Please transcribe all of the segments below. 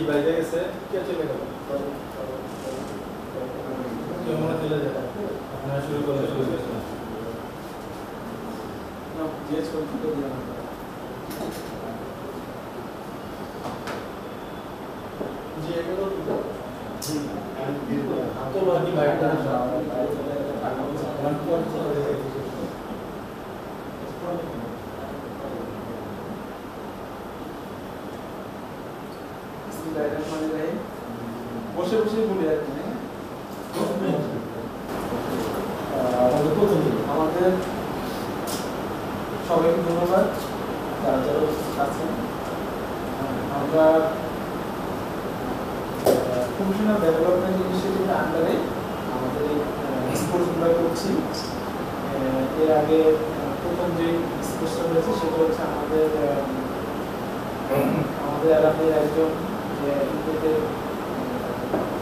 বাইরে গেছে কে চলে গেল কেউ মনে চলে যাবে আপনারা শুরু করলে শুরু করেছেন না জিজ্ঞেস করতে দিলাম জি এগুলো আন্তর্জাতিক বাইরে বসে বসে বলে আর কি আমাদের সবাইকে ধন্যবাদ যারা যারা আছেন আমরা প্রফেশনাল ডেভেলপমেন্ট ইনিশিয়েটিভের আন্ডারে আমাদের এই স্পোর্টসগুলো করছি এর আগে প্রথম যে স্পোর্টসটা হয়েছে সেটা হচ্ছে আমাদের এলাকার একজন যে ইন্ডিয়াতে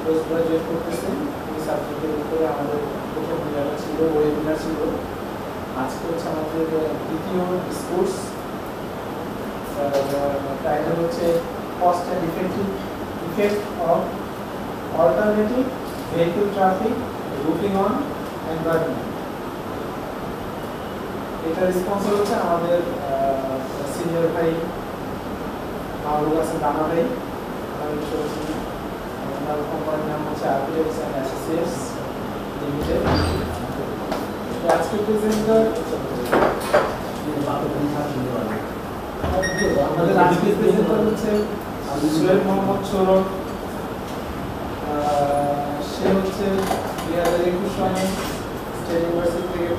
পোস্ট গ্রাজুয়েট করতেছেন এই সাবজেক্টের উপরে আমাদের প্রথম ইয়াটা ছিল ওয়েবিনার ছিল আজকে হচ্ছে আমাদের দ্বিতীয় স্পোর্টস টাইটেল হচ্ছে cost and effect of alternative vehicle traffic রুটিং on environment. এটা রেসপন্সিবল হচ্ছে আমাদের সিনিয়র ভাই মাহবুব হাসান রানা ভাই ওনার কোম্পানির নাম হচ্ছে আর্কিটেক্টস অ্যান্ড অ্যাসোসিয়েটস লিমিটেড। আজকে প্রেজেন্টার আমাদের আজকে প্রেজেন্টার হচ্ছে সোহেল মোহাম্মদ সৌরভ। সে হচ্ছে 2021 সালে স্টেট ইউনিভার্সিটি থেকে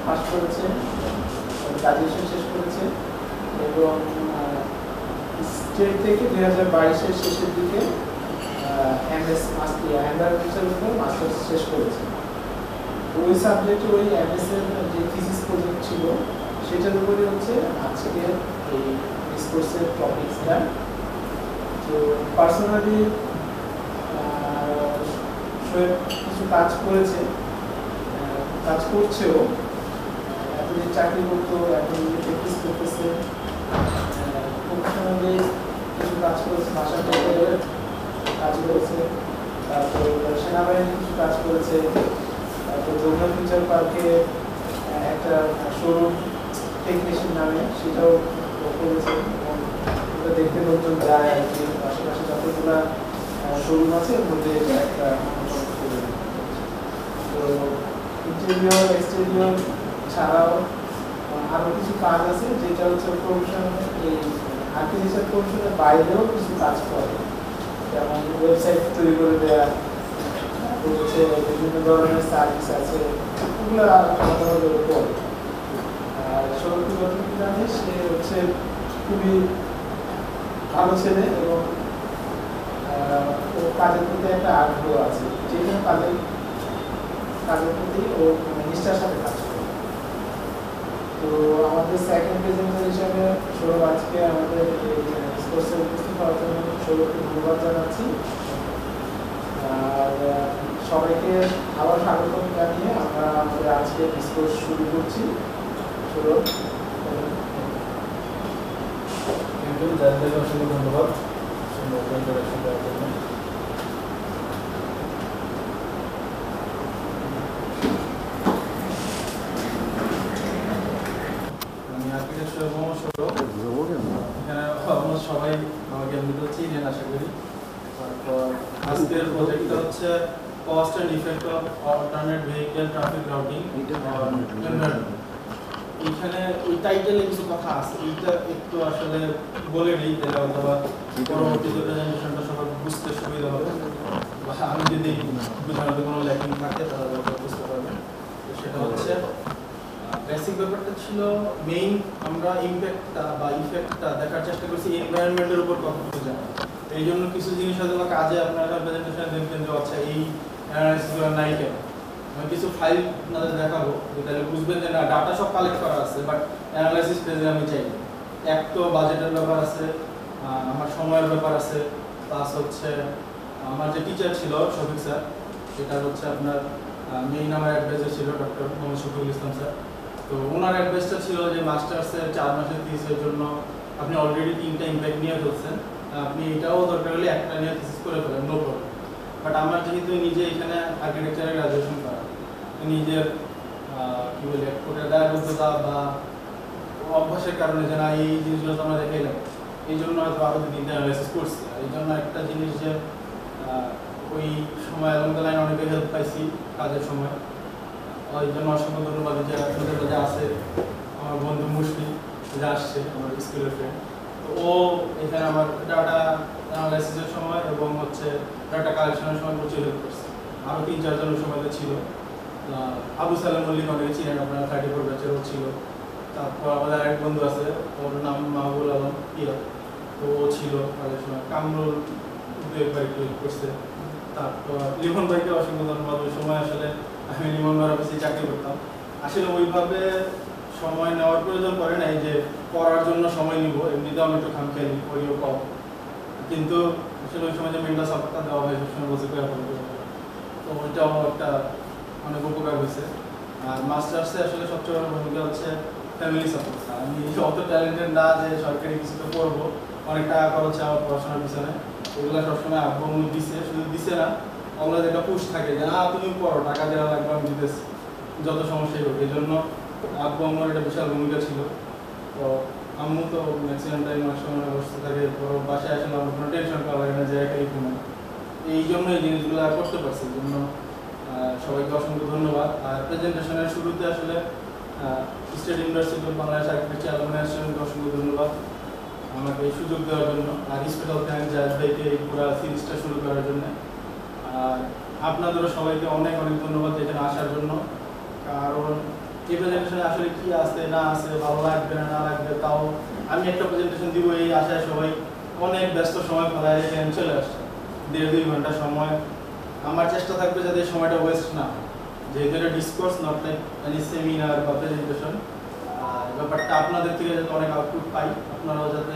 পাস করেছে, গ্রাজুয়েশন শেষ করেছে এবং স্টেট থেকে 2022-এর শেষের দিকে এমএস এনভায়রনমেন্টাল উপর মাস্টার্স শেষ করেছে। ওই সাবজেক্টে ওই এমএস এর যে থিসিস প্রজেক্ট ছিল সেটার উপরে হচ্ছে আজকে এই ডিসকোর্সের টপিকসটা। তো পার্সোনালি কিছু কাজ করেছে, কাজ করছেও, এতদিন চাকরি করতো, এখন প্র্যাকটিস করতেছে, প্রফেশনালি কিছু কাজ করেছে, ভাষা কাজ করেছে, তারপর সেনাবাহিনী কিছু কাজ করেছে, তারপর যমুনা ফিউচার পার্কে একটা শোরুম টেকনিশিয়ান নামে সেটাও করেছে এবং ওটা দেখতে লোকজন যায় আর কি। আশেপাশে যতগুলো শোরুম আছে ওর মধ্যে একটা তো ইন্টেরিয়র এক্সটেরিয়র ছাড়াও আরও কিছু কাজ আছে যেটা হচ্ছে প্রফেশন এই আর্কিটেকচার প্রফেশনের বাইরেও কিছু কাজ করে, যেমন ওয়েবসাইট তৈরি করে দেওয়া, হচ্ছে বিভিন্ন ধরনের সার্ভিস আছে, ওগুলো আলাদাভাবে করে। আর সৌরভ জানি সে হচ্ছে খুবই ভালো ছেলে এবং ও কাজের প্রতি একটা আগ্রহ আছে, যে কোনো কাজের প্রতি ও নিষ্ঠার সাথে কাজ করে। তো আমাদের সেকেন্ড প্রেজেন্টার হিসাবে সৌরভ আজকে আমাদের কোর্সে উপস্থিত হওয়ার জন্য সৌরভকে ধন্যবাদ জানাচ্ছি। আর সবাইকে আবার স্বাগত জানিয়ে আমরা আমাদের আজকে ডিসকোর্স শুরু করছি। সৌরভ অসংখ্য ধন্যবাদ ইন্ট্রোডাকশন দেওয়ার জন্য। আমি আর্কিটেকচার মোহাম্মদ সৌরভ, এখানে অলমোস্ট সবাই আমাকে এমনিতে চিনেন আশা করি। তারপর আজকের প্রজেক্টটা হচ্ছে cost and effect of alternate vehicle traffic routing on environment. এইখানে ওই টাইটেলে কিছু কথা আছে, এইটা একটু আসলে বলে নেই, তাহলে অথবা পরবর্তীতে প্রেজেন্টেশনটা সবার বুঝতে সুবিধা হবে, বা আমি যদি বুঝানোতে কোনো ল্যাকিং থাকে তাহলে বুঝতে পারবেন। তো সেটা হচ্ছে বেসিক ব্যাপারটা ছিল মেইন আমরা ইমপ্যাক্টটা বা ইফেক্টটা দেখার চেষ্টা করছি এনভায়রনমেন্টের উপর কতটুকু যায়। এই জন্য কিছু জিনিস হয়তো কাজে আপনারা প্রেজেন্টেশনে দেখবেন যে আচ্ছা এই অ্যানালাইসিসগুলো নাই কেন, আমি কিছু ফাইল আপনাদের দেখাবো, তাহলে বুঝবেন যে না ডাটা সব কালেক্ট করা আছে, বাট অ্যানালাইসিস পেজে আমি চাই। এক তো বাজেটের ব্যাপার আছে, আমার সময়ের ব্যাপার আছে, প্লাস হচ্ছে আমার যে টিচার ছিল শফিক স্যার, সেটা হচ্ছে আপনার মেইন আমার অ্যাডভাইজার ছিল ডক্টর মোহাম্মদ শফিকুল ইসলাম স্যার। তো ওনার অ্যাডভাইসটা ছিল যে মাস্টার্সের 4 মাসের থিসিসের জন্য আপনি অলরেডি 3টা ইম্প্যাক্ট নিয়ে ফেলছেন, আপনি এটাও দরকার হলে একটা নিয়ে থিসিস করে ফেলেন, নো প্রবলেম। বাট আমার যেহেতু নিজে এখানে আর্কিটেকচারে গ্রাজুয়েশন করা, নিজের কী বলে ওটা দায়বদ্ধতা বা অভ্যাসের কারণে যে না এই জিনিসগুলো তো আমরা দেখাইলাম, এই জন্য হয়তো আরও 2-3টা অ্যানালাইসিস করছি। আর এই জন্য একটা জিনিস যে ওই সময় এবং লাইন অনেকে হেল্প পাইছি কাজের সময়, ওই জন্য অসংখ্য ধন্যবাদ। যে আপনাদের যে আছে আমার বন্ধু মুশফিক যে আসছে, আমার স্কুলের ফ্রেন্ড, তো ও এখানে আমার ডাটা অ্যানালাইসিসের সময় এবং হচ্ছে ডাটা কালেকশনের সময় প্রচুর হেল্প করছে। আরও 3-4 জন ওই সময়তে ছিল। আবু সালাম মল্লিক অনেকে ছিলেন, আপনারা 34 ব্যাচেরও ছিল। তারপর আমাদের আরেক বন্ধু আছে, ওর নাম মাহবুল আলম পিয়া, তো ও ছিল কাজের সময়। কামরুল একবার একটু হেল্প করছে। তারপর লিমন ভাইকে অসংখ্য ধন্যবাদ। ওই সময় আসলে আমি লিমন ভাইয়ের অফিসে চাকরি করতাম, আসলে ওইভাবে সময় নেওয়ার প্রয়োজন পড়ে নাই যে পড়ার জন্য সময় নিব, এমনিতেও আমি একটু খামখেয়ালি করিও কম, কিন্তু আসলে ওই সময় যে মেন্টাল সাপোর্টটা দেওয়া হয় সবসময় বসে করে ফোন করে, তো ওইটাও একটা অনেক উপকার হয়েছে। আর মাস্টার্সে আসলে সবচেয়ে বড় ভূমিকা হচ্ছে ফ্যামিলি সাপোর্ট। আমি অত ট্যালেন্টেড না যে সরকারি কিছুতে পড়বো, অনেক টাকা খরচ আমার পড়াশোনার পিছনে, এগুলো সবসময় আব্বু আম্মু দিছে, শুধু দিছে না, ওগুলো যেটা পুশ থাকে যে না তুমি পড়ো, টাকা দেওয়া লাগবে, আমি দিতেছি যত সমস্যাই হোক। এই জন্য আব্বু আম্মুর একটা বিশাল ভূমিকা ছিল। তো আম্মু তো ম্যাক্সিমাম টাইম অনেক সময় বসতে থাকে, তো বাসায় আসলে আমার কোনো টেনশন করা লাগে না যে একাই ঘুমাই। এই জন্য এই জিনিসগুলো করতে পারছি, এই জন্য সবাইকে অসংখ্য ধন্যবাদ। আর প্রেজেন্টেশনের শুরুতে আসলে state university of Bangladesh architecture alumni অ্যাসোসিয়েশনকে অসংখ্য ধন্যবাদ আমাকে এই সুযোগ দেওয়ার জন্য। আর স্পেশাল থ্যাঙ্কস জায়েদ ভাইকে এই পুরো সিরিজটা শুরু করার জন্য। আর আপনাদেরও সবাইকে অনেক অনেক ধন্যবাদ এখানে আসার জন্য। কারণ এই প্রেজেন্টেশনে আসলে কী আছে না আছে, ভালো লাগবে না না লাগবে, তাও আমি একটা প্রেজেন্টেশন দিব এই আশায় সবাই অনেক ব্যস্ত সময় ফেলায় এখানে চলে আসছে। 1.5-2 ঘন্টা সময়, আমার চেষ্টা থাকবে যাতে এই সময়টা ওয়েস্ট না, যেহেতু এটা discourse not like any seminar বা প্রেজেন্টেশন। ব্যাপারটা আপনাদের থেকে যাতে অনেক আউটপুট পাই, আপনারাও যাতে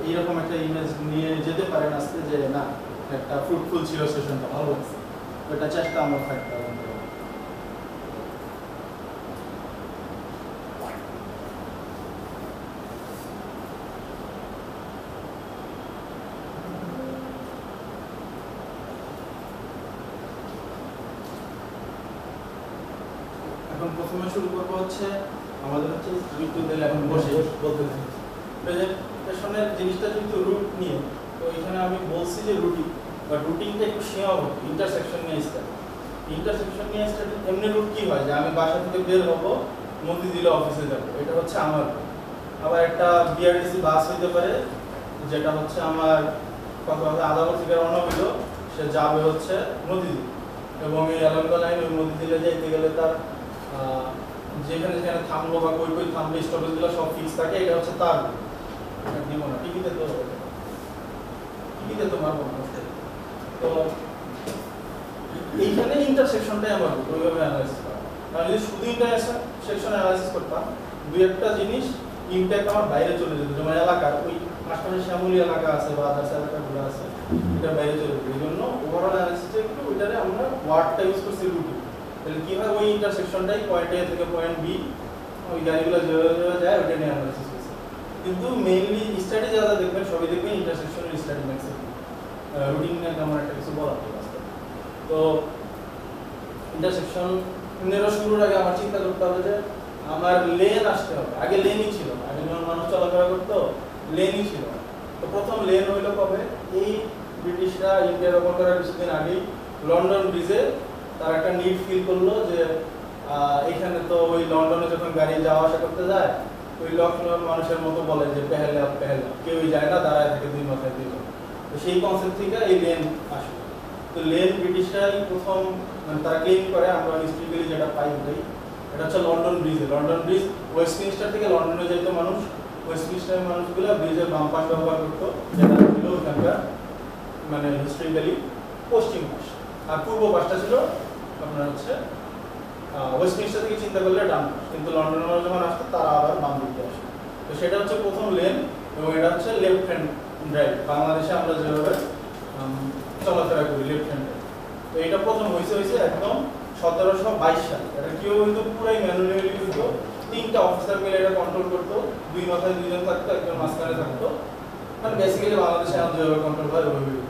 এইরকম একটা ইমেজ নিয়ে যেতে পারেন আজকে যে না একটা ফ্রুটফুল ছিল, সেশনটা ভালো লাগছে, ওইটা চেষ্টা আমার থাকতে হবে। এখন প্রথমে শুরু করবো হচ্ছে আমাদের হচ্ছে আমি একটু দিলে এখন বসে বলতে থাকি প্রেজেন্টেশনের জিনিসটা যেহেতু রুট নিয়ে, তো এখানে আমি বলছি যে রুটিং বা রুটিংটা একটু সীমাবদ্ধ, ইন্টারসেকশন নিয়ে স্টার্ট। ইন্টারসেকশন নিয়ে স্টার্ট এমনি রুট কী হয় যে আমি বাসা থেকে বের হবো, মতিঝিলে অফিসে যাবো, এটা হচ্ছে আমার। আবার একটা বিআরটিসি বাস হইতে পারে যেটা হচ্ছে আমার কত আদাবর থেকে রওনা হইলো, সে যাবে হচ্ছে মতিঝিল, এবং এই এলাকা লাইন ওই মতিঝিলে যাইতে গেলে তার যেখানে যেখানে থামবো বা কই কই থামবে স্টপেজগুলো সব ফিক্স থাকে, এটা হচ্ছে তার দিব না। টিভিতে তো মারবো না। তো এইখানে ইন্টারসেকশনটাই আমার ওইভাবে অ্যানালাইসিস করা। কারণ যদি শুধু ইন্টারসেকশন অ্যানালাইসিস করতাম, দুই একটা জিনিস ইম্প্যাক্ট আমার বাইরে চলে যেত, যেমন এলাকার ওই আশপাশে শ্যামলী এলাকা আছে বা আদার্স এলাকাগুলো আছে, এটা বাইরে চলে যেত। এই জন্য ওভারঅল অ্যানালাইসিসটা একটু ওইটারে আমরা ওয়ার্ডটা ইউজ করছি রুটিন। তাহলে কী হয়, ওই ইন্টারসেকশনটাই পয়েন্ট এ থেকে পয়েন্ট বি, ওই গাড়িগুলো যেভাবে যায় ওইটা নিয়ে অ্যানালাইসিস করছে। কিন্তু মেইনলি স্টাডি যারা দেখবেন সবই দেখবেন ইন্টারসেকশনের স্টাডি ম্যাক্সিমাম, রুটিন নিয়ে আমার একটা কিছু বলার আছে। তো ইন্টারসেকশনেরও শুরুর আগে আমার চিন্তা করতে হবে যে আমার লেন আসতে হবে। আগে লেনই ছিল না, আগে যখন মানুষ চলাফেরা করতো লেনই ছিল না। তো প্রথম লেন হইলো কবে, এই ব্রিটিশরা ইন্ডিয়া দখল করার কিছুদিন আগেই লন্ডন ব্রিজে তারা একটা নিড ফিল করলো যে এখানে তো ওই লন্ডনে যখন গাড়ি যাওয়া আসা করতে যায় ওই লখনৌর মানুষের মতো বলে যে পেহেলা পেহেলা, কেউই যায় না, দাঁড়ায় থাকে দুই মাথায় দুই। তো সেই কনসেপ্ট থেকে এই লেন আসলো। তো লেন ব্রিটিশরাই প্রথম মানে তারা ক্লেম করে, আমরা হিস্ট্রিক্যালি যেটা পাই ওটাই, এটা হচ্ছে লন্ডন ব্রিজে। লন্ডন ব্রিজ ওয়েস্টমিনস্টার থেকে লন্ডনে যেত মানুষ, ওয়েস্টমিনস্টারের মানুষগুলো ব্রিজের বাম পাশ ব্যবহার করতো, যেটা ছিল ওখানকার মানে হিস্ট্রিক্যালি পশ্চিম পাশ, আর পূর্ব পাশটা ছিল আপনার হচ্ছে ওয়েস্টমিনস্টার থেকে চিন্তা করলে ডান পাশ। কিন্তু লন্ডনের মানুষ যখন আসতো তারা আবার বাম দিকে আসে। তো সেটা হচ্ছে প্রথম লেন, এবং এটা হচ্ছে লেফট হ্যান্ড ড্রাইভ। বাংলাদেশে আমরা যেভাবে চলাফেরা করি লেফট হ্যান্ড ড্রাইভ, তো এটা প্রথম হয়েছে একদম 1722 সালে। এটা কেউ কিন্তু পুরাই ম্যানুয়ালি হইতো, তিনটা অফিসার মিলে এটা কন্ট্রোল করতো, দুই মাথায় দুইজন থাকতো, একজন মাঝখানে থাকতো, মানে বেসিক্যালি বাংলাদেশে এখন যেভাবে কন্ট্রোল হয় ওইভাবে।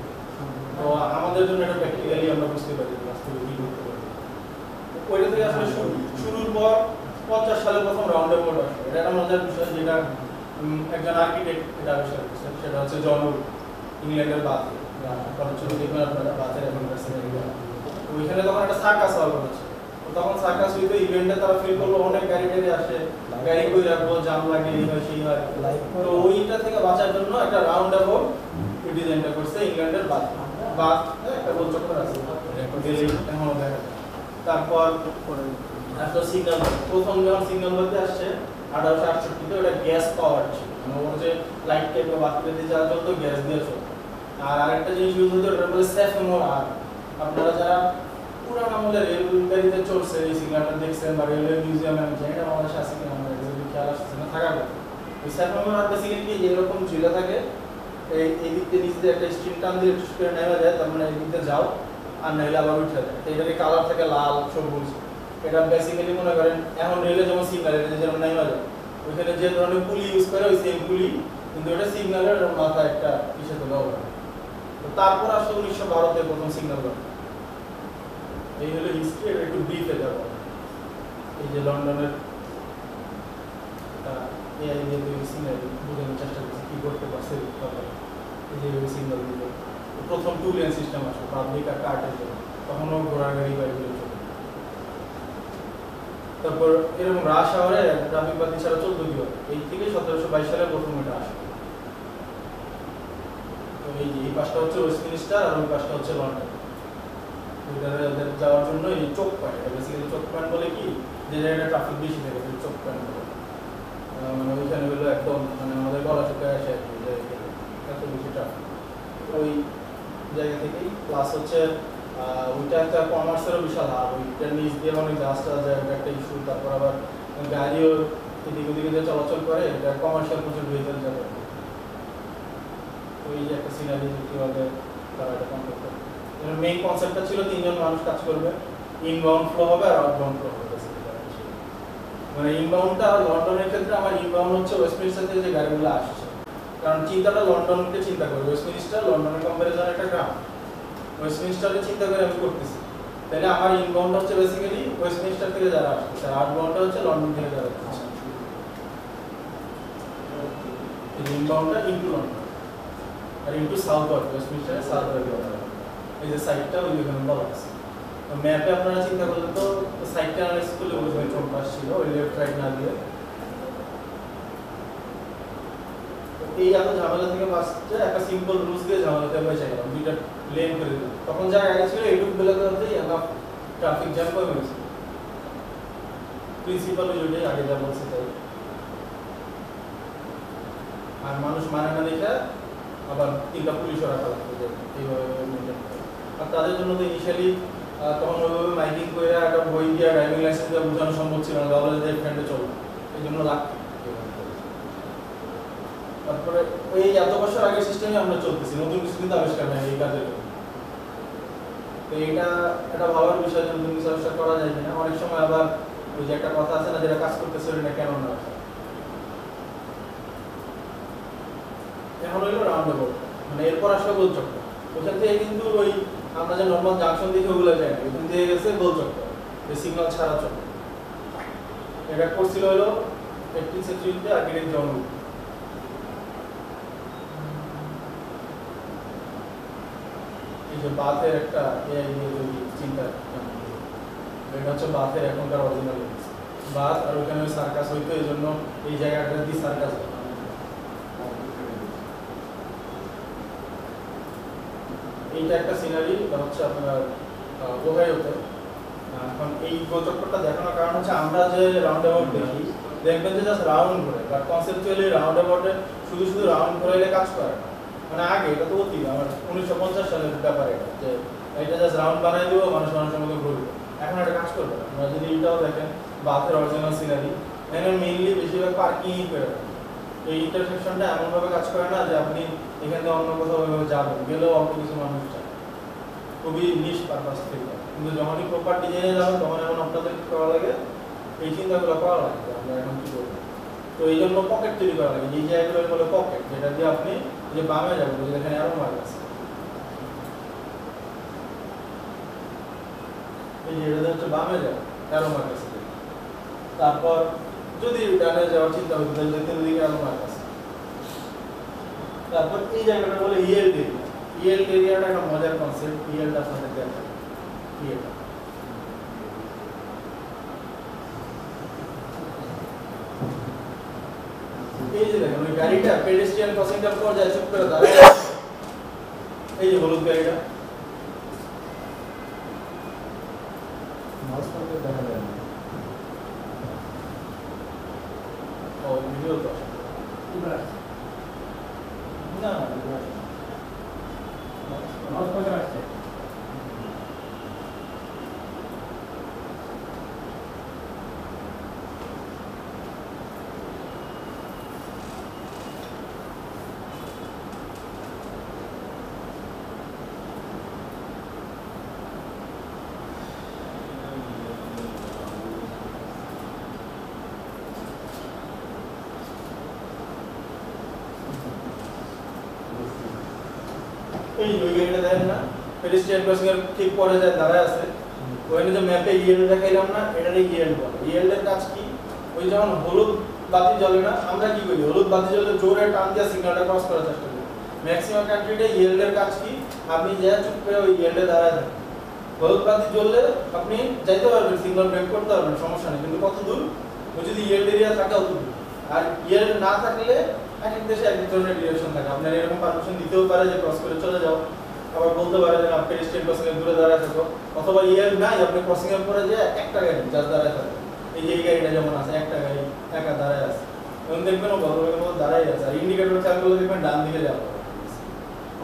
তো আমাদের জন্য এটা প্র্যাকটিক্যালি আমরা বুঝতে পারি বাস্তবে কি করতে পারি। ওইটা থেকে আসলে শুরুর পর 50 সালে প্রথম রাউন্ড অ্যাবাউট আসে। এটা একটা মজার বিষয়, যেটা একজন আর্কিটেক্ট এটা আবিষ্কার করছেন, সেটা হচ্ছে জন উড, ইংল্যান্ডের বাথে, ছবি দেখবেন আপনারা বাথের এখনকার সিনারি। ওইখানে তখন একটা সার্কাস হওয়া হচ্ছে, তখন সার্কাস হইতো, ইভেন্টে তারা ফিল করলো অনেক গাড়ি টাড়ি আসে, গাড়ি কই রাখবো, জাম লাগে, এই হয় সেই হয়। তো ওইটা থেকে বাঁচার জন্য একটা রাউন্ড অ্যাবাউট ওই ডিজাইনটা করছে ইংল্যান্ডের বাথ। বাথ একটা গোল চক্কর আছে, এখনো দেখা যায়। তারপর আসলে সিগন্যাল, প্রথম যখন সিগন্যাল বলতে আসছে 1868 ওটা গ্যাস পাওয়ার ছিল, মানে ওর যে লাইট টাইপ বা বাতিতে যা চলতো গ্যাস দিয়ে চলতো। আর আরেকটা জিনিস ইউজ হতো, ওটা বলে সেফেমোর আর। আপনারা যারা পুরান আমলের রেল গাড়িতে চলছে এই সিগন্যালটা দেখছেন বা রেলওয়ে মিউজিয়ামে, আমি জানি না বাংলাদেশে আছে কিনা, আমার এক্সাক্টলি খেয়াল আসছে না, থাকার কথা। ওই সেফেমোর আর বেসিক্যালি এরকম ঝুলে থাকে, এই দিক থেকে নিচে একটা স্টিল টান দিয়ে একটু করে নেওয়া যায়, তার মানে এই দিকতে যাও আর নাইলে আবার উঠে যায়। এটাকে কালার থাকে লাল সবুজ। এটা বেসিক্যালি মনে করেন এখন রেলে যেমন সিগন্যাল, এটা যেমন নেওয়া যায়, ওইখানে যে ধরনের পুলি ইউজ করে ওই সেম পুলি, কিন্তু এটা সিগন্যালের মাথায় একটা কিসে তো ব্যবহার। তো তারপর আসলে 1912-তে প্রথম সিগন্যাল দেওয়া। এই হলো হিস্ট্রি, এটা একটু ব্রিফে যাব। এই যে লন্ডনের এআই দিয়ে তৈরি সিগন্যাল বোঝানোর চেষ্টা করছি কি করতে পারছে। এই যে সিগন্যাল দিল, প্রথম টু লেন সিস্টেম আসলো পাবলিক আর কার্টের জন্য, তখনও ঘোড়ার গাড়ি বাইকগুলো চলে। তারপর এরকম রাশ আওয়ারে ট্রাফিক বাতি ছাড়া চলতো কি হবে, এই থেকে 1722 সালে প্রথম এটা আসে। তো এই যে এই পাশটা হচ্ছে ওয়েস্টমিনিস্টার আর ওই পাশটা হচ্ছে লন্ডন। ওইটার যাওয়ার জন্য এই চোক পয়েন্ট, বেসিক্যালি চোক পয়েন্ট বলে কি, যে জায়গাটা ট্রাফিক বেশি থাকে চোক পয়েন্ট বলে। মানে ওইখানে হলো একদম মানে আমাদের গলা চোখে আসে আর কি, এত বেশি ট্রাফিক ওই জায়গা থেকেই। প্লাস হচ্ছে ওইটা একটা কমার্সেরও বিশাল হাব, ওইটার নিচ দিয়ে অনেক জাহাজ টাজ যায়, ওটা একটা ইস্যু। তারপর আবার গাড়িও এদিক ওদিকে যে চলাচল করে, এটা কমার্শিয়াল প্রচুর ভেহিকেল যাবে। ওই যে একটা সিনারি কীভাবে তারা এটা কন্ট্রোল করে। মেইন কনসেপ্টটা ছিল তিনজন মানুষ কাজ করবে, ইনবাউন্ড ফ্লো হবে আর আউটবাউন্ড ফ্লো হবে। মানে ইনবাউন্ডটা লন্ডনের ক্ষেত্রে আমার ইনবাউন্ড হচ্ছে ওয়েস্টমিনিস্টার থেকে যে গাড়িগুলো আসছে, কারণ চিন্তাটা লন্ডনকে চিন্তা করে। ওয়েস্টমিনিস্টার লন্ডনের কম্পারিজনে একটা গ্রাম, ওয়েস্টমিনিস্টারকে চিন্তা করে আমি করতেছি, তাহলে আমার ইনবাউন্ড হচ্ছে বেসিক্যালি ওয়েস্টমিনিস্টার থেকে যারা আসছে, আর আউটবাউন্ডটা হচ্ছে লন্ডন থেকে যারা আসছে। ইনবাউন্ডটা ইনটু লন্ডন আর ইনটু সাউথ ওয়ার্ড, ওয়েস্টমিনিস্টারের সাউথ ওয়ার্ড। এই যে সাইডটা ওই ওখানে বলা আছে। তো ম্যাপে আপনারা চিন্তা করলে তো সাইডটা অ্যানালাইসিস করলে বুঝবেন কোন পাশ ছিল, ওই লেফট রাইট না দিয়ে। এই এত ঝামেলা থেকে বাঁচতে একটা সিম্পল রুলস দিয়ে ঝামেলাতে বেঁচে গেলাম, দুইটা লেন করে দিলাম। তখন যা আগে ছিল এইটুকু বেলাতে হতেই এনাফ ট্রাফিক জ্যাম কমে গেছে। প্রিন্সিপাল ওইটাই আগে যা বলছে তাই। আর মানুষ মানে না দেখে আবার তিনটা পুলিশও রাখা লাগতো যে এইভাবে মেনটেন করে। আর তাদের জন্য তো ইনিশিয়ালি তখন ওইভাবে মাইকিং করে একটা বই দিয়ে ড্রাইভিং লাইসেন্স দিয়ে বোঝানো সম্ভব ছিল না, তাহলে যে ফ্রেন্ডে চলবে, এই জন্য লাগতো। তারপরে ওই এত বছর আগের সিস্টেমে আমরা চলতেছি, নতুন কিছু কিন্তু আবিষ্কার নেই এই কাজের। তো এটা একটা ভাবার বিষয় যে নতুন কিছু আবিষ্কার করা যায় কিনা। অনেক সময় আবার ওই যে একটা কথা আছে না, যেটা কাজ করতেছে ওইটা কেন না। এখন হইলো রাউন্ড অ্যাবাউট, মানে এরপর আসলে গোল চক্কর। ওখান থেকে কিন্তু ওই আমরা যে নর্মাল জাংশন দিকে ওগুলো যায় না, ওখান থেকে গেছে গোল চক্কর, যে সিগন্যাল ছাড়া চক্কর। এটা করছিল হলো 18th সেঞ্চুরিতে আর্কিটেক্ট জন উড। এই যে বাথের একটা এআই নিয়ে যদি চিন্তা, এটা হচ্ছে বাথের এখনকার অরিজিনাল বাথ। আর ওখানে ওই সার্কাস হইতো, এই জন্য এই জায়গাটা দিয়ে সার্কাস। এইটা একটা সিনারি, এটা হচ্ছে আপনার ওহাইওতে। এখন এই গোচক্করটা দেখানোর কারণ হচ্ছে আমরা যে রাউন্ড অ্যাবাউট দেখি, দেখবেন যে জাস্ট রাউন্ড ঘুরে, বাট কনসেপচুয়ালি রাউন্ড অ্যাবাউটে শুধু শুধু রাউন্ড ঘুরাইলে কাজ করে না। মানে আগে এটা তো অতীত, আমার 1950 সালের ব্যাপার এটা, যে এটা জাস্ট রাউন্ড বানাই দিব, মানুষের মধ্যে ঘুরবে। এখন এটা কাজ করবে না। আপনারা যদি এইটাও দেখেন বাথের অরিজিনাল সিনারি, এখানে মেইনলি বেশিরভাগ পার্কিংই করে। এই ইন্টারসেকশনটা এমনভাবে কাজ করে না যে আপনি এখান থেকে অন্য কোথাও যাবেন, গেলেও অল্প কিছু মানুষ চায়, খুবই নিশ পারপাস থেকে। কিন্তু যখনই প্রপার ডিজাইনে যাবেন তখন এখন আপনাদের করা লাগে এই চিন্তাগুলো করা লাগে যে আমরা এখন কি করবো। তো এই জন্য পকেট তৈরি করা লাগে, এই জায়গাগুলো বলে পকেট, যেটা দিয়ে আপনি যে বামে যাবেন, যেখানে আরো মার্ক আছে, এই যে এটা হচ্ছে বামে যাবে, আরো মার্ক আছে। তারপর যদি ডানে যাওয়ার চিন্তা হতো তাহলে তিন দিকে আরো মার্ক আছে। তারপর এই জায়গাটা বলে ইয়েল্ড এরিয়া। ইয়েল্ড এরিয়াটা একটা মজার কনসেপ্ট, ইয়েল্ডটা আপনাদের দেখা ইয়েল্ড। এই যে দেখেন ওই গাড়িটা পেডেস্ট্রিয়ান ক্রসিংটার পর যায় চুপ করে দাঁড়ায়, এই যে হলুদ গাড়িটা মাউস পয়েন্টার দেখা যায় না। ও ভিডিও তো না মাউস পয়েন্টার আসছে। এই ওই গাড়িটা দেখেন না, পেডেস্ট্রিয়ান ক্রসিং এর ঠিক পরে যায় দাঁড়ায় আছে, ওখানে যে ম্যাপে ইয়েল্ড দেখাইলাম না, এটারই ইয়েল্ড বলে। ইয়েল্ডের কাজ কি? ওই যখন হলুদ বাতি জ্বলে না, আমরা কি করি, হলুদ বাতি জ্বলে জোরে টান দিয়ে সিগন্যালটা ক্রস করার চেষ্টা করি। ম্যাক্সিমাম কান্ট্রিতে ইয়েল্ডের কাজ কি, আপনি যা চুপ করে ওই ইয়েল্ডে দাঁড়ায় থাকেন, হলুদ বাতি জ্বললে আপনি যাইতে পারবেন, সিগন্যাল ব্রেক করতে পারবেন, সমস্যা নেই, কিন্তু কত দূর, ও যদি ইয়েল্ড এরিয়া থাকে অত দূর। আর ইয়েল্ড না থাকলে এক এক দেশে এক ধরনের ডিরেকশন থাকে, আপনার এরকম পারমিশন দিতেও পারে যে ক্রস করে চলে যাও, আবার বলতে পারে যে আপনি পেডেস্ট্রিয়ান ক্রসিং এর দূরে দাঁড়ায় থাকো, অথবা ইয়েল্ড নাই আপনি ক্রসিং এর পরে যে একটা গাড়ি জাস্ট দাঁড়ায় থাকে, এই যে এই গাড়িটা যেমন আছে একটা গাড়ি একা দাঁড়ায় আছে, এবং দেখবেন ও ভদ্রলোকের মতো দাঁড়ায় আছে, আর ইন্ডিকেটর খেয়াল করলে দেখবেন ডান দিকে যাওয়া,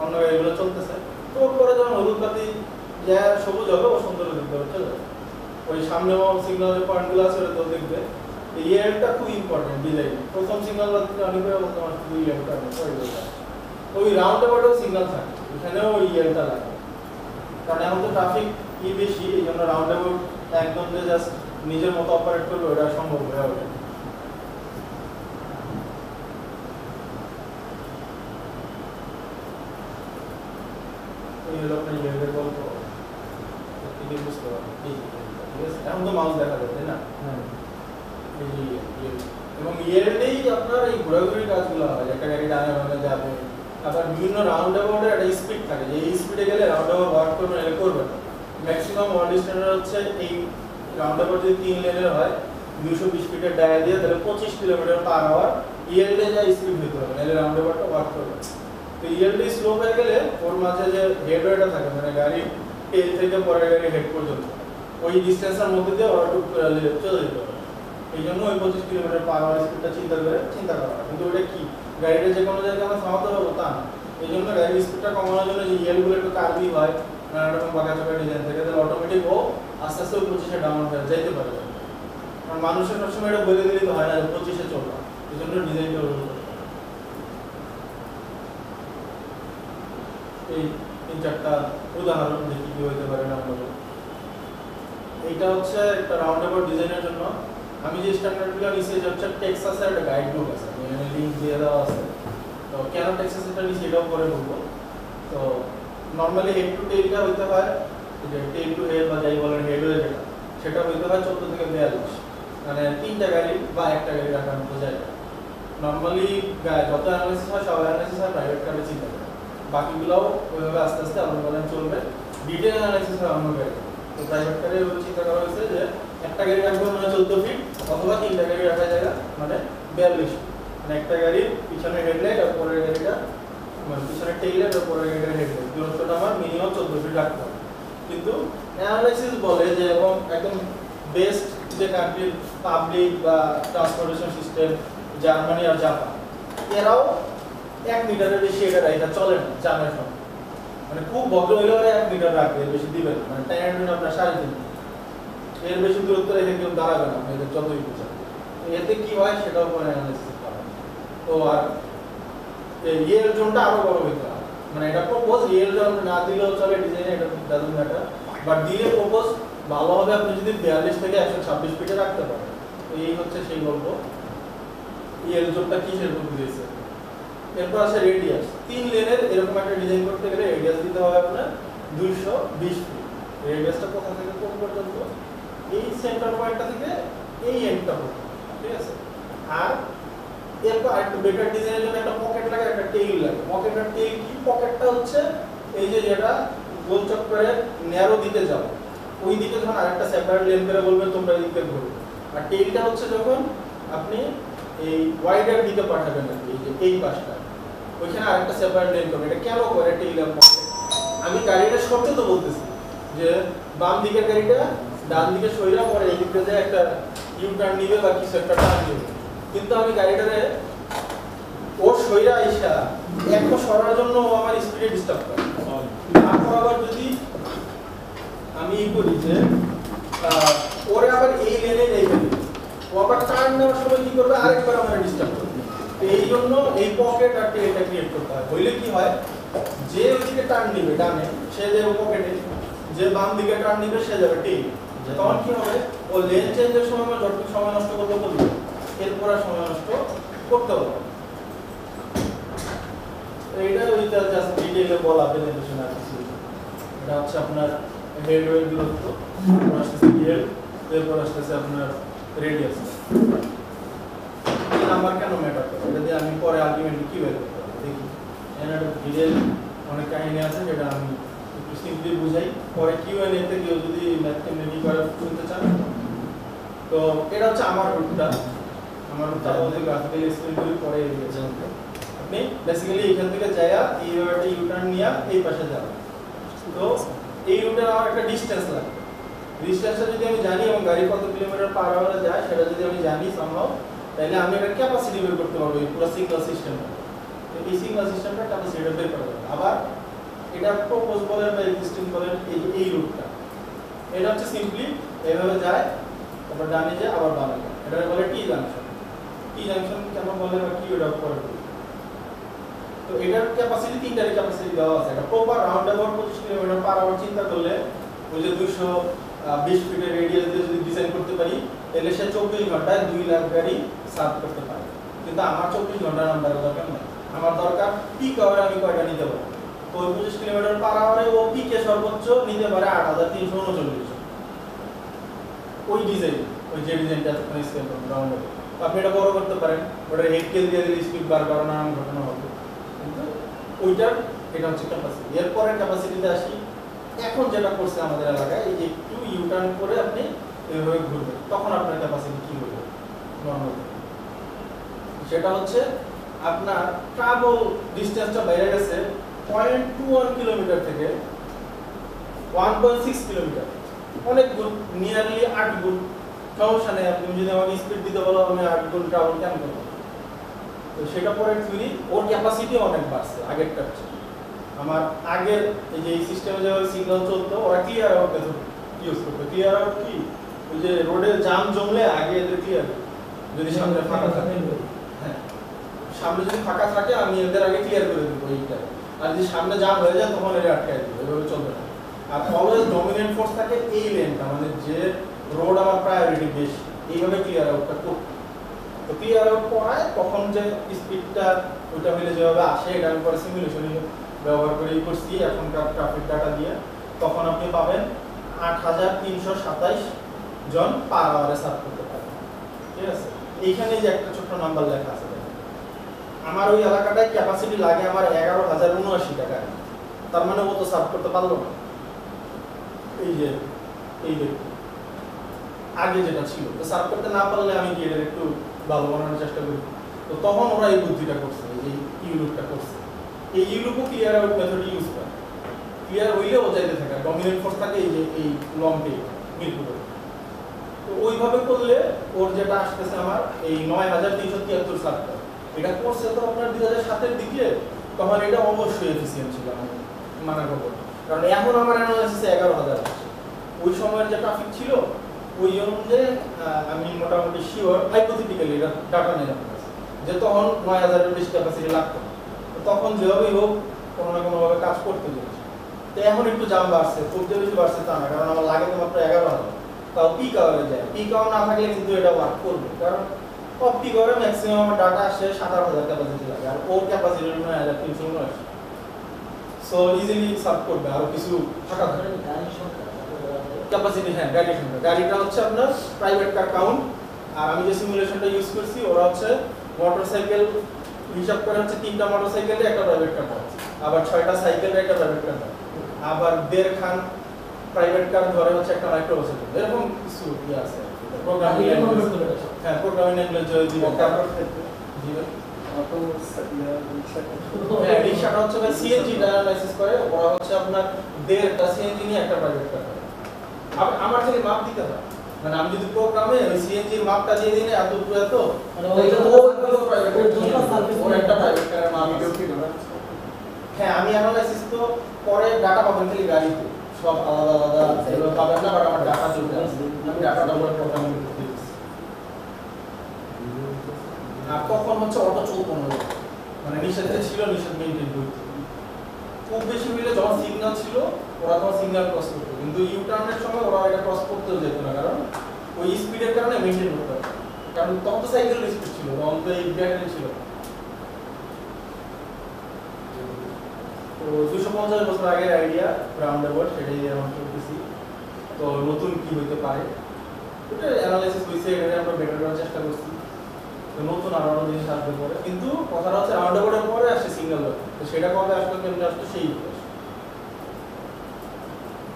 অন্য গাড়িগুলো চলতেছে। তো ওর পরে যখন হলুদ বাতি যা সবুজ হবে ও সুন্দর দেখতে হচ্ছে, ওই সামনে সিগন্যালের পয়েন্টগুলো আছে ওটা তো দেখবে। এই ইয়েলটা খুব ইম্পর্টেন্ট ডিজাইন, প্রথম সিগন্যাল বাতিটা অনেক হয়ে বলতে আমার শুধু ইয়েলটা ওই রাউন্ড অ্যাবাউটেও সিগন্যাল থাকে, এখানেও ওই ইয়েলটা লাগে, কারণ এখন তো ট্রাফিক বেশি, এই জন্য রাউন্ড অ্যাবাউট একদম যে জাস্ট নিজের মতো অপারেট করবে ওটা সম্ভব হয়ে ওঠে। এই হলো আপনার ইয়েলের গল্প, ঠিক বুঝতে পারবেন। ঠিক আছে, এখন তো মাউস দেখা যায় তাই না, এবং ইয়েলেই আপনার এই ঘোরাঘুরির কাজগুলো হয়, একটা গাড়ি ডানে বামে যাবে, আবার বিভিন্ন রাউন্ড অ্যাবাউটের একটা স্পিড থাকে, যে এই স্পিডে গেলে রাউন্ড অ্যাবাউট ওয়ার্ক করবে না, করবে না। ম্যাক্সিমাম ওয়ার্ল্ড স্ট্যান্ডার্ড হচ্ছে এই রাউন্ড অ্যাবাউট যদি 3 লেনের হয় 220 ফিটের ডায়া দিয়ে, তাহলে 25 কিলোমিটার/আওয়ার ইয়েলডে যা স্পিড হতে হবে, নাহলে রাউন্ড অ্যাবাউটটা ওয়ার্ক করবে। তো ইয়েলডে স্লো হয়ে গেলে ওর মাঝে যে হেডওয়েটা থাকে, মানে গাড়ি টেল থেকে পরের গাড়ি হেড পর্যন্ত ওই ডিসটেন্সের মধ্যে দিয়ে ওরা টুক করে চলে যেতে হবে। এই জন্য ওই 25 কিলোমিটার/আওয়ার স্পিডটা চিন্তা করা হয়, কিন্তু ওটা কি গাড়িটা যে কোনো জায়গায় আমরা থামাতে পারবো তা না। এই জন্য গাড়ির স্পিডটা কমানোর জন্য যে ইয়েলগুলো একটু কার্ভি হয়, নানা রকম বাঁকাচোকা ডিজাইন থাকে, তাহলে অটোমেটিক ও আস্তে আস্তে 25-এ ডাউন হয়ে যাইতে পারে। কারণ মানুষের সবসময় এটা বলে দিলেই তো হয় না যে 25-এ চলবা, এই জন্য ডিজাইনটা ওরকম করতে হয়। এই 3-4টা উদাহরণ দেখি কি হইতে পারে না বলে। এইটা হচ্ছে একটা রাউন্ড অ্যাবাউট ডিজাইনের জন্য আমি যে স্ট্যান্ডার্ডগুলো নিয়েছি, এটা হচ্ছে টেক্সাসের একটা গাইড বুক আছে, এখানে লিংক দিয়ে দেওয়া আছে। তো কেন টেক্সাসেরটা নিয়েছি এটাও পরে বলবো। তো নর্মালি হেড টু টেইলটা হইতে হয়, যে টেইল টু হেড বা যাই বলেন হেডওয়ে যেটা, সেটা হইতে হয় 14 থেকে 42, মানে 3টা গাড়ি বা একটা গাড়ি রাখার মতো জায়গা। নর্মালি যত অ্যানালাইসিস হয় সব অ্যানালাইসিস হয় প্রাইভেট কারে চিন্তা করে, বাকিগুলোও ওইভাবে আস্তে আস্তে আলোচনা চলবে, ডিটেল অ্যানালাইসিস হয় অন্য গাড়ি। তো প্রাইভেট কারে চিন্তা করা হয়েছে যে একটা গাড়ি রাখবো মানে 14 ফিট, অথবা 3টা গাড়ি রাখা জায়গা মানে 42, মানে একটা গাড়ির পিছনে হেডলাইট আর পরের গাড়িটা মানে পিছনে টেইলার আর পরের গাড়ির হেডলাইট দূরত্বটা আমার মিনিমাম 14 ফিট রাখতে হবে। কিন্তু অ্যানালাইসিস বলে যে এবং একদম বেস্ট যে কান্ট্রি পাবলিক বা ট্রান্সপোর্টেশন সিস্টেম জার্মানি আর জাপান, এরাও 1 মিটারের বেশি এটা চলে না জামের সময়, মানে খুব ভদ্র হইলে 1 মিটার রাখবে, এর বেশি দিবেন না, মানে টায়ার দিন আপনার 3.5, এর বেশি দূরত্ব রেখে কেউ দাঁড়াবে না আপনাদের যতই বুঝা। এতে কি হয় সেটাও পরে অ্যানালাইসিস করা। তো আর ইয়ের জোনটা আরো বড় হইতে হয়, মানে এটা প্রপোজ ইয়ের জোন না দিলেও চলে ডিজাইনে, এটা ডাজন্ট ম্যাটার, বাট দিলে প্রপোজ ভালো হবে আপনি যদি 42 থেকে 126 ফিটে রাখতে পারেন, এই হচ্ছে সেই গল্প। এল জোবটা কিসের উপর দিয়েছে। এরপর আছে রেডিয়াস। 3 লেনের এরকম একটা ডিজাইন করতে গেলে রেডিয়াস দিতে হবে আপনার 220 ফিট। রেডিয়াসটা কোথা থেকে কোন পর্যন্ত, এই সেন্টার পয়েন্টটা থেকে এই এন্ডটা পর্যন্ত, ঠিক আছে। আর এরপর আরেকটু বেটার ডিজাইনের জন্য একটা পকেট লাগে, একটা টেইল লাগে। পকেট আর টেইল কি, পকেটটা হচ্ছে এই যে যেটা গোল চক্করের ন্যারো দিকে যাবে, ওই দিকে যখন আরেকটা সেপারেট লেন করে বলবেন তোমরা এই দিকে ঘুরবে। আর টেইলটা হচ্ছে যখন আপনি এই ওয়াইডার দিকে পাঠাবেন আর এই যে এই পাশটা, ওইখানে আরেকটা সেপারেট লেন করবে। এটা কেন করে টেইল আর পকেট? আমি গাড়িটা সরতে তো বলতেছি যে বাম দিকের গাড়িটা ডান দিকে সইরা পরে এই দিকে যে একটা ইউ টার্ন নিবে বা কিছু একটা টার্ন নিবে, কিন্তু আমি গাড়িটারে ও সইরা আইসা একটু সরার জন্য ও আমার স্পিডে ডিস্টার্ব করে। তারপর আবার যদি আমি করি যে ওরে আবার এই লেনে নেবে, ও আবার টার্ন নেওয়ার সময় কি করবে, আরেকবার আমার ডিস্টার্ব করবে। এই জন্য এই পকেট আর টেইলটা ক্রিয়েট করতে হয়। হইলে কি হয়, যে ওইদিকে টার্ন নিবে ডানে সে যাবে পকেটে, যে বাম দিকে টার্ন নিবে সে যাবে টেইল। তখন কি হবে, ও লেন চেঞ্জের সময় যতটুকু সময় নষ্ট করতে বলবে এরপর আর সময় নষ্ট করতে হবে। এইটা ওইটা জাস্ট ডিটেইলে বলা প্রেজেন্টেশন আর কিছু। এটা হচ্ছে আপনার হেড ওয়েট দূরত্ব, তারপর আসতেছে এল, এরপর আসতেছে আপনার রেডিয়াস। এই নাম্বার কেন ম্যাটার করে এটা দিয়ে আমি পরে আলটিমেটলি কি বের করতে পারবো দেখি। এর ডিটেইল অনেক কাহিনী আছে যেটা আমি একটু সিম্পলি বুঝাই, পরে কিউএনএ তে কেউ যদি ম্যাথকে মেবি করে শুনতে চান। তো এটা হচ্ছে আমার রুটটা, আমার রুটটা বলতে গ্রাফিক্যালি এক্সপ্লেইন করি পরে এরিয়া জানতে। আপনি বেসিক্যালি এখান থেকে যায়া এইভাবে একটা ইউ টার্ন নিয়া এই পাশে যাবেন। তো এই রুটের আমার একটা ডিসটেন্স লাগবে। ডিসটেন্সটা যদি আমি জানি এবং গাড়ি কত কিলোমিটার পার আওয়ারে যায় সেটা যদি আমি জানি সামহাও, তাহলে আমি একটা ক্যাপাসিটি বের করতে পারবো এই পুরো সিগন্যাল সিস্টেমটা। এই সিগন্যাল সিস্টেমটা ক্যাপাসিটি বের করা যাবে। আবার এটা প্রপোজ বলেন বা এক্সিস্টিং বলেন, এই রুটটা এটা হচ্ছে সিম্পলি এইভাবে যায়, তারপর ডানে যায় আবার বামে যায়। এটা বলে টি জাংশন। টি জাংশন কেন বলে বা কি ওটা পরে। তো এটার ক্যাপাসিটি তিনটার ক্যাপাসিটি দেওয়া আছে। এটা proper round about 25 kilometre per hour চিন্তা করলে ওই যে 220 ফিটের রেডিয়াস দিয়ে যদি ডিজাইন করতে পারি তাহলে সে 24 ঘন্টায় 2 লাখ গাড়ি সার্ভ করতে পারে। কিন্তু আমার 24 ঘন্টা নাম্বারের দরকার নেই, আমার দরকার পিক আওয়ারে আমি কয়টা নিতে পারবো। তো 25 কিলোমিটার পার আওয়ারে ও পিকে সর্বোচ্চ নিতে পারে 8339। ওই ডিজাইন, ওই যে ডিজাইনটা আপনি স্কেল করুন রাউন্ড আপনি এটা বড় করতে পারেন, ওটা হেড কেল দিয়ে দিলে স্পিড বার বাড়ানো নানান ঘটনা হবে। কিন্তু ওইটার এটা হচ্ছে ক্যাপাসিটি। এরপরে ক্যাপাসিটিতে আসি। এখন যেটা করছে আমাদের এলাকায় এই যে একটু ইউ টার্ন করে আপনি এইভাবে ঘুরবেন, তখন আপনার ক্যাপাসিটি কি হবে নরমাল। সেটা হচ্ছে আপনার ট্রাভেল ডিসটেন্সটা বেড়ে গেছে 0.21 কিলোমিটার থেকে 1.6 কিলোমিটার, অনেক গুণ, নিয়ারলি 8 গুণ। সমস্যা নেই, আপনি যদি আমাকে স্পিড দিতে বলো আমি 8 গুণ ট্রাভেল কেন করবো। তো সেটা পরে থিওরি, ওর ক্যাপাসিটি অনেক বাড়ছে আগেরটার চেয়ে। আমার আগের এই যে এই সিস্টেমে যেভাবে সিগন্যাল চলতো ওরা ক্লিয়ার আউট মেথড ইউজ করতো। ক্লিয়ার আউট কি, ওই যে রোডে জাম জমলে আগে এদের ক্লিয়ার, যদি সামনে ফাঁকা থাকে, হ্যাঁ সামনে যদি ফাঁকা থাকে আমি এদের আগে ক্লিয়ার করে দেবো এইটা, আর যদি সামনে জাম হয়ে যায় তখন এরা আটকায় দেবো, এভাবে চলবে না। আর অলওয়েজ ডমিনেন্ট ফোর্স থাকে এই লেনটা, মানে যে রোড আমার প্রায়োরিটি বেশি, এইভাবে ক্লিয়ার আউটটা করতে। তো ক্লিয়ার আউট করায় তখন যে স্পিডটা ওইটা মিলে যেভাবে আসে, এটা আমি পরে সিমুলেশন ব্যবহার করে করছি এখনকার ট্রাফিক ডাটা দিয়ে, তখন আপনি পাবেন 8327 জন পার আওয়ারে সার্ভ করতে পারবেন। ঠিক আছে, এইখানে যে একটা ছোট্ট নাম্বার লেখা আছে, আমার ওই এলাকাটায় ক্যাপাসিটি লাগে আমার 11,079 টাকা, তার মানে ও তো সার্ভ করতে পারলো না। এই যে আগে যেটা ছিল, তো সার্ভ করতে না পারলে আমি কি এটা একটু ভালো বানানোর চেষ্টা করি। তো তখন ওরা এই বুদ্ধিটা করছে, এই ইউলুপটা করছে। এই ইউলুপও ক্লিয়ার আউট মেথড ইউজ করে, ক্লিয়ার হইলে ও যাইতে থাকে, ডমিনেন্ট ফোর্স থাকে এই যে এই লম্বে মিরপুরে। তো ওইভাবে করলে ওর যেটা আসতেছে আমার এই 9,373 সার্ভ করে। এটা করছে তো আপনার 2007-এর দিকে, তখন এটা অবশ্যই এফিসিয়েন্ট ছিল, আমি মানা করবো। কারণ এখন আমার অ্যানালাইসিসে 11,000 আছে। ওই সময়ের যে ট্রাফিক ছিল ওই অনুযায়ী আমি মোটামুটি শিওর, হাইপোথেটিক্যালি এটা ডাটা নিয়ে যাবো যে তখন 9,000-এর বেশি ক্যাপাসিটি লাগতো। তখন যেভাবেই হোক কোনো না কোনোভাবে কাজ করতে চলেছে। তো এখন একটু জাম বাড়ছে, খুব যে বেশি বাড়ছে তা না, কারণ আমার লাগে তো মাত্র 11,000। তাও পিক আওয়ারে যায়, পিক আওয়ার না থাকলে কিন্তু এটা ওয়ার্ক করবে, কারণ অফ পিক আওয়ারে ম্যাক্সিমাম আমার ডাটা আসে 7000 ক্যাপাসিটি লাগে, আর ওর ক্যাপাসিটি 9399, সো ইজিলি সার্ভ করবে। আরো কিছু থাকা ক্যাপাসিটি, হ্যাঁ গাড়ির সংখ্যা, গাড়িটা হচ্ছে আপনার প্রাইভেট কার কাউন্ট, আর আমি যে সিমুলেশনটা ইউজ করছি ওরা হচ্ছে মোটরসাইকেল হিসাব করে হচ্ছে 3টা মোটরসাইকেলে একটা প্রাইভেট কার পাচ্ছে, আবার 6টা সাইকেলে একটা প্রাইভেট কার পাচ্ছে, আবার 1.5 খান প্রাইভেট কার ধরে হচ্ছে একটা মাইক্রোবাসে, এরকম কিছু ইয়ে আছে প্রোগ্রামিং ল্যাঙ্গুয়েজ। হ্যাঁ প্রোগ্রামিং ল্যাঙ্গুয়েজ দিবেন, তারপর দিবেন অটো রিক্সাটা হচ্ছে সিএনজি অ্যানালাইসিস করে, ওরা হচ্ছে আপনার 1.5টা সিএনজি নিয়ে একটা প্রাইভেট কার করে। আমার থেকে মাপ দিতে হয়, মানে আমি যদি প্রোগ্রামে ওই সিএনজি এর মাপটা দিয়ে দিই না এত এত, মানে ওইটা তো প্রাইভেট ওর একটা প্রাইভেট কারের মাপ কি ধরা। হ্যাঁ আমি অ্যানালাইসিস তো পরে ডাটা পাবেন খালি গাড়িতে, সব আলাদা আলাদা এগুলো পাবেন না, বাট আমার ডাটা চলে আসে, আমি ডাটাটা বলে প্রোগ্রামিং করতে দিচ্ছি। আর তখন হচ্ছে অটো চলতো না, মানে নিষেধে ছিল, নিষেধ মেইনটেইন করতে খুব বেশি হইলে যখন সিগন্যাল ছিল ওরা তখন সিগন্যাল ক্রস করতো, কিন্তু ইউ টার্নের সময় ওরা এটা ক্রস করতেও যেত না, কারণ ওই স্পিডের কারণে মেইনটেইন করতে হবে, কারণ তখন তো সাইকেলের স্পিড ছিল, তখন তো এই ব্যাটারি ছিল। তো 250 বছর আগের আইডিয়া রাউন্ড অ্যাবাউট, সেটাই আমরা করতেছি। তো নতুন কি হইতে পারে এটা অ্যানালাইসিস হইছে, এটা আমরা বেটার করার চেষ্টা করছি। তো নতুন আরো জিনিস আসবে পরে, কিন্তু কথাটা হচ্ছে রাউন্ড অ্যাবাউটের পরে আসে সিঙ্গেল, তো সেটা কবে আসলো কেমনে আসলো সেই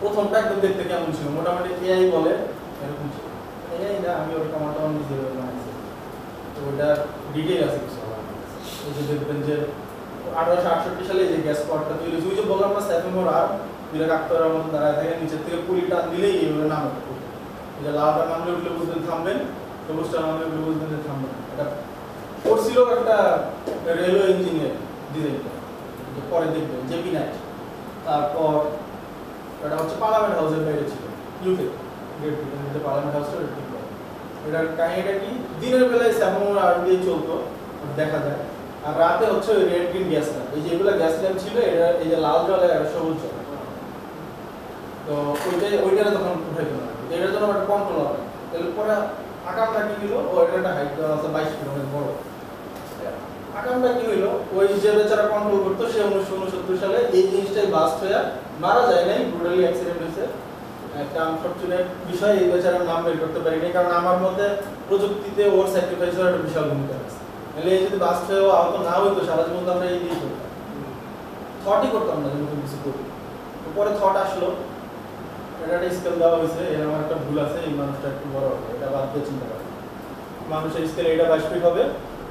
প্রথমটা একদম দেখতে কেমন ছিল, মোটামুটি এআই বলে এরকম ছিল, এআই না আমি ওর কমান্ড নিজে বানাইছি, তো ওটা ডিটেইল আছে কিছু। এই যে দেখবেন যে 1868 সালে যে গ্যাস পাওয়ারটা তৈরি হয়েছে, ওই যে বললাম না সেফেমোর আর বিরাট আক্তারের মতো দাঁড়ায় থাকে, নিচের থেকে পুলি টান দিলেই এইভাবে নামে, এই যে লালটা নামলে উঠলে বুঝবেন থামবেন, সবুজটা নামলে উঠলে বুঝবেন যে থামবেন। এটা করছিল একটা রেলওয়ে ইঞ্জিনিয়ার ডিজাইনটা, পরে দেখবেন জেপি নাইট। তারপর এটা হচ্ছে পার্লামেন্ট হাউসের বাইরে ছিল ইউকে, গ্রেট ব্রিটেনের পার্লামেন্ট হাউসটা ঠিক করে। এটার কাহিনীটা কি, দিনের বেলায় সেফেমোর আর দিয়ে চলতো দেখা যায়, আর রাতে হচ্ছে ওই রেড গ্রিন গ্যাস ল্যাম্প, এই যেগুলো গ্যাস ল্যাম্প ছিল এটা এই যে লাল জলে আর সবুজ জলে, তো ওইটারে তখন উঠাইতো না, এটার জন্য একটা কন্ট্রোল হবে। তাহলে পরে আকামটা কি হলো, ও এটা একটা হাইট দেওয়া আছে 22 ফিট অনেক বড়। আকামটা কি হলো, ওই যে বেচারা কন্ট্রোল করতো সে 1969 সালে এই জিনিসটাই বাস্ট হয়ে মারা যায় নাই, ব্রুটালি অ্যাক্সিডেন্ট হয়েছে। একটা আনফরচুনেট বিষয়, এই বেচারার নাম বের করতে পারিনি, কারণ আমার মধ্যে প্রযুক্তিতে ওর স্যাক্রিফাইসের একটা বিশাল ভূমিকা আছে। তাহলে এই যদি বাস্ট হয়েও আহত না হইতো সারা জীবন তো আমরা এই দিয়েই করতাম, থটই করতাম না যে নতুন কিছু করি। পরে থট আসলো, এটা একটা স্কেল দেওয়া হয়েছে, এর আমার একটা ভুল আছে, এই মানুষটা একটু বড় হবে, এটা বাদ দিয়ে চিন্তা করা। মানুষের স্কেলে এটা 22 ফিট হবে,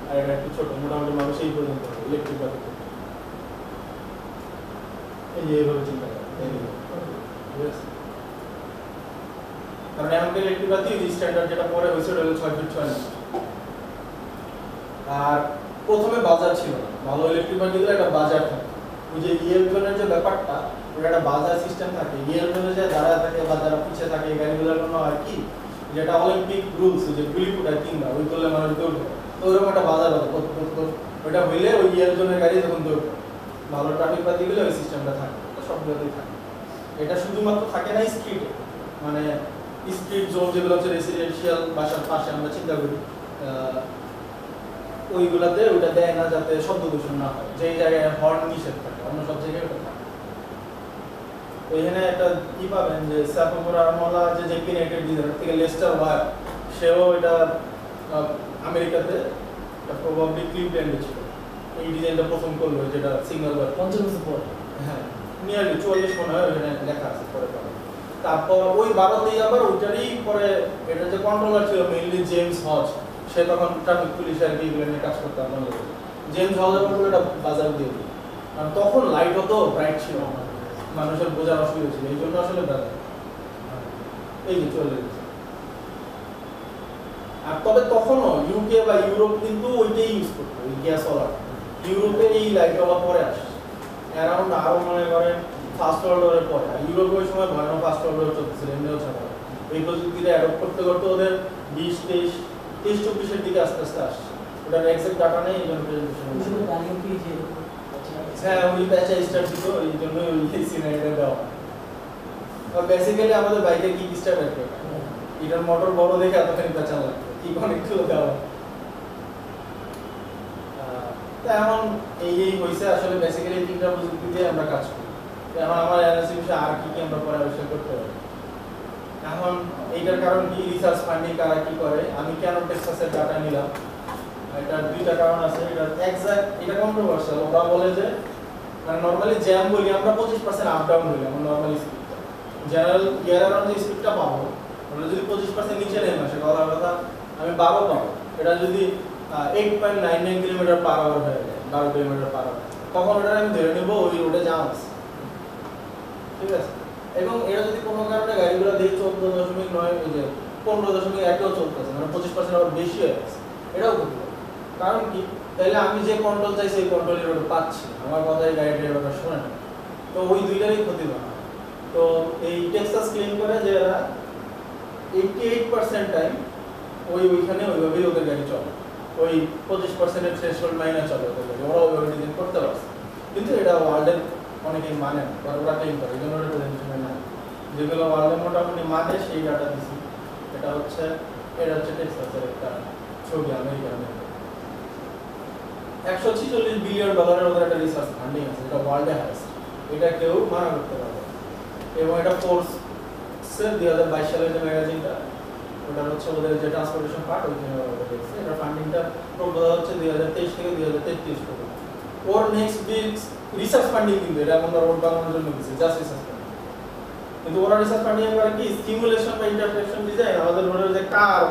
আর এটা একটু ছোট, মোটামুটি মানুষ এই পর্যন্ত হবে ইলেকট্রিক বাতি, এই যে এইভাবে চিন্তা করা, ঠিক আছে। কারণ এমনকি ইলেকট্রিক বাতি স্ট্যান্ডার্ড যেটা পরে হয়েছে ওটা হলো 6 ফিট 6 ইঞ্চি। আর প্রথমে বাজার ছিল না, ভালো ইলেকট্রিক বাতিগুলো একটা বাজার থাকে, ওই যে ইএলজনের যে ব্যাপারটা ওটা একটা বাজার সিস্টেম থাকে, ইএলজনে যে দাঁড়ায় থাকে বা যারা পিছিয়ে থাকে এই গাড়িগুলোর জন্য আর কি, যেটা অলিম্পিক রুলস যে গুলি ফুটায় কিংবা ওই করলে মানুষ দৌড়বে, তো ওরকম একটা বাজার হবে, ওইটা হইলে ওই ইএলজনের গাড়ি যখন দৌড়বে, ভালো ট্রাফিক বাতিগুলো ওই সিস্টেমটা থাকে, সবগুলোতেই থাকে। এটা শুধুমাত্র থাকে না স্ট্রিটে, মানে স্ট্রিট জোন যেগুলো হচ্ছে রেসিডেন্সিয়াল বাসার পাশে আমরা চিন্তা করি, ওইগুলাতে ওইটা দেয় না যাতে শব্দ দূষণ না হয়, যেই জায়গায় হর্ন নিষেধ থাকে, অন্য সব জায়গায় ওটা থাকে। ওইখানে একটা কি পাবেন যে সেফেমোর আরমোলা যে জেপি নাইটের ডিজাইনার থেকে লেস্টার ওয়ার, সেও এটা আমেরিকাতে প্রবাবলি ক্লিভল্যান্ডে ছিল, এই ডিজাইনটা প্রথম করলো, যেটা সিগন্যাল ওয়ার 50 বছর পর, হ্যাঁ নিয়ারলি 44 মনে হয় ওখানে লেখা আছে পরে পাবে। তারপর ওই ভারতেই আবার ওইটারই পরে এটা যে কন্ট্রোলার ছিল মেইনলি জেমস হজ, সে তখন ট্রাফিক পুলিশ আর কি এগুলো নিয়ে কাজ করতে আপনার জেমস হজ বলে এটা বাজার দিয়ে দিই, কারণ তখন লাইট অত ব্রাইট ছিল না, মানুষের বোঝার অসুবিধা ছিল, এই জন্য আসলে বাজার এই যে চলে গেছে। আর তবে তখনও ইউকে বা ইউরোপ কিন্তু ওইটাই ইউজ করতো, ওই গ্যাস ওয়ালা, ইউরোপে এই লাইটওয়ালা পরে আসে অ্যারাউন্ড আরো মনে করেন ফার্স্ট ওয়ার্ল্ড ওয়ারের পরে, আর ইউরোপে ওই সময় ভয়ানক ফার্স্ট ওয়ার্ল্ড ওয়ার চলতেছিল, এমনিও ছাড়া এই প্রযুক্তিটা অ্যাডপ্ট করতে করতে ওদের 20-23-24 দিকে আস্তে আস্তে আসছে, ওটার এক্সাক্ট ডাটা নেই, এই জন্য প্রেজেন্টেশন। হ্যাঁ উনি প্যাচা স্টার্ট দিত, এই জন্য ওই সিনারিটা দেওয়া। আর বেসিক্যালি আমাদের বাইকের কিক স্টার্ট আছে, এটার মোটর বড় দেখে এতখানি পেঁচান লাগবে কি অনেকগুলো দেওয়া। এখন এই হয়েছে আসলে বেসিক্যালি তিনটা প্রযুক্তি দিয়ে আমরা কাজ করি। এখন আমার এনএসসি বিষয়ে আর কি আমরা পরামর্শ করতে পারি। এখন এইটার কারণ কি, রিসার্চ ফান্ডিং কারা কি করে, আমি কেন টেক্সাসের ডাটা নিলাম, এটার দুইটা কারণ আছে। এটা কন্ট্রোভার্সিয়াল। ওরা বলে যে মানে নরমালি জ্যাম বলি আমরা 25% আপ ডাউন হইলাম নরমালি স্পিডটা, জেনারেল ইয়ার অ্যারাউন্ড যে স্পিডটা পাবো ওটা যদি 25% নিচে নেমে আসে কথা আমি 12 পাবো। এটা যদি 8.99 কিলোমিটার পার আওয়ার হয়ে যায়, 12 কিলোমিটার পার আওয়ার, তখন ওটা আমি ধরে নেবো ওই রোডে জ্যাম আছে, ঠিক আছে। এবং এটা যদি কোনো কারণে গাড়িগুলো দিয়ে 14.9 এই যে 15.1 চলতেছে, মানে 25% আবার বেশি হয়ে গেছে, এটাও করতে পারে। কারণ কি, তাহলে আমি যে কন্ট্রোল চাই সেই কন্ট্রোলের ওটা পাচ্ছি, আমার কথাই গাড়ি ড্রাইভারটা শোনে না, তো ওই দুইটারই ক্ষতি হয়। তো এই টেক্সাস ক্লেম করে যে এরা 88% টাইম ওইখানে ওইভাবেই ওদের গাড়ি চলে, ওই 25% থ্রেশহোল্ড মাইনে চলে ওদের গাড়ি, ওরা ওইভাবে ডিজাইন করতে পারছে। কিন্তু এটা ওয়ার্ল্ডের অনেকেই মানে না, ওরা ক্লেম করে, এই জন্য ওরা প্রেজেন্টেশনে না। যেগুলো ওয়ার্ল্ডের মোটামুটি মানে সেই ডাটা দিছি। এটা হচ্ছে টেক্সাসের একটা ছবি, আমেরিকার। $146 বিলিয়ন ওদের একটা রিসার্চ ফান্ডিং আছে, এটা ওয়ার্ল্ডে হাইয়েস্ট, এটা কেউ মানা করতে পারবে। এবং এটা ফোর্বসের 2022 সালের যে ম্যাগাজিনটা, ওটা হচ্ছে ওদের যে ট্রান্সপোর্টেশন পার্ট, ওইখানে ওটা দেখছে। এটা ফান্ডিংটা প্রপোজাল হচ্ছে 2023 থেকে 2033 পর্যন্ত। ওর নেক্সট বিগ রিসার্চ ফান্ডিং কিন্তু এটা আমরা রোড বানানোর জন্য দিচ্ছে, জাস্ট রিসার্চ ফান্ডিং। কিন্তু ওরা রিসার্চ ফান্ডিং করে কি সিমুলেশন বা ইন্টারপ্রেশন ডিজাইন, আমাদের রোডের যে কার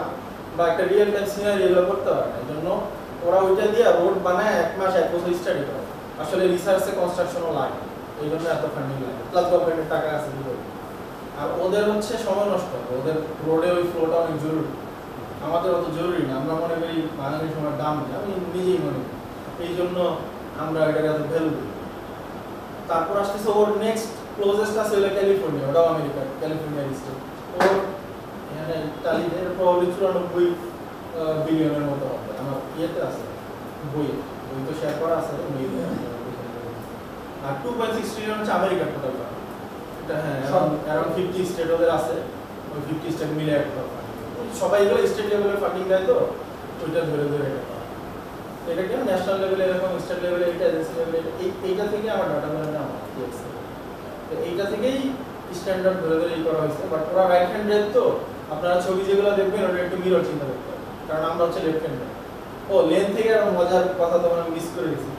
বা একটা রিয়েল টাইম সিনারি এগুলো করতে পারে না, এই জন্য ওরা ওইটা দিয়ে রোড বানায় 1 মাস 1 বছর স্টাডি করে। আসলে রিসার্চে কনস্ট্রাকশনও লাগে, এই জন্য এত ফান্ডিং লাগে, প্লাস গভর্নমেন্টের টাকা আছে দিবে। আর ওদের হচ্ছে সময় নষ্ট হবে, ওদের রোডে ওই ফ্লোটা অনেক জরুরি, আমাদের অত জরুরি না। আমরা মনে করি বাঙালি সময়ের দাম নেই, আমি নিজেই মনে করি, এই জন্য আমরা এটাকে এত ভ্যালু দিই। তারপর আসতেছে ওর নেক্সট ক্লোজেস্ট আছে হলো ক্যালিফোর্নিয়া, ওটাও আমেরিকা, ক্যালিফোর্নিয়া স্টেট। ওর এখানে ইতালিতে প্রবাবলি 94 বিলিয়নের মতো হবে, আমার ইয়েতে আছে বই তো শেয়ার করা আছে মেইলে। আর 2.6 ট্রিলিয়ন হচ্ছে আমেরিকার টোটাল ফান্ড, এটা হ্যাঁ অ্যারাউন্ড 50 স্টেট ওদের আছে, ওই 50 স্টেট মিলে একটা ফান্ড, সবাই এগুলো স্টেট লেভেলের ফান্ডিং দেয়, তো ওইটা ধরে ধরে এটা কেন ন্যাশনাল লেভেলে এরকম, স্টেট লেভেলে এটা, এজেন্সি লেভেলে এইটা থেকে আমার ডাটাগুলো নেওয়া হয়, তো এইটা থেকেই স্ট্যান্ডার্ড ধরে ধরে করা হয়েছে। বাট ওরা রাইট হ্যান্ড ড্রাইভ, তো আপনারা ছবি যেগুলো দেখবেন ওটা একটু মিরর চিন্তা করতে হবে, কারণ আমরা হচ্ছে লেফট হ্যান্ড ড্রাইভ। ও লেন থেকে আরো মজার কথা তখন আমি মিস করে গেছি,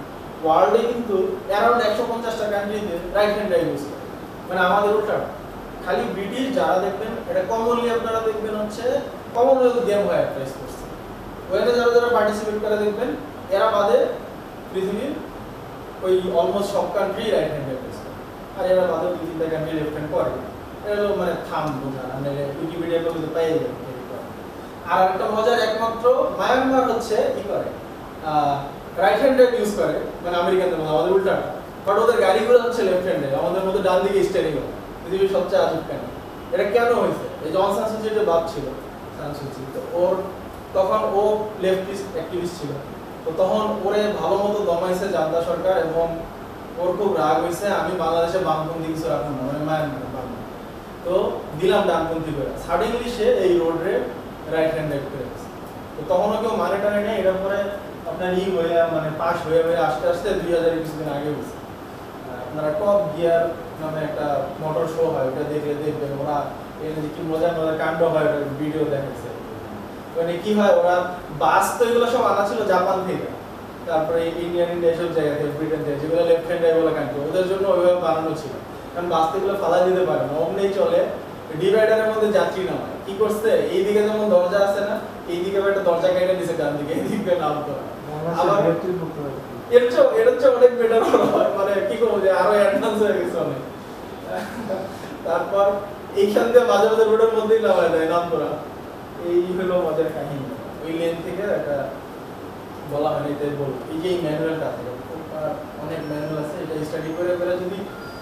ওয়ার্ল্ডে কিন্তু অ্যারাউন্ড 150টা কান্ট্রিতে রাইট হ্যান্ড ড্রাইভ ইউজ করে, মানে আমাদের উল্টা। খালি ব্রিটিশ যারা দেখবেন, এটা কমনলি আপনারা দেখবেন হচ্ছে কমনওয়েলথ গেম হয় একটা স্পোর্টস, ওখানে যারা যারা পার্টিসিপেট করে দেখবেন এরা বাদে পৃথিবীর ওই অলমোস্ট সব country right hand drive use করে, আর এরা বাদে 2-3টা কান্ট্রি লেফট হ্যান্ড করে। এটা মানে থাম বোঝা, মানে উইকিপিডিয়া করলে পাই যাবে। আর একটা মজার, একমাত্র মায়ানমার হচ্ছে কি করে রাইট হ্যান্ড ড্রাইভ ইউজ করে, মানে আমেরিকানদের মতো, আমাদের উল্টা, বাট ওদের গাড়িগুলো হচ্ছে লেফট হ্যান্ডে, আমাদের মধ্যে ডান দিকে স্টিয়ারিং হয়। পৃথিবীর সবচেয়ে আজব কেন, এটা কেন হয়েছে? এই জন সানসুচির যে বাপ ছিল সানসুচি, তো ওর তখন ও লেফটিস্ট অ্যাক্টিভিস্ট ছিল, তো তখন ওরে ভালো মতো দমাইছে জান্তা সরকার, এবং ওর খুব রাগ হয়েছে আমি বাংলাদেশে বামপন্থী কিছু রাখুন না, মানে মায়ানমার, তো দিলাম ডানপন্থী করে। সাডেনলি সে এই রোডে রাইট হ্যান্ড ড্রাইভ করে গেছে, তো তখনও কেউ মানে টানে নেই। এটা পরে আপনার হয়ে মানে পাস হয়ে আস্তে আস্তে 2000 কিছুদিন আগে হয়েছে। আপনারা টপ গিয়ার নামে একটা মোটর শো হয়, ওটা দেখবেন, ওরা এখানে কি মজার মজার কাণ্ড হয়, ওটা ভিডিও দেখাচ্ছে। মানে কি হয়, ওরা বাস তো এগুলো সব আনা ছিল জাপান থেকে, তারপরে ইন্ডিয়া এসব জায়গা থেকে, ব্রিটেন থেকে, যেগুলো লেফট হ্যান্ড ড্রাইভ কান্ট্রি, ওদের জন্য ওইভাবে বানানো ছিল, কারণ বাস থেকে ফালা দিতে পারে না, অমনেই চলে ডিভাইডারের মধ্যে যাত্রী নামায়। কি করছে, এইদিকে যেমন দরজা আছে না, এইদিকে একটা দরজা কেটে দিছে ডান দিকে, এইদিকে নাম করা। আবার এটা হচ্ছে অনেক বেটার হয়, মানে কি করবো যে আরো অ্যাডভান্স হয়ে গেছে অনেক। তারপর এইখান থেকে মাঝে মাঝে রোডের মধ্যেই নামায় দেয় নাম করা। এই হলো মজার কাহিনী। ওই লেন থেকে একটা বলা হয়নি, তাই বলবো এই যে ম্যানুয়ালটা আছে, অনেক ম্যানুয়াল আছে, এটা স্টাডি করে যদি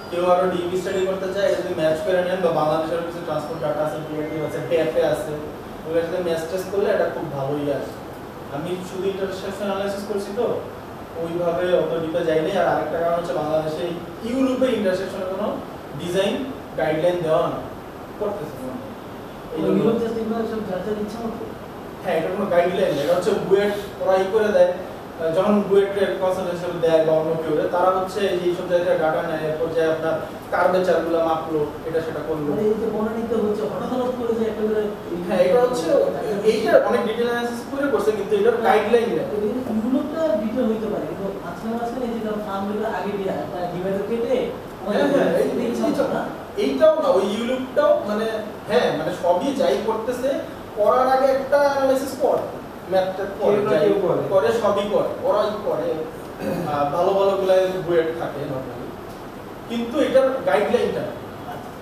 কেউ আরো ডিপি স্টাডি করতে চায়, এটা যদি ম্যাচ করে নেন, বা বাংলাদেশের কিছু ট্রান্সপোর্ট ডাটা আছে, টিআরটি আছে, টেপে আছে, ওগুলোর সাথে ম্যাচ টেস্ট করলে এটা খুব ভালোই আসে। আমি শুধু ইন্টারসেকশন অ্যানালাইসিস করছি, তো ওইভাবে অত ডিপে যাইনি। আর আরেকটা কারণ হচ্ছে বাংলাদেশে ইউরোপে ইন্টারসেকশনের কোনো ডিজাইন গাইডলাইন দেওয়া না, করতেছে না, এই ইউরোপ জাস্ট এগুলো সব যার যার ইচ্ছা মতো। হ্যাঁ, এটা কোনো গাইডলাইন নেই, এটা হচ্ছে বুয়েট ওরা করে দেয়, যখন বুয়েটের কনসালটেন্সি দেয় বা অন্য কেউ তারা হচ্ছে এই সব জায়গায় ডাটা নেয়, এরপর যে আপনার কার্ভেচারগুলো মাপলো, এটা সেটা করলো। মানে এই যে বর্ণনিত হচ্ছে হঠাৎ করে যে একটা করে, হ্যাঁ এটা হচ্ছে এইটা অনেক ডিটেইল অ্যানালিসিস করে করছে, কিন্তু এটা গাইডলাইন নেই। ইউরোপটা ডিটেইল হইতে পারে, কিন্তু মাঝখানে এই যে ফার্মগুলো আগে দিয়ে একটা ডিভাইডার কেটে, হ্যাঁ হ্যাঁ এইটাও না, ওই ইউরোপটাও মানে হ্যাঁ মানে সবই যাই করতেছে করার আগে একটা অ্যানালিসিস করে, ম্যাথটা করে সবই করে, ওরাই করে, ভালো ভালো গুলো বুয়েট থাকে নরমালি, কিন্তু এটার গাইডলাইনটা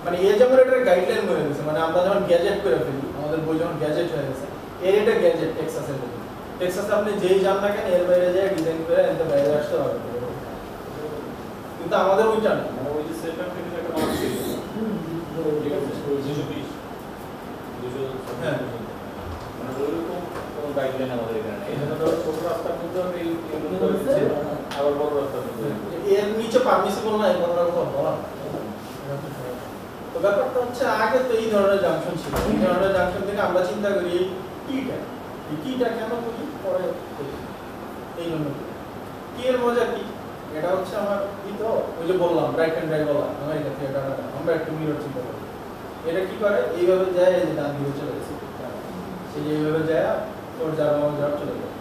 মানে এ যেমন এটার গাইডলাইন করে দিয়েছে, মানে আমরা যখন গ্যাজেট করে ফেলি, আমাদের বই যখন গ্যাজেট হয়ে গেছে, এর এটা গ্যাজেট টেক্সাসের জন্য, টেক্সাসে আপনি যেই যান না কেন এর বাইরে যায় ডিজাইন করে এর বাইরে আসতে পারবে, কিন্তু আমাদের ওইটা না, মানে ওই যে সেটআপ থেকে একটা মান ছিল 220 হ্যাঁ মানে ওইরকম কোনো গাইডলাইন আমাদের এখানে নেই। এখানে তো ছোট রাস্তার মধ্যে এই হচ্ছে, আবার বড় রাস্তার মধ্যে এর নিচে পারমিসিবল না, এই কথাটা কথা বলা। তো ব্যাপারটা হচ্ছে আগে তো এই ধরনের জাংশন ছিল, এই ধরনের জাংশন থেকে আমরা চিন্তা করি এই কিটা কেন করি, পরে এই জন্য কি এর মজা কি, এটা হচ্ছে আমার কি তো ওই যে বললাম রাইট হ্যান্ড ড্রাইভ বলা আমেরিকা থেকে ডাটা, আমরা একটু মিরর চিন্তা করি, এটা কি করে এইভাবে যায়, এই যে ডান দিকে চলে গেছে, সেই এইভাবে যায় তোর যাওয়া যাওয়া চলে যায়,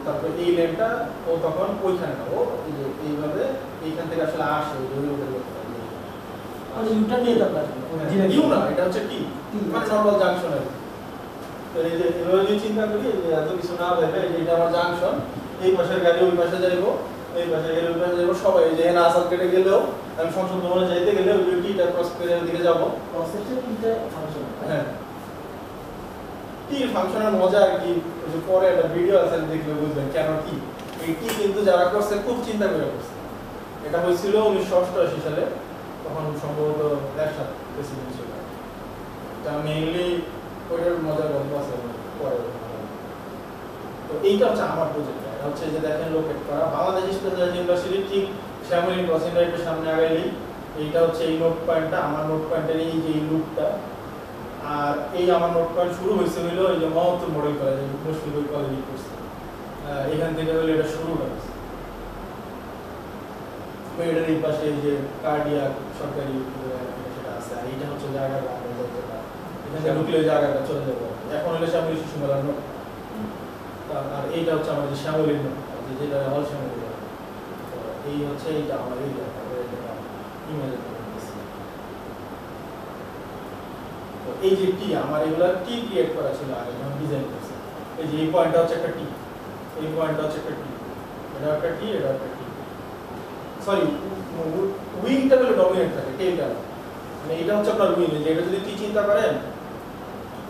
তারপর এই লেনটা ও তখন ওইখানে না, ও এইভাবে এইখান থেকে আসলে আসে ওই রোডের লোক, মানে ইউটা নিয়ে দরকার ইউ না, এটা হচ্ছে টি মানে নরমাল জাংশন আছে। তো এই যে এভাবে যদি চিন্তা করি যে এত কিছু না ভেবে এই যে এটা আমার জাংশন, এই পাশের গাড়ি ওই পাশে যাইবো, এই পাশে গেলে ওই পাশে যাবো, সবাই যে এখানে আসাদ কেটে গেলেও আমি সংসদ ভবনে যাইতে গেলে ওই টিটা ক্রস করে ওইদিকে যাবো, প্রসেসটা টিটা ফাংশন, হ্যাঁ টি ফাংশনের মজা আর কি, ওই যে পরে একটা ভিডিও আছে দেখলে বুঝবেন কেন কি, এই টি কিন্তু যারা করছে খুব চিন্তা করে করছে, এটা হয়েছিল 1988 সালে, তখন সম্ভবত এরশাদ প্রেসিডেন্ট ছিল, তা মেইনলি ওইটার মজার গল্প আছে পরে। তো এইটা হচ্ছে আমার প্রজেক্ট, এটা হচ্ছে যে দেখেন লোকেট করা বাংলাদেশ স্পেশাল ইউনিভার্সিটি ঠিক শ্যামলী ক্রসিং রাইটের সামনে আগাইলেই এইটা হচ্ছে এই নোট পয়েন্টটা, আমার নোট পয়েন্টের এই যে এই লুপটা, আর এই আমার নোট পয়েন্ট শুরু হয়েছে হইলো এই যে মহত্তর মডেল কলেজ, মুশফিকুর কলেজ করছে, এখান থেকে হইলো এটা শুরু হয়েছে, এটার এই পাশে এই যে কার্ডিয়াক সরকারি সেটা আছে, আর এইটা হচ্ছে জায়গাটা এখানে ঢুকলে জায়গাটা চলে যাবো, এখন হলে শ্যামলী শিশু মেলার নোট, আর এইটা হচ্ছে আমাদের যে শ্যামলীর নোট যেটা হল শ্যামলী, এই হচ্ছে এইটা আমার এই ইমেজের, তো এই যে টি আমার এগুলা টি ক্রিয়েট করা ছিল আগে যখন ডিজাইন করছে, এই যে এই পয়েন্টটা হচ্ছে একটা টি, এই পয়েন্টটা হচ্ছে একটা টি, এটা একটা টি, এটা একটা টি, সরি উইংটা হলো ডমিনেন্ট থাকে, টেলটা মানে এটা হচ্ছে আপনার উইং, যে এটা যদি টি চিন্তা করেন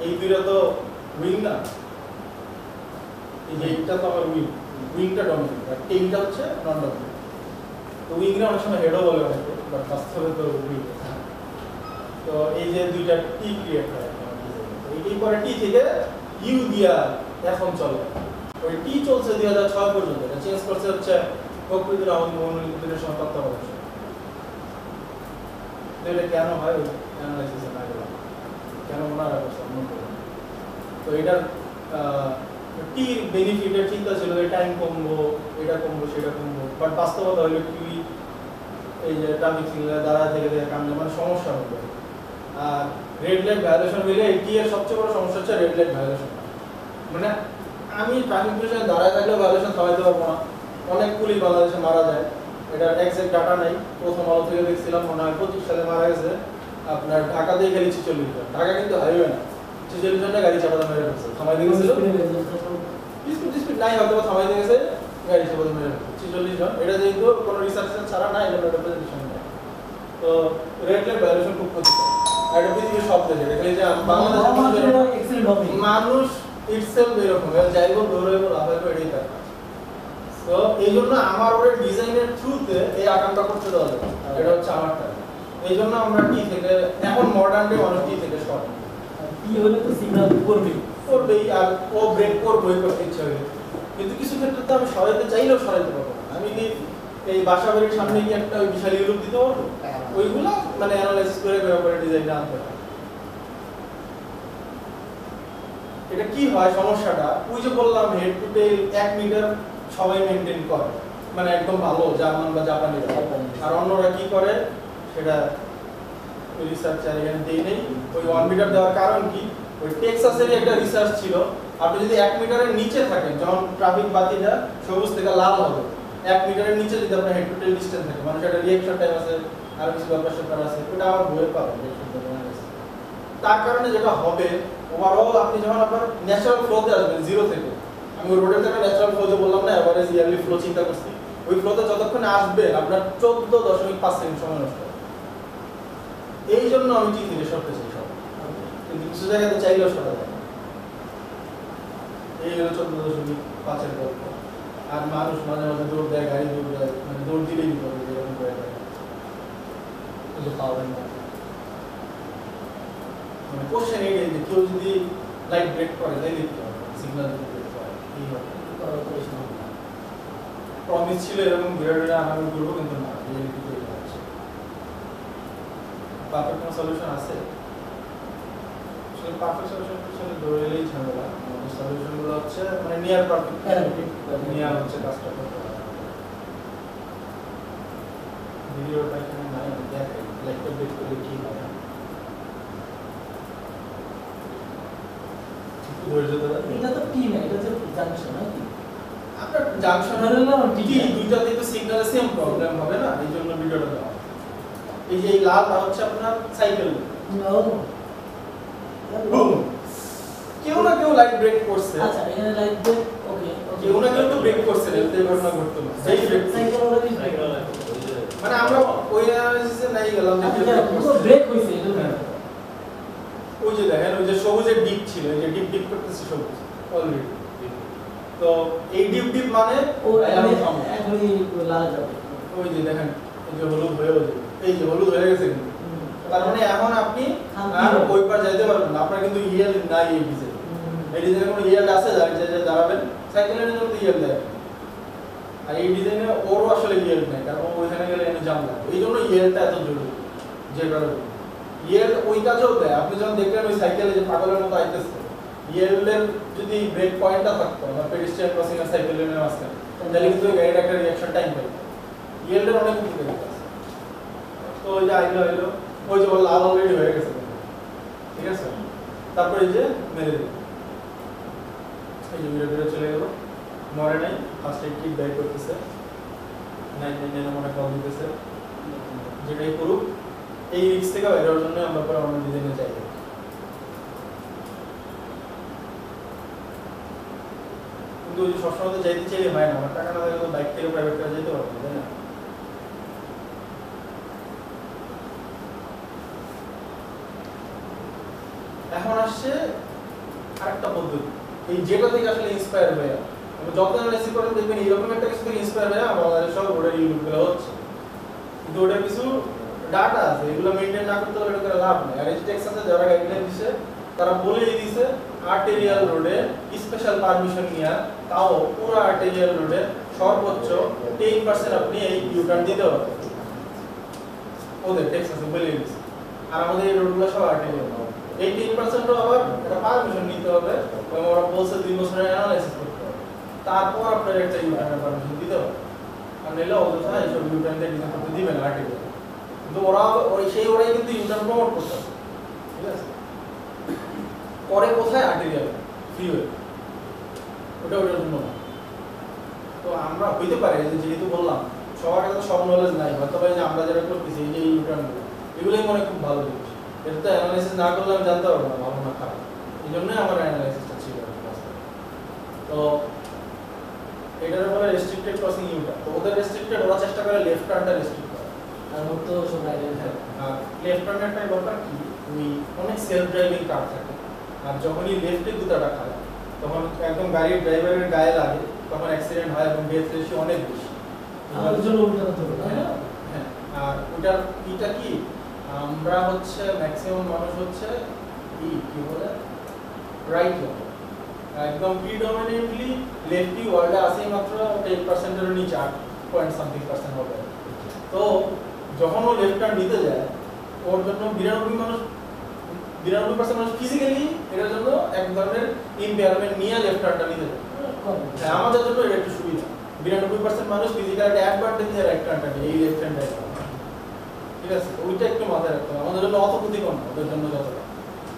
এই দুইটা তো উইং না, এই যে এইটা তো আমার উইংটা ডমিনেন্ট আর টেলটা হচ্ছে নন ডমিনেন্ট, তো উইংটা অনেক সময় হেডও বলে অনেকে, বাট বাস্তবে তো উইং। তো এই যে দুইটা টি ক্রিয়েট করে, এই পরে টি থেকে ইউ দিয়া এখন চলে, ওই টি চলছে 2006 পর্যন্ত, এটা চেঞ্জ করছে হচ্ছে ফখরুদ্দিন আহমদ মনিরুদ্দিনের সময় তত্ত্বাবধানে, তো এটা কেন হয় ওই অ্যানালাইসিসে না গেলাম, কেন ওনারা সম্মান করেন, তো এটার টির বেনিফিটের চিন্তা ছিল এই টাইম কমবো, এটা কমবো সেটা কমবো, বাট বাস্তবতা হইলো কি এই যে ট্রাফিক সিগন্যালে দাঁড়া থেকে কামলে মানে সমস্যা হবে, আর রেড লাইট ভায়োলেশন হইলে এটি এর সবচেয়ে বড় সমস্যা হচ্ছে রেড লাইট ভায়োলেশন, মানে আমি ট্রাফিক পুলিশে দাঁড়ায় থাকলেও ভায়োলেশন থামাইতে পারবো না, অনেক পুলিশ বাংলাদেশে মারা যায়, এটার এক্সাক্ট ডাটা নাই, প্রথম আলো থেকে দেখছিলাম মনে হয় 25 সালে মারা গেছে আপনার ঢাকাতেই খালি 46 জন, ঢাকা কিন্তু হাইওয়ে না, 46 জনটা গাড়ি চাপাতে মেরে ফেলছে, থামাই দিয়ে গেছিল স্পিড নাই হয়তো থামাই দিয়ে গেছে, গাড়ি চাপাতে মেরে ফেলছে 46 জন, এটা যেহেতু কোনো রিসার্চ ছাড়া নাই, এটা রিপ্রেজেন্টেশন নেই, তো রেড লাইট ভায়োলেশন খুব ক্ষতিকর, আর এটা পৃথিবীর সব দেশে খালি যে বাংলাদেশের মানুষ ইটসেলফ এরকম যাইবো দৌড়াইবো লাফাইবো এটাই তার, তো এই জন্য আমার ওর ডিজাইনের থ্রুতে এই আকাঙ্ক্ষা করতে দেওয়া যাবে, এটা হচ্ছে আমার টার্গেট, এই জন্য আমরা টি থেকে এখন মডার্ন ডে মানুষ টি থেকে শর্ট টি হলে তো সিগন্যাল করবেই আর ও ব্রেক করবেই করতে ইচ্ছা হবে, কিন্তু কিছু ক্ষেত্রে তো আমি সরাইতে চাইলেও সরাইতে পারবো না, আমি কি এই বাসা বাড়ির সামনে কি একটা বিশাল ইউরোপ দিতে পারবো, ওইগুলো মানে অ্যানালাইসিস করে করে ডিজাইনটা আনতে হবে, এটা কি হয় সমস্যাটা, ওই যে বললাম হেড টু টেল 1 মিটার সবাই মেইনটেইন করে, মানে একদম ভালো জার্মান বা জাপানিরা। আর অন্যরা কি করে সেটা রিসার্চার এখানে দেই নেই। ওই 1 মিটার দেওয়ার কারণ কি, ওই টেক্সাসের একটা রিসার্চ ছিল, আপনি যদি 1 মিটারের নিচে থাকেন, যখন ট্রাফিক বাতিটা সবুজ থেকে লাল হবে, 1 মিটারের নিচে যদি আপনার হেড টু টেল ডিসটেন্স থাকে, মানে সেটা রিঅ্যাকশন টাইম আছে আর কিছু ব্যাপার আছে, ওটা আমার বইয়ে পাবেন। তার কারণে যেটা হবে, ওভারঅল আপনি যখন আপনার ন্যাচারাল ফ্লোতে আসবেন জিরো থেকে, আমি রোডের থেকে ন্যাচারাল ফ্লো যে বললাম না, এভারেজ ইয়ারলি ফ্লো চিন্তা করছি, ওই ফ্লোতে যতক্ষণ আসবেন আপনার 14.5 সেকেন্ড সময় নষ্ট হবে। এই জন্য আমি ঠিক থেকে সরতে চাই সব, কিন্তু কিছু জায়গাতে চাইলেও সরা যায় না। এই হলো 14.5 এর গল্প। আর মানুষ মাঝে মাঝে দৌড় দেয়, গাড়ি দৌড় দেয়, মানে দৌড় দিলেই বিপদ, এরকম করে দেয়, কিন্তু পাবেন না। মানে কোশ্চেন এই যে কেউ যদি লাইট ব্রেক করে তাই দেখতে হবে, সিগন্যাল যদি ব্রেক করে এই হবে প্রমিস ছিল এরকম ঘুরে আমি করবো, কিন্তু না, রিয়েলিটি তো এটা হচ্ছে। পারফেক্ট কোনো সলিউশন আছে? আসলে পারফেক্ট সলিউশন পিছনে দৌড়েলেই ঝামেলা। আমাদের সলিউশনগুলো হচ্ছে মানে নিয়ার পারফেক্ট, নিয়ার হচ্ছে কাজটা করতে হবে। ভিডিওটা এখানে নাই, দেখেন লাইটটা ব্রেক করে কি হয়। এটা তো টিম, এটা তো জাংশন নাকি? আপনার জাংশন হলো কি, দুইটাতে তো সিগন্যালে সেম প্রবলেম হবে না, এই জন্য ভিডিওটা দেওয়া। এই যে এই লালটা হচ্ছে আপনার সাইকেল, কেউ না কেউ লাইট ব্রেক করছে। আচ্ছা, এখানে লাইট ব্রেক, ওকে, কেউ না কেউ তো ব্রেক করছে, এই ঘটনা ঘটতো না, সেই ব্রেক সাইকেল অলরেডি ব্রেক, মানে আমরা ওই অ্যানালাইসিসে নাই গেলাম যে ব্রেক হইছে এটা। ওই যে দেখেন ওই যে সবুজের ডিপ ছিল, এই যে ডিপ ডিপ করতেছে সবুজ অলরেডি, তো এই ডিপ ডিপ মানে ও এখনই লাল যাবে। ওই যে দেখেন এই যে হলুদ হয়ে যাবে, এই যে হলুদ হয়ে গেছে, কিন্তু তার মানে এখন আপনি আর ওই পার যাইতে পারবেন না, আপনার কিন্তু ইএল নাই এই ডিজে। এই ডিজাইনে কোনো ইএল আছে যার যে দাঁড়াবেন, সাইকেলের জন্য তো ইএল দেয়, আর এই ডিজাইনে ওরও আসলে ইএল নাই, কারণ ওইখানে গেলে এনে জাম লাগে। এই জন্য ইএলটা এত জরুরি, যে কারণে ইএল ওই কাজেও দেয়। আপনি যখন দেখলেন ওই সাইকেলে যে পাগলের মতো আইতেছে, ইএলের যদি ব্রেক পয়েন্টটা থাকতো বা পেডিস্ট্রিয়ান ক্রসিং আর সাইকেল লেনের মাঝখানে, তাহলে কিন্তু ওই গাড়ির একটা রিঅ্যাকশন টাইম পাই। ইএলের অনেক উপকারিতা আছে। তো ওই যে আইলো ওই যে লাল অলরেডি হয়ে গেছে, ঠিক আছে। তারপরে এই যে মেরে দিল, এই যে ঘুরে চলে গেল, মরে নাই, ফার্স্ট এড কিট ব্যাক করতেছে, 999 মনে কল দিতেছে, যেটাই করুক এই রিস্ক থেকে বের হওয়ার জন্য আমরা পরে অন্য ডিজাইনে যাই। কিন্তু ওই যে সবসময় তো যাইতে চাইলে হয় না, আমার টাকা না থাকলে তো বাইক থেকে প্রাইভেট কারে যেতে পারবো, তাই না? এখন আসছে আরেকটা পদ্ধতি, এই যেটা থেকে আসলে ইন্সপায়ার হয়ে, যত অ্যানালাইসিস করেন দেখবেন এরকম একটা কিছু থেকে ইন্সপায়ার হয়ে আমাদের সব ওটার ইউনিটগুলো হচ্ছে, কিন্তু ওটার কিছু ডাটা আছে, এগুলো মেইনটেইন না করতে হলে এটা লাভ নেই। আর এই টেক্সাসে যারা গাইডলাইন দিছে তারা বলেই দিছে আর্টেরিয়াল রোডে স্পেশাল পারমিশন নিয়ে, তাও পুরো আর্টেরিয়াল রোডে সর্বোচ্চ 10% আপনি এই ইউটার্ন দিতে পারবেন, ওদের টেক্সাসে বলেই দিছে। আর আমাদের এই রোডগুলো সব আর্টেরিয়াল, এই 10% আবার একটা পারমিশন নিতে হবে, এবং ওরা বলছে 2 বছরের অ্যানালাইসিস করতে হবে, তারপর আপনার একটা ইউটার্নের পারমিশন দিতে হবে। আর নিলে অযথা এইসব ইউটার্ন দিয়ে ডিজাইন করতে দিবেন আর্টেরিয়াল, কিন্তু ওরাই কিন্তু ইউটার্ন প্রমোট করতে, ঠিক আছে। পরে কোথায় আর্টেরিয়াল ফ্রিওয়ে, ওটার জন্য না। তো আমরা হইতে পারে যে যেহেতু বললাম সবার কাছে সব নলেজ নাই, হয়তো যে আমরা যেটা করতেছি এই যে ইউটার্নগুলো, এগুলোই মনে খুব ভালো জিনিস, এটা তো অ্যানালাইসিস না করলে আমি জানতে পারবো না ভালো না খারাপ। এই জন্যই আমার অ্যানালাইসিসটা ছিল। তো এটার বলে রেস্ট্রিক্টেড ক্রসিং ইউটার্ন, তো ওদের রেস্ট্রিক্টেড, ওরা চেষ্টা করে লেফট টার্নটা রেস্ট্রিক্ট করা, আর ওর তো সব রাইডার থাকে। আর লেফট টার্নেরটাই ব্যাপার কি, ওই অনেক সেলফ ড্রাইভিং কার থাকে, আর যখনই লেফটে দুটাটা খায় তখন একদম গাড়ির ড্রাইভারের গায়ে লাগে, তখন অ্যাক্সিডেন্ট হয় এবং ডেথ রেশিও অনেক বেশি। হ্যাঁ, আর ওটার এটা কি, আমরা হচ্ছে ম্যাক্সিমাম মানুষ হচ্ছে কি বলে রাইট, একদম প্রিডমিনেন্টলি লেফটি ওয়ার্ল্ডে আছে মাত্র 8% এর নিচে, 8.something% হবে। তো যখন ও লেফট টার্ন নিতে যায়, ওর জন্য 92 মানুষ 92% মানুষ ফিজিক্যালি এটার জন্য এক ধরনের ইমপেয়ারমেন্ট নিয়ে লেফট টার্নটা নিতে যায়। হ্যাঁ, আমাদের জন্য এটা একটু সুবিধা। 92% মানুষ ফিজিক্যাল একটা অ্যাডভান্টেজ নিয়ে রাইট টার্নটা নিয়ে এই লেফট হ্যান্ড রাইট। ঠিক আছে, ওইটা একটু মাথায় রাখতে হবে। আমাদের জন্য অত ক্ষতিকর না, ওদের জন্য যতটা।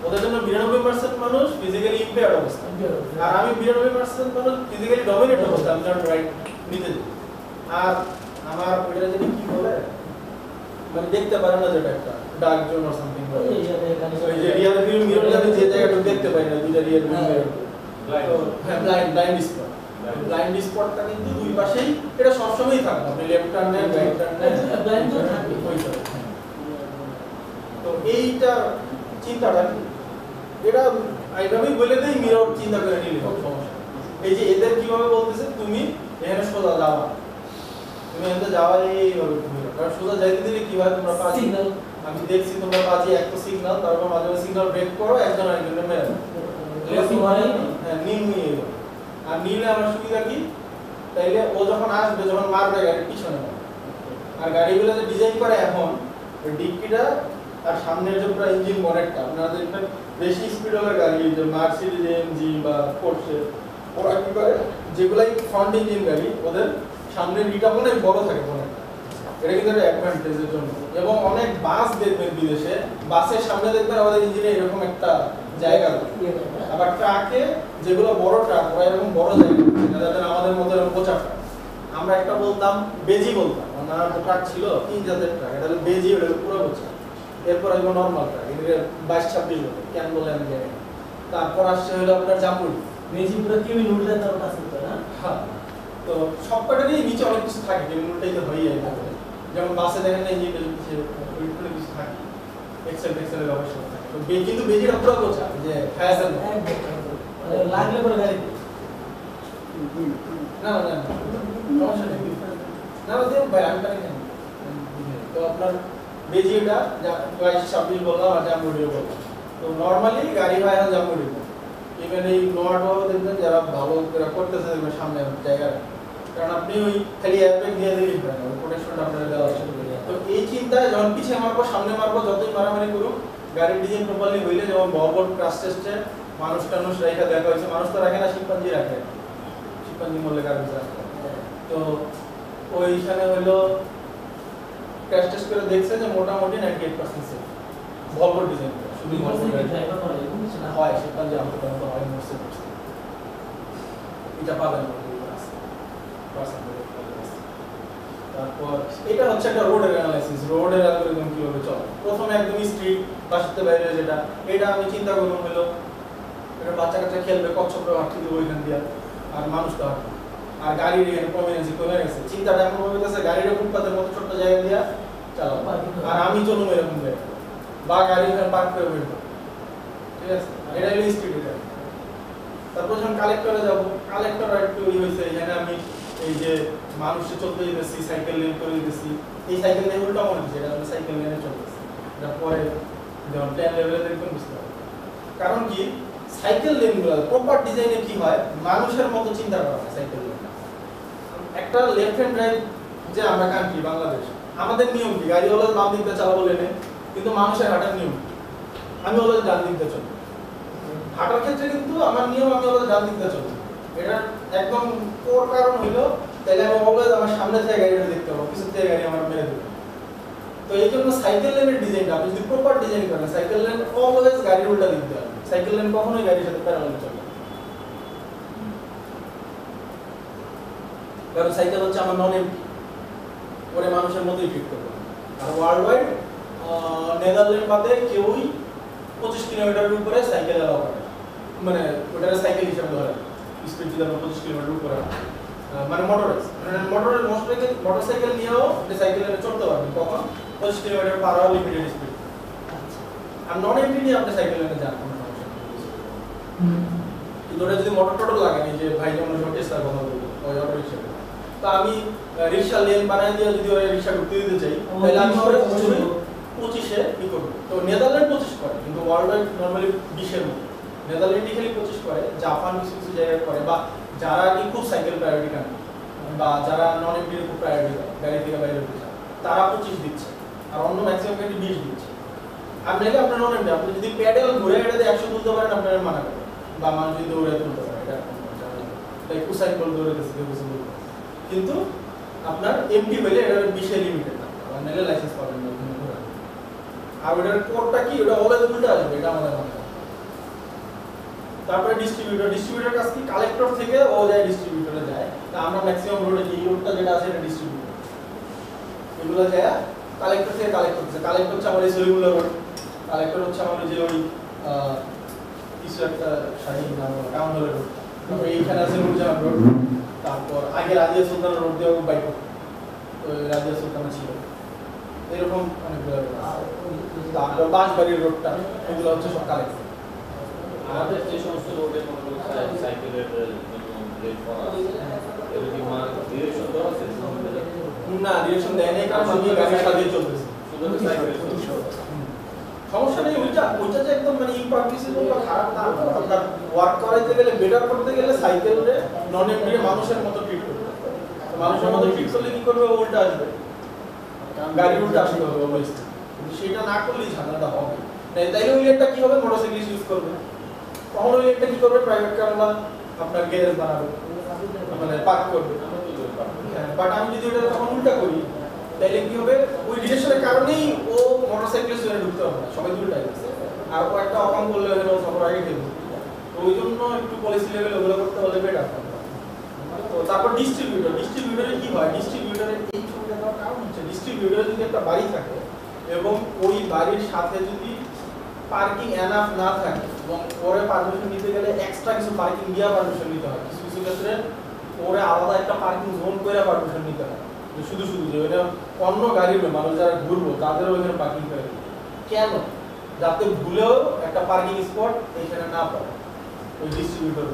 ওদের জন্য 92% মানুষ ফিজিক্যালি ইমপেয়ার্ড অবস্থা, আর আমি 92% মানুষ ফিজিক্যালি ডমিনেট অবস্থা, আমি যখন রাইট নিতে যাই। আর আমার ওইটা যদি কি বলে মানে দেখতে পারে না, যেটা একটা ডার্ক জোন অর সামথিং বলে, ওই যে রিয়াল ভিউ মিররে আমি যে জায়গাটা দেখতে পাই না, দুইটা রিয়াল ভিউ মিরর, তো হ্যাঁ ব্লাইন্ড স্পট। ব্লাইন্ড স্পটটা কিন্তু দুই পাশেই এটা সবসময়ই থাকে, আপনি লেফট টার্ন নেন রাইট টার্ন নেন ব্লাইন্ড জোন থাকে ওইটা। তো এইটা চিন্তাটা এটা এইভাবেই বলে দেই, মিরর চিন্তা করে নিলে সমস্যা। এই যে এদের কিভাবে বলতেছে তুমি এখানে সোজা যাওয়া, তুমি এখানে যাওয়া এইভাবে তুমি কারণ সোজা যাইতে দিলে কি হয় তোমরা পাঁচ সিগন্যাল, আমি দেখছি তোমরা পাঁচে একটা সিগন্যাল, তারপর মাঝে মাঝে সিগন্যাল ব্রেক করো, একজন আরেকজনের মেরে দাও। হ্যাঁ নিয়ে আর নিলে আমার সুবিধা কি, তাইলে ও যখন আসবে, যখন মারবে গাড়ির পিছনে, আর গাড়িগুলো যে ডিজাইন করে এখন ওই ডিক্কিটা আর সামনের যে পুরো ইঞ্জিন বনেটটা, আপনারা দেখবেন বেশি স্পিড ওভার গাড়ি যে মার্সিডিজ এমজি বা পোর্শে, ওরা কি করে যেগুলাই ফ্রন্ট ইঞ্জিন গাড়ি ওদের সামনের ইটা অনেক বড় থাকে বনেটটা, এটা কিন্তু একটা অ্যাডভান্টেজের জন্য। এবং অনেক বাস দেখবেন বিদেশে, বাসের সামনে দেখবেন আমাদের ইঞ্জিনে এরকম একটা জায়গা, আবার ট্রাকে যেগুলো বড় ট্রাক ওরা এরকম বড় জায়গা, যাদের আমাদের মতো এরকম পোচা ট্রাক, আমরা একটা বলতাম বেজি বলতাম, আমার ট্রাক ছিল 3 জাতের ট্রাক, এটা হলো বেজি, ওটা পুরো পোচা। এরপর আসবে নরমাল ট্রাক, এগুলো 22-26 বলে কেন বলে আমি জানি। তারপর আসছে হলো আপনার জাম্বুরি, বেজি পুরো কিমি নুডলে তার কাছে তো না। হ্যাঁ, তো সবকটারই নিচে অনেক কিছু থাকে, যেমনটাই তো হয়ে যায় থাকে, যেমন বাসে দেখেন না ইঞ্জিন কিছু ওইগুলো কিছু থাকে, এক্সেলের অবশ্যই থাকে। তো কিন্তু বেজিটা পুরো পোচা, যে ফায়ার লাগলে পরে গাড়ি না না না সমস্যা নেই, না ওদের ভাই আমি পারি না। তো আপনার বেজিটা 22-26 বললাম, আর জাম্বুরিও বললাম। তো নরমালি গাড়ি হয় এখন জাম্বুরি, ইভেন এই নোয়াটাও দেখবেন যারা ভালো করতেছে দেখবেন সামনে জায়গাটা, কারণ আপনি ওই খালি অ্যাপে দিয়ে দিলেই হয় না, ওই প্রোটেকশনটা আপনার দেওয়া আছে। তো এই চিন্তায় যখন পিছিয়ে মারবো সামনে মারবো, যতই মারামারি করুক, গাড়ির ডিজাইন প্রপারলি হইলে, যেমন বড় ক্রাশ টেস্টে মানুষ টানুষ রেখা দেখা হয়েছে, মানুষ তো রাখে না, শিম্পাঞ্জি রাখে, শিম্পাঞ্জি মূল্যে কাগজ রাখে। তো ওইখানে হলো ক্র্যাশ টেস্ট করে দেখছে যে মোটামুটি 98% সেফ, ভলভো ডিজাইন শুধু ভলভো ড্রাইভার করে কিছু না হয়, শিম্পাঞ্জি আমাদের তো হয় মোস্ট এটা পাবেন তারপর এটা হচ্ছে একটা রোডের অ্যানালাইসিস, রোডের অ্যালগরিদম কিভাবে চলে। প্রথমে একদম স্ট্রিট বাসাতে বাইরে, যেটা এটা আমি চিন্তা করলাম হলো এটা বাচ্চা কাচ্চা খেলবে, কচ্ছপে হাঁটতে দেবো ওইখান দিয়ে, আর মানুষ তো হাঁটবে, আর গাড়ির এখানে প্রমিনেন্সি কমে গেছে, চিন্তাটা এমন হয়ে গেছে গাড়ির ফুটপাতের মতো ছোট্ট জায়গা দিয়ে চালাবো, আর আমি চলুন এরকম জায়গা, বা গাড়ি এখানে পার্ক করে বেরবো, ঠিক আছে, এটা হলো স্ট্রিট। এটা তারপর যখন কালেক্টরে যাবো, কালেক্টর একটু হয়েছে, এখানে আমি এই যে মানুষে চলতে যেতেছি, সাইকেল লেন করে দিতেছি, এই সাইকেল লেন উল্টা মনে হচ্ছে, এটা সাইকেল লেনে চলতেছে, এটা পরে যখন প্ল্যান লেভেলে দেখবেন বুঝতে পারবেন। কারণ কি সাইকেল লেনগুলো প্রপার ডিজাইনে কি হয়, মানুষের মতো চিন্তা করা হয় সাইকেল লেন। একটা লেফট হ্যান্ড ড্রাইভ যে আমরা কান্ট্রি বাংলাদেশ, আমাদের নিয়ম কি, গাড়ি হলো বাম দিকটা চালাবো লেনে, কিন্তু মানুষের হাঁটার নিয়ম আমি হলো ডান দিকটা চলবো। হাঁটার ক্ষেত্রে কিন্তু আমার নিয়ম আমি হলো ডান দিকটা চলবো, এটা একদম কোর কারণ হইলো তাহলে আমি অলওয়েজ আমার সামনে থেকে গাড়িটা দেখতে পাবো, পিছন থেকে গাড়ি আমার মেরে দেবে। তো এই জন্য সাইকেল লেনের ডিজাইনটা আপনি যদি প্রপার ডিজাইন করেন, সাইকেল লেন অলওয়েজ গাড়ির উল্টা দিক দিয়ে, সাইকেল লেন কখনোই গাড়ির সাথে প্যারালাল চলে, কারণ সাইকেল হচ্ছে আমার নন এমটি, ওরে মানুষের মতোই ফিট করবে। আর ওয়ার্ল্ড ওয়াইড নেদারল্যান্ড বাদে কেউই 25 কিলোমিটারের উপরে সাইকেল অ্যালাউ করে, মানে ওটারে সাইকেল হিসেবে ধরে, স্পিড যদি আমরা 25 কিলোমিটার উপরে মানে মোটরসাইকেল নিয়েও সাইকেলে চলতে পারবেন, কখন 25 kilometre per hour limited speed. আর নন এমটি নিয়ে আপনি সাইকেল নিয়ে যান, কোনো সমস্যা নেই। কিন্তু ওটা যদি মোটর টোটর লাগান, যে ভাই যেমন টেস্লার কথা বলবো, ওই অটো রিক্সা, তো আমি রিক্সা লেন বানাই দিয়ে যদি ওই রিক্সা ঢুকতে দিতে চাই, তাহলে আমি ওরে 25-এ ই করবো। তো নেদারল্যান্ড 25 করে, কিন্তু ওয়ার্ল্ড ওয়াইড নর্মালি 20-এর মতো। নেদারল্যান্ডে খালি 25 করে, জাপান কিছু কিছু জায়গায় করে, বা যারা কি খুব সাইকেল প্রায়োরিটি কান, বা যারা নন এমপির খুব প্রায়োরিটি দেয়, গাড়ি থেকে বাইরে উঠে যায়, তারা 25 দিচ্ছে, আর অন্য ম্যাক্সিমাম গাড়ি 20 দিচ্ছে। আপনি কি আপনার নন এমডি আপনি যদি প্যাডেল ঘুরে এটাতে 100 তুলতে পারেন আপনার মানা করে বা মানুষ যদি দৌড়ে তুলতে পারে এটা লাইক কুসাইন বল দৌড়ে দিতে হবে কিন্তু আপনার এমডি হইলে এটা 20 এর লিমিটেড না আর নালে লাইসেন্স পাবেন না আর ওটার কোডটা কি ওটা অলওয়েজ উল্টা আসবে এটা আমাদের মনে হয় তারপরে ডিস্ট্রিবিউটর কাজ কি কালেক্টর থেকে ও যায় ডিস্ট্রিবিউটরে যায় তা আমরা ম্যাক্সিমাম রোডে যে রোডটা যেটা আছে এটা ডিস্ট্রিবিউটর এগুলো যায় কালেক্টর থেকে কালেক্টর হচ্ছে আমাদের সলিমুল্লাহ রোড কালেক্টর হচ্ছে আমাদের যে ওই কিছু একটা শাহী নাম টাউন হলের রোড তারপরে এইখানে আছে নুরজাহান রোড তারপর আগে রাজিয়া সুলতান রোড দিয়ে বাইক ওই রাজিয়া সুলতান ছিল এরকম অনেকগুলো তারপর বাঁশবাড়ির রোডটা এগুলো হচ্ছে সব কালেক্টর আমাদের যে সমস্ত রোডে কোনো সাইকেলের লেট করা এর কি মান ডিরেকশন দেওয়া আছে না ডিরেকশন দেয় নাই কারণ আমি গাড়ির সাথে চলতেছি শুধু সাইকেল সমস্যা নেই ওইটা যে একদম মানে ইমপারমিসিবল বা খারাপ না আপনার ওয়ার্ক করাইতে গেলে বেটার করতে গেলে সাইকেলে নন এমডি মানুষের মতো ট্রিট করতে হবে মানুষের মতো ট্রিট করলে কি করবে উল্টা আসবে গাড়ি উল্টা আসবে অবভিয়াসলি কিন্তু সেটা না করলেই ঝামেলাটা হবে তাইলে ওই লেনটা কি হবে মোটরসাইকেল ইউজ করবে তখন ওই লেনটা কি করবে প্রাইভেট কারলা আপনার গ্যারেজ বানাবে মানে পার্ক করবে বাট আমি যদি ওটা তখন উল্টা করি তাইলে কি হবে ওই ডিরেকশনের কারণেই ও মোটরসাইকেলের জন্য ঢুকতে হবে না সবাই উল্টাই যাচ্ছে আর ও একটা অকাম করলে হলো সবার আগে ফেলবে তো ওই জন্য একটু পলিসি লেভেল ওগুলো করতে হলে বেটার তো তারপর ডিস্ট্রিবিউটরে কি হয় ডিস্ট্রিবিউটরে এই ছবিটা দেওয়ার কারণ হচ্ছে ডিস্ট্রিবিউটরে যদি একটা বাড়ি থাকে এবং ওই বাড়ির সাথে যদি পার্কিং এনাফ না থাকে এবং পরে পারমিশন নিতে গেলে এক্সট্রা কিছু পার্কিং দিয়া পারমিশন নিতে হয় কিছু কিছু ক্ষেত্রে ওরে আলাদা একটা পার্কিং জোন করে পারমিশন নিতে হয় শুধু যে ওইটা অন্য গাড়ির মানুষ যারা ঘুরবো তাদেরও ওইখানে পার্কিং করে কেন যাতে ভুলেও একটা পার্কিং স্পট এইখানে না পায় ওই ডিস্ট্রিবিউটর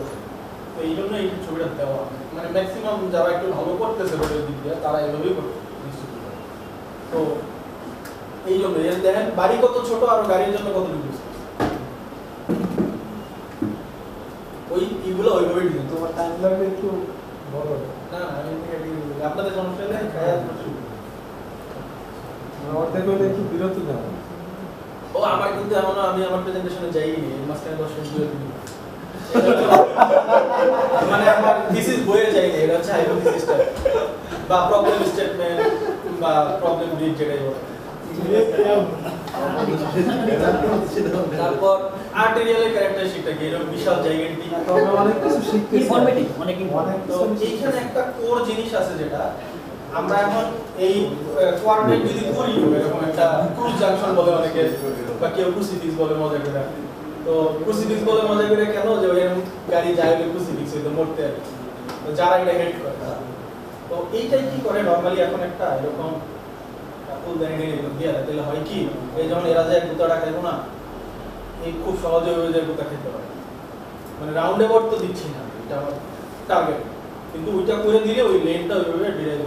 তো এই জন্য এই ছবিটা দেওয়া মানে ম্যাক্সিমাম যারা একটু ভালো করতেছে রোডের দিক দিয়ে তারা এভাবেই করছে ডিস্ট্রিবিউটর তো এই জন্য দেখেন বাড়ি কত ছোট আর গাড়ির জন্য কত ডিউজ ওই এগুলো ওইভাবে ডিজাইন তোমার টাইম লাগবে একটু বড় না আমি আপনাদের সমস্যা নেই খায়া অর্ধেক হলে একটু বিরতি দাও ও আমার কিন্তু এমন আমি আমার প্রেজেন্টেশনে যাইনি এই মাঝখানে 10 মিনিট ধরে দিই মানে আমার থিসিস বইয়ে যাইনি এটা হচ্ছে হাইপোথিসিসটা বা প্রবলেম স্টেটমেন্ট বা প্রবলেম ব্রিজ যেটাই বলে তারপর আর্টেরিয়ালের ক্যারেক্টারিস্টিকটা কি এরকম বিশাল জায়গাটি তবে অনেক কিছু শিখতে ইনফরমেটিভ অনেক তো এইখানে একটা কোর জিনিস আছে যেটা আমরা এখন এই কোঅর্ডিনেট যদি করি এরকম একটা ক্রুজ জাংশন বলে অনেকে বা কেউ ক্রুসিফিক্স বলে মজা করে তো ক্রুসিফিক্স বলে মজা করে কেন যে এরকম গাড়ি যায় বলে ক্রুসিফিক্স হইতো মরতে আর তো যারা এটা হেড করে তো এইটাই কি করে নরমালি এখন একটা এরকম ফুল দেন নিয়ে দিয়ে তাহলে হয় কি এই যখন এরা যায় গুতাটা খাইবো না এই খুব সহজে হয়ে যায় গুতা খেতে পারে মানে রাউন্ড অ্যাবাউট তো দিচ্ছি না এটা আমার টার্গেট কিন্তু ওইটা করে দিলে ওই লেনটা ওইভাবে ডিরাইভ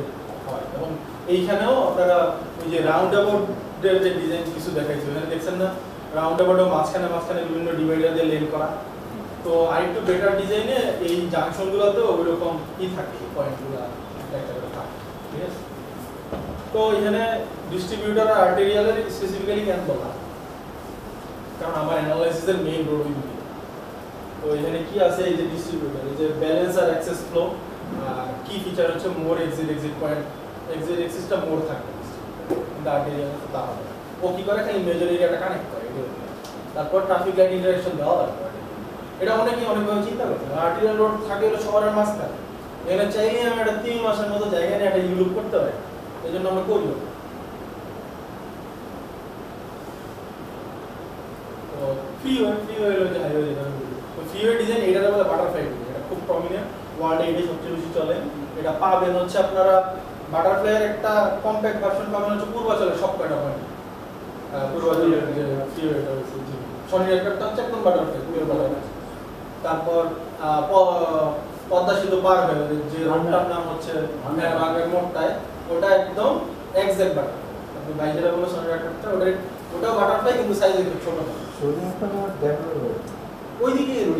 হয় এবং এইখানেও আপনারা ওই যে রাউন্ড অ্যাবাউটের যে ডিজাইন কিছু দেখাইছে ওখানে দেখছেন না রাউন্ড অ্যাবাউটের মাঝখানে বিভিন্ন ডিভাইডার দিয়ে লেন করা তো আরেকটু বেটার ডিজাইনে এই জাংশনগুলোতে ওইরকম কি থাকে পয়েন্টগুলো একটা করে থাকে ঠিক আছে তো এখানে ডিস্ট্রিবিউটর আর আর্টেরিয়ালের স্পেসিফিক্যালি কেন বলা কারণ আমার অ্যানালাইসিসের মেইন রোল ওই দুটো তো এখানে কি আছে এই যে ডিস্ট্রিবিউটর এই যে ব্যালেন্স আর অ্যাক্সেস ফ্লো কি ফিচার হচ্ছে মোর এক্সিট পয়েন্ট এক্সিট এক্সিসটা মোর থাকে কিন্তু আর্টেরিয়াল তা হবে ও কি করে খালি মেজর এরিয়াটা কানেক্ট করে তারপর ট্রাফিক লাইট ইন্টারঅ্যাকশন দেওয়া লাগবে এটা অনেকভাবে চিন্তা করতে হবে আর্টেরিয়াল রোড থাকে হলো শহরের মাঝখানে এখানে চাইলে আমি একটা 3 মাসের মতো জায়গা নিয়ে একটা ইউলুপ করতে পারি এই জন্য আমরা করি তো ফ্রিওয়ে হলো যে হাইওয়ে যেটা তো ফ্রিওয়ে ডিজাইন এটা বলে বাটারফ্লাই ডিজাইন এটা খুব প্রমিনেন্ট ওয়ার্ল্ডে এটা সবচেয়ে বেশি চলে এটা পাবেন হচ্ছে আপনারা বাটারফ্লাইয়ের একটা কম্প্যাক্ট ভার্সন পাবেন হচ্ছে পূর্বাচলের সব কয়টা পয়েন্ট পূর্বাচলের যে ফ্রিওয়েটা হচ্ছে শনির একটা হচ্ছে একদম বাটারফ্লাই পিওর বাটারফ্লাই তারপর পদ্মা সেতু পার হয়ে যে রোডটার নাম হচ্ছে আগের মোড়টায় ওটা একদম এক্সাক্ট বাটারফ্লাই আপনি বাইরে বলে শনির একটা ওটাও বাটারফ্লাই কিন্তু সাইজ একটু ছোট শরীরটা আমার ডেভেলপ হবে ওইদিকে রোড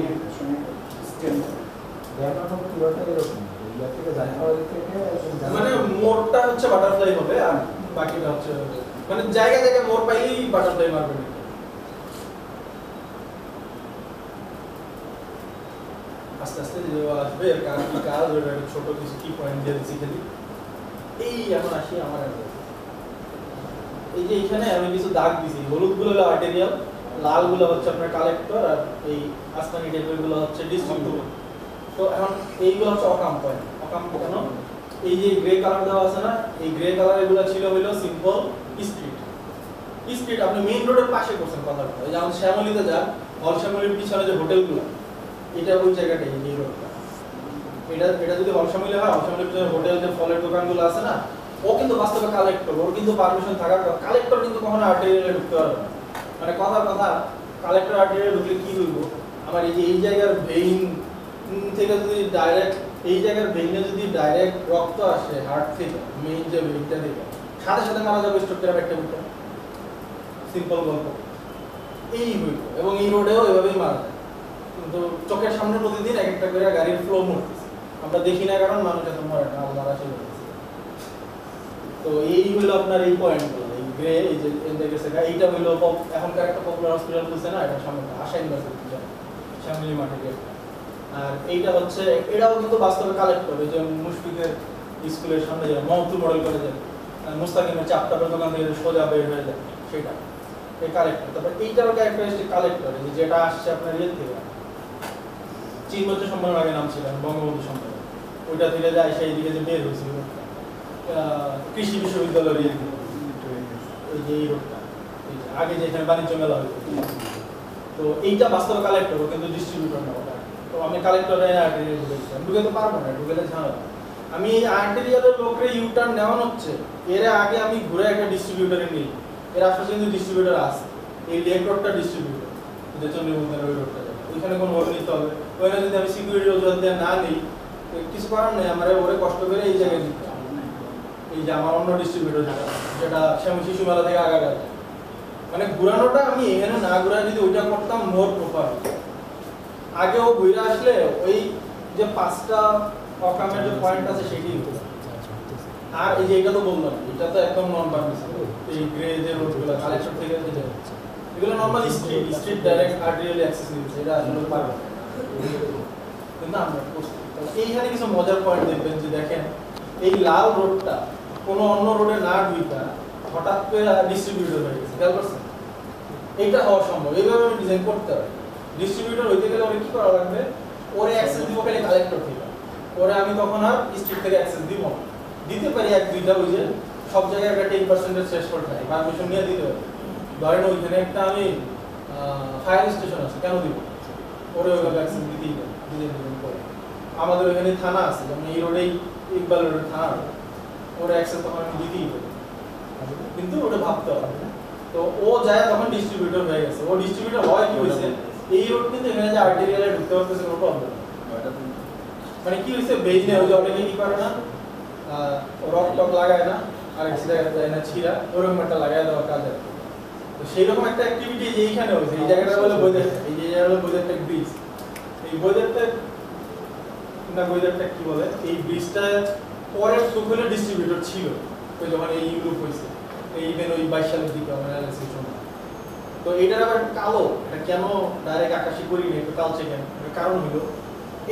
ডেভেলপ পুরোটা এরকম ইয়া থেকে জানুয়ারি থেকে মানে মোড়টা হচ্ছে বাটারফ্লাই হবে আর বাকিটা হচ্ছে মানে জায়গা মোড় পাইলেই বাটারফ্লাই মারবে আস্তে আস্তে যে আসবে এর কারণ কি কাজ ওটা ছোট কিছু কি পয়েন্ট দিয়ে শিখে দিই। এই এখন আসি আমার এই যে এখানে আমি কিছু দাগ দিছি, হলুদগুলো হলো আর্টেরিয়াল, লালগুলো হচ্ছে আপনার কালেক্টর, আর এই আসমানি টাইপের গুলো হচ্ছে ডিস্ট্রিবিউটর। তো এখন এইগুলো হচ্ছে অকাম পয়েন্ট। অকাম কেন? এই যে গ্রে কালার দেওয়া আছে না, এই গ্রে কালার এগুলো ছিল হলো সিম্পল স্ট্রিট। স্ট্রিট আপনি মেইন রোডের পাশে করছেন কথাটা। এই যেমন শ্যামলীতে যান, হল শ্যামলীর পিছনে যে হোটেলগুলো, এটা ওই জায়গাটাই এই রোডটা। এটা যদি হল শ্যামলী হয়, হল শ্যামলীর পিছনে হোটেল যে ফলের দোকানগুলো আছে না, ও কিন্তু বাস্তবে কালেক্টর, ওর কিন্তু পারমিশন থাকার কথা। কালেক্টর কিন্তু কখনো আর্টেরিয়ালে ঢুকতে পারবে না। মানে কথার কথা, কালেক্টর আর্টেরিয়ালে ঢুকলে কি হইব, আমার এই যে এই জায়গার ভেইন থেকে যদি ডাইরেক্ট এই জায়গার ভেইনে যদি ডাইরেক্ট রক্ত আসে হার্ট থেকে, মেইন যে ভেইনটা থেকে, সাথে সাথে মারা যাবে স্ট্রোক করে একটা বুকে। সিম্পল গল্প এই হইব। এবং এই রোডেও এভাবেই মারা যায়। কিন্তু চোখের সামনে প্রতিদিন এক একটা করে গাড়ির ফ্লো মরতেছে, আমরা দেখি না কারণ মানুষ এত মরে না, মারা শুরু হচ্ছে। তো এই হলো আপনার এই পয়েন্টগুলো, এই গ্রে, এই যে গেছে এইটা হলো এখনকার একটা পপুলার হসপিটাল বলছে না, এটা সামনে আশা ইউনিভার্সিটি শ্যামলী মাঠে গেট। আর এইটা হচ্ছে, এটাও কিন্তু বাস্তবে কালেক্টর। এই যে মুশফিকের স্কুলের সামনে যায়, মহতুল মডেল কলেজে মুস্তাকিমের চাপটাপের দোকান থেকে সোজা বের হয়ে যায়, সেটা এই কালেক্টর। তারপর এইটারও ক্যারেক্টারিস্টিক কালেক্টর, যেটা আসছে আপনার ইয়ে থেকে, চীন বৌদ্ধ সম্মেলন আগে নাম ছিল বঙ্গবন্ধু সম্মেলন, ওইটা থেকে যায় সেই দিকে যে বের হয়েছিল কৃষি বিশ্ববিদ্যালয়ের এই যে এই রোডটা, আগে যেখানে বাণিজ্য মেলা হইতো। তো এইটা বাস্তবে কালেক্টর, কিন্তু ডিস্ট্রিবিউটর না ওটা। তো আমি কালেক্টরে আর্টেরিয়াল ঢুকেছিলাম, ঢুকে তো পারবো না, ঢুকেলে ঝামেলা। আমি এই আর্টেরিয়ালের লোকের ইউটার্ন নেওয়ানো হচ্ছে, এর আগে আমি ঘুরে একটা ডিস্ট্রিবিউটরে নিই। এর আশেপাশে কিন্তু ডিস্ট্রিবিউটর আছে, এই লেক রোডটা ডিস্ট্রিবিউটর, যে চন্দ্রমুখের ওই রোডটা, ওইখানে কোনো ওর নিতে হবে। ওইখানে যদি আমি সিকিউরিটি ওজন দিয়ে না নিই, কিছু করার নেই, আমার ওরে কষ্ট করে এই জায়গায় দিতে হবে। এই যে আমার অন্য ডিস্ট্রিবিউটর যেটা শিশু মেলা থেকে আগাগার, মানে ঘুরানোটা আমি এখানে না ঘুরাই যদি ওইটা করতাম মোর প্রপার। আগে ও ঘুরে আসলে ওই যে 5টা অকামের যে পয়েন্ট আছে সেটাই হতো। আর এই যে এটা তো বললাম, এটা তো একদম নন পারমিশন। এই গ্রে যে রোডগুলো কালেক্টর থেকে এগুলো normal street direct arterial access নিচ্ছে, এটা আসলে পারবে না। কিন্তু আমরা এইখানে কিছু মজার পয়েন্ট দেখবেন যে দেখেন, এই লাল রোডটা কোনো অন্য রোডে না ঢুইকা হঠাৎ করে ডিস্ট্রিবিউটর হয়ে গেছে, খেয়াল করছেন? এইটা হওয়া সম্ভব, এইভাবে আমি ডিজাইন করতে পারি। ডিস্ট্রিবিউটর হইতে গেলে ওরে কি করা লাগবে, ওরে অ্যাক্সেস দিব খালি কালেক্টর থেকে, ওরে আমি তখন আর স্ট্রিট থেকে অ্যাক্সেস দিব না। দিতে পারি এক দুইটা, ওই যে সব জায়গায় একটা 10% থ্রেশহোল্ড থাকে, পারমিশন নিয়ে দিতে হবে। ধরেন ওইখানে একটা আমি ফায়ার স্টেশন আছে, কেন দিব? ওরে ওইভাবে অ্যাক্সেস দিতেই হবে, ডিজাইন করে। আমাদের ওইখানে থানা আছে, যেমন এই রোডেই ইকবাল রোডের থানা, ওরে অ্যাক্সেস তখন আমি দিতেই হবে, কিন্তু ওটা ভাবতে হবে। তো ও যায় তখন ডিস্ট্রিবিউটর হয়ে গেছে। ও ডিস্ট্রিবিউটর হয় কি হয়েছে, এই রোড কিন্তু এখানে যে আর্টেরিয়ালে ঢুকতে পারতেছে কোনো প্রবলেম। মানে কি হয়েছে, বেইনে ওই যে অনেকে কি করে না, রক টক লাগায় না, আর এক জায়গায় যায় না ছিঁড়া, ওরকম একটা লাগাই দেওয়ার কাজ আছে। তো সেই রকম একটা অ্যাক্টিভিটি যে এইখানে হয়েছে, এই জায়গাটা বলে বৈদের, এই যে জায়গা হলো বৈদের টেক ব্রিজ। এই বৈদের টেক না, বৈদের টেক কি বলে, এই ব্রিজটা পরের যুগ হলে ডিস্ট্রিবিউটর ছিল, ওই যখন এই ইউরোপ হয়েছে, এই ইভেন ওই 22 সালের দিকে আমার অ্যানালাইসিস সময়। তো এটার আবার কালো, এটা কেন ডাইরেক্ট আকাশি করিনি, একটু কালচে কেন, কারণ হলো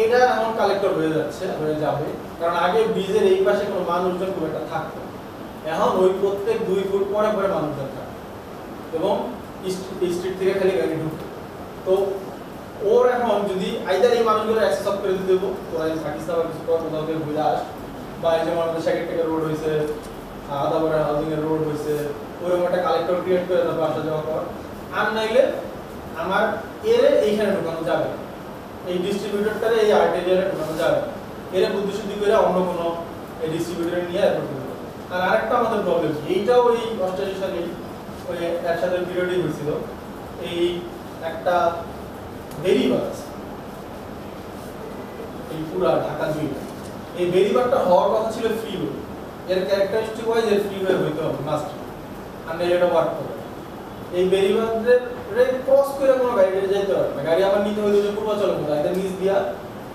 এটা এখন কালেক্টর হয়ে যাচ্ছে, হয়ে যাবে। কারণ আগে ব্রিজের এই পাশে কোনো মানুষজন খুব একটা থাকতো, এখন ওই প্রত্যেক 2 ফুট পরে পরে মানুষজন থাকে, এবং স্ট্রিট থেকে খালি গাড়ি ঢুকতো। তো ওর এখন যদি আইদার এই মানুষগুলো অ্যাক্সেস অফ করে দিতে দেবো, তোরা থাকিস না বা কিছু কর, কোথাও থেকে ঘুরে আস, বা এই যেমন আমাদের সেকেন্ড থেকে রোড হয়েছে, আদাবরা হাউজিং এর রোড হয়েছে, ওরকম একটা কালেক্টর ক্রিয়েট করে তারপর আসা যাওয়া কর। আর নাইলে আমার এরে এইখানে ঢুকানো যাবে, এই ডিস্ট্রিবিউটরটারে এই আর্টেরিয়ালে ঢুকানো যাবে, এরে বুদ্ধিশুদ্ধি করে অন্য কোনো এই ডিস্ট্রিবিউটরে নিয়ে এয়ারপোর্ট দেবো। আর আরেকটা আমাদের প্রবলেম, এইটাও ওই 88 সালে ওই এর সাথে পিরিয়ডই হয়েছিল, এই একটা বেরিবার আছে এই পুরা ঢাকা জুড়ে। এই বেরিবারটা হওয়ার কথা ছিল ফ্রি রোড, এর ক্যারেক্টারিস্টিক ওয়াইজ এর ফ্রি ওয়ে হইতে হবে মাস্ট, আর এটা ওয়ার্ক করবে। এই বেরিবারের ক্রস করে কোনো গাড়ি যেতে পারবে না, গাড়ি আবার নিতে হইলে যে পূর্বাচলের মতো একদম নিচ দিয়া,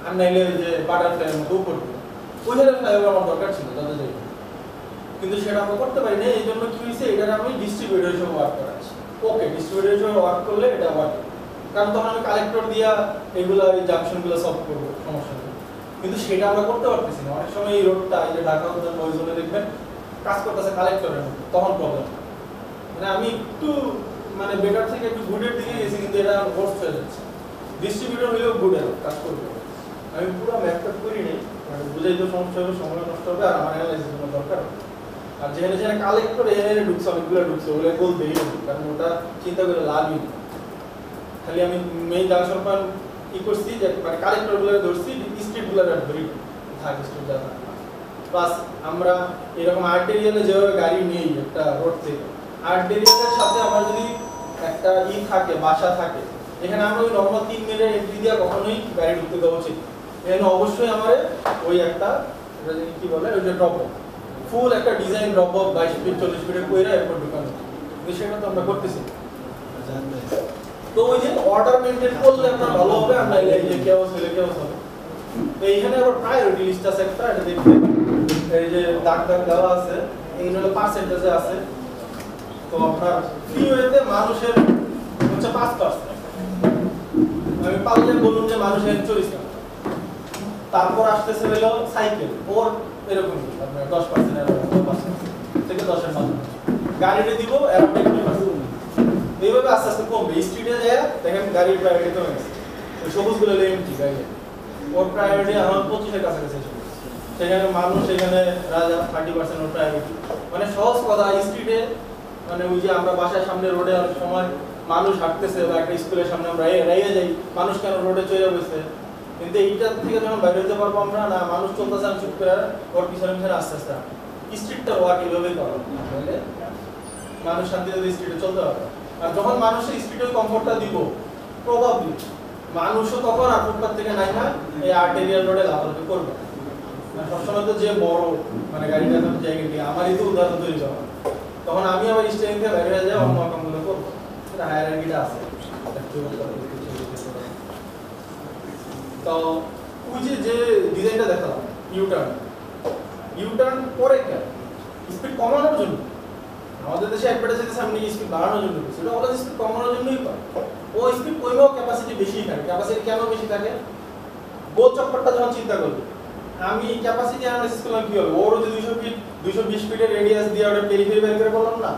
আর নাইলে ওই যে বাটারফ্লাইয়ের মতো উপর দিয়ে ওইখানে ফ্লাইওভার আমার দরকার ছিল যাতে যাই, কিন্তু সেটা আমরা করতে পারি না। এই জন্য কি হয়েছে, এটা আমি ডিস্ট্রিবিউটর হিসেবে ওয়ার্ক করাচ্ছি। ওকে, ডিস্ট্রিবিউটর হিসেবে ওয়ার্ক করলে এটা ওয়ার্ক, কারণ তখন আমি কালেক্টর দিয়া এগুলা এই জাংশনগুলো সলভ করবো, সমস্যা নেই। কিন্তু সেটা আমরা করতে পারতেছি না। অনেক সময় এই রোডটা এই যে ঢাকা ওই জন্য দেখবেন কাজ করতেছে কালেক্টরের মতো, তখন প্রবলেম। মানে আমি একটু মানে বেটার থেকে একটু গুডের দিকে গেছি, কিন্তু এটা ওয়ার্স্ট হয়ে যাচ্ছে। ডিস্ট্রিবিউটর হলেও গুডের কাজ করবে, আমি পুরো ম্যাপটা করি নেই, মানে বুঝাই তো সমস্যা হবে, সময় নষ্ট হবে, আর আমার অ্যানালাইসিস কোনো দরকার নেই। আর যেখানে যেখানে কালেক্টর এখানে ঢুকছে, অনেকগুলো ঢুকছে, ওগুলো বলতেই হবে, কারণ ওটা চিন্তা করে লাভই নেই। খালি আমি মেইন জাংশন পয়েন্ট কি করছি যে মানে কালেক্টরগুলো ধরছি, স্ট্রিটগুলো ধরি থাক, স্ট্রিট যা থাকে। প্লাস আমরা এরকম আর্টেরিয়ালে যেভাবে গাড়ি নেই একটা রোড থেকে, আর্টেরিয়ালের সাথে আমার যদি একটা থাকে, বাসা থাকে, এখানে আমরা ওই নর্মাল 3 মিনিটের এন্ট্রি দিয়ে কখনোই গাড়ি ঢুকতে দেওয়া উচিত। এখানে অবশ্যই আমার ওই একটা এটা কি বলে ওই যে ড্রপ ফুল একটা ডিজাইন ড্রপ 22 ফিট 40 ফিটের কইরা এরপর ঢুকানো, কিন্তু সেটা তো আমরা করতেছি। তো ওই যে অর্ডার মেইনটেইন করলে আপনার ভালো হবে, আমরা এই যে কেউ হবে। তো এইখানে আবার প্রায়োরিটি লিস্ট আছে একটা, এটা দেখবেন এই যে দাগ দেওয়া আছে, এইগুলো পার্সেন্টেজে আছে। তো আপনার ফ্রিওয়েতে মানুষের হচ্ছে 5%, আমি পারলে বলুন যে মানুষের 40%। তারপর আসতেছে হলো সাইকেল, ওর এরকম আপনার 10% এর 10% থেকে 10-এর মাঝে গাড়িতে দিব এর 20%। এইভাবে আস্তে আস্তে কমবে। স্ট্রিটে যায় দেখেন গাড়ির প্রায়োরিটি কমে গেছে, ওই সবুজগুলো এমটি গাড়ি, ওর প্রায়োরিটি এখন 25-এর কাছাকাছি। সেখানে মানুষ, সেখানে রাজা 30% ওর প্রায়োরিটি। মানে সহজ কথা, স্ট্রিটে মানে ওই যে আমরা বাসার সামনে রোডে অনেক সময় মানুষ হাঁটতেছে বা একটা স্কুলের সামনে আমরা রাইয়ে যাই, মানুষ কেন রোডে চলে বসে, কিন্তু এইটার থেকে যখন বাইরে হতে পারবো আমরা, না মানুষ চলতেছে আমি চুপ করে ওর পিছনে পিছনে আস্তে আস্তে স্ট্রিটটা ওয়ার্ক এইভাবেই করা, তাহলে মানুষ শান্তিতে স্ট্রিটে চলতে পারবে। আর যখন মানুষের স্ট্রিটে কমফোর্টটা দিব, প্রবাবলি মানুষও তখন আর ফুটপাথ থেকে নাই না এই আর্টেরিয়াল রোডে লাফালাফি করবে। সবসময় তো যে বড় মানে গাড়িটা জায়গা দিয়ে আমারই তো উদাহরণ তৈরি করা, তখন আমি আবার স্টেরিং থেকে বাইরে হয়ে যাই, অন্য কামগুলো করবো। এটা হায়ারার্কিটা আছে। তো ওই যে ডিজাইনটা দেখালাম ইউটার্ন পরে কেন স্পিড কমানোর জন্য, আমাদের দেশে অ্যাডভার্টাইজ সামনে স্পিড বাড়ানোর জন্য, সেটা ওরা স্পিড কমানোর জন্যই করে। ও স্পিড কইলেও ক্যাপাসিটি বেশি থাকে। ক্যাপাসিটি কেন বেশি থাকে? গোল চক্করটা যখন চিন্তা করবে, আমি ক্যাপাসিটি অ্যানালাইসিস করলাম কি হবে, ওর যে 200 ফিট 220 ফিটের রেডিয়াস দিয়ে ওটা পেরিফেরি বের করে বললাম না,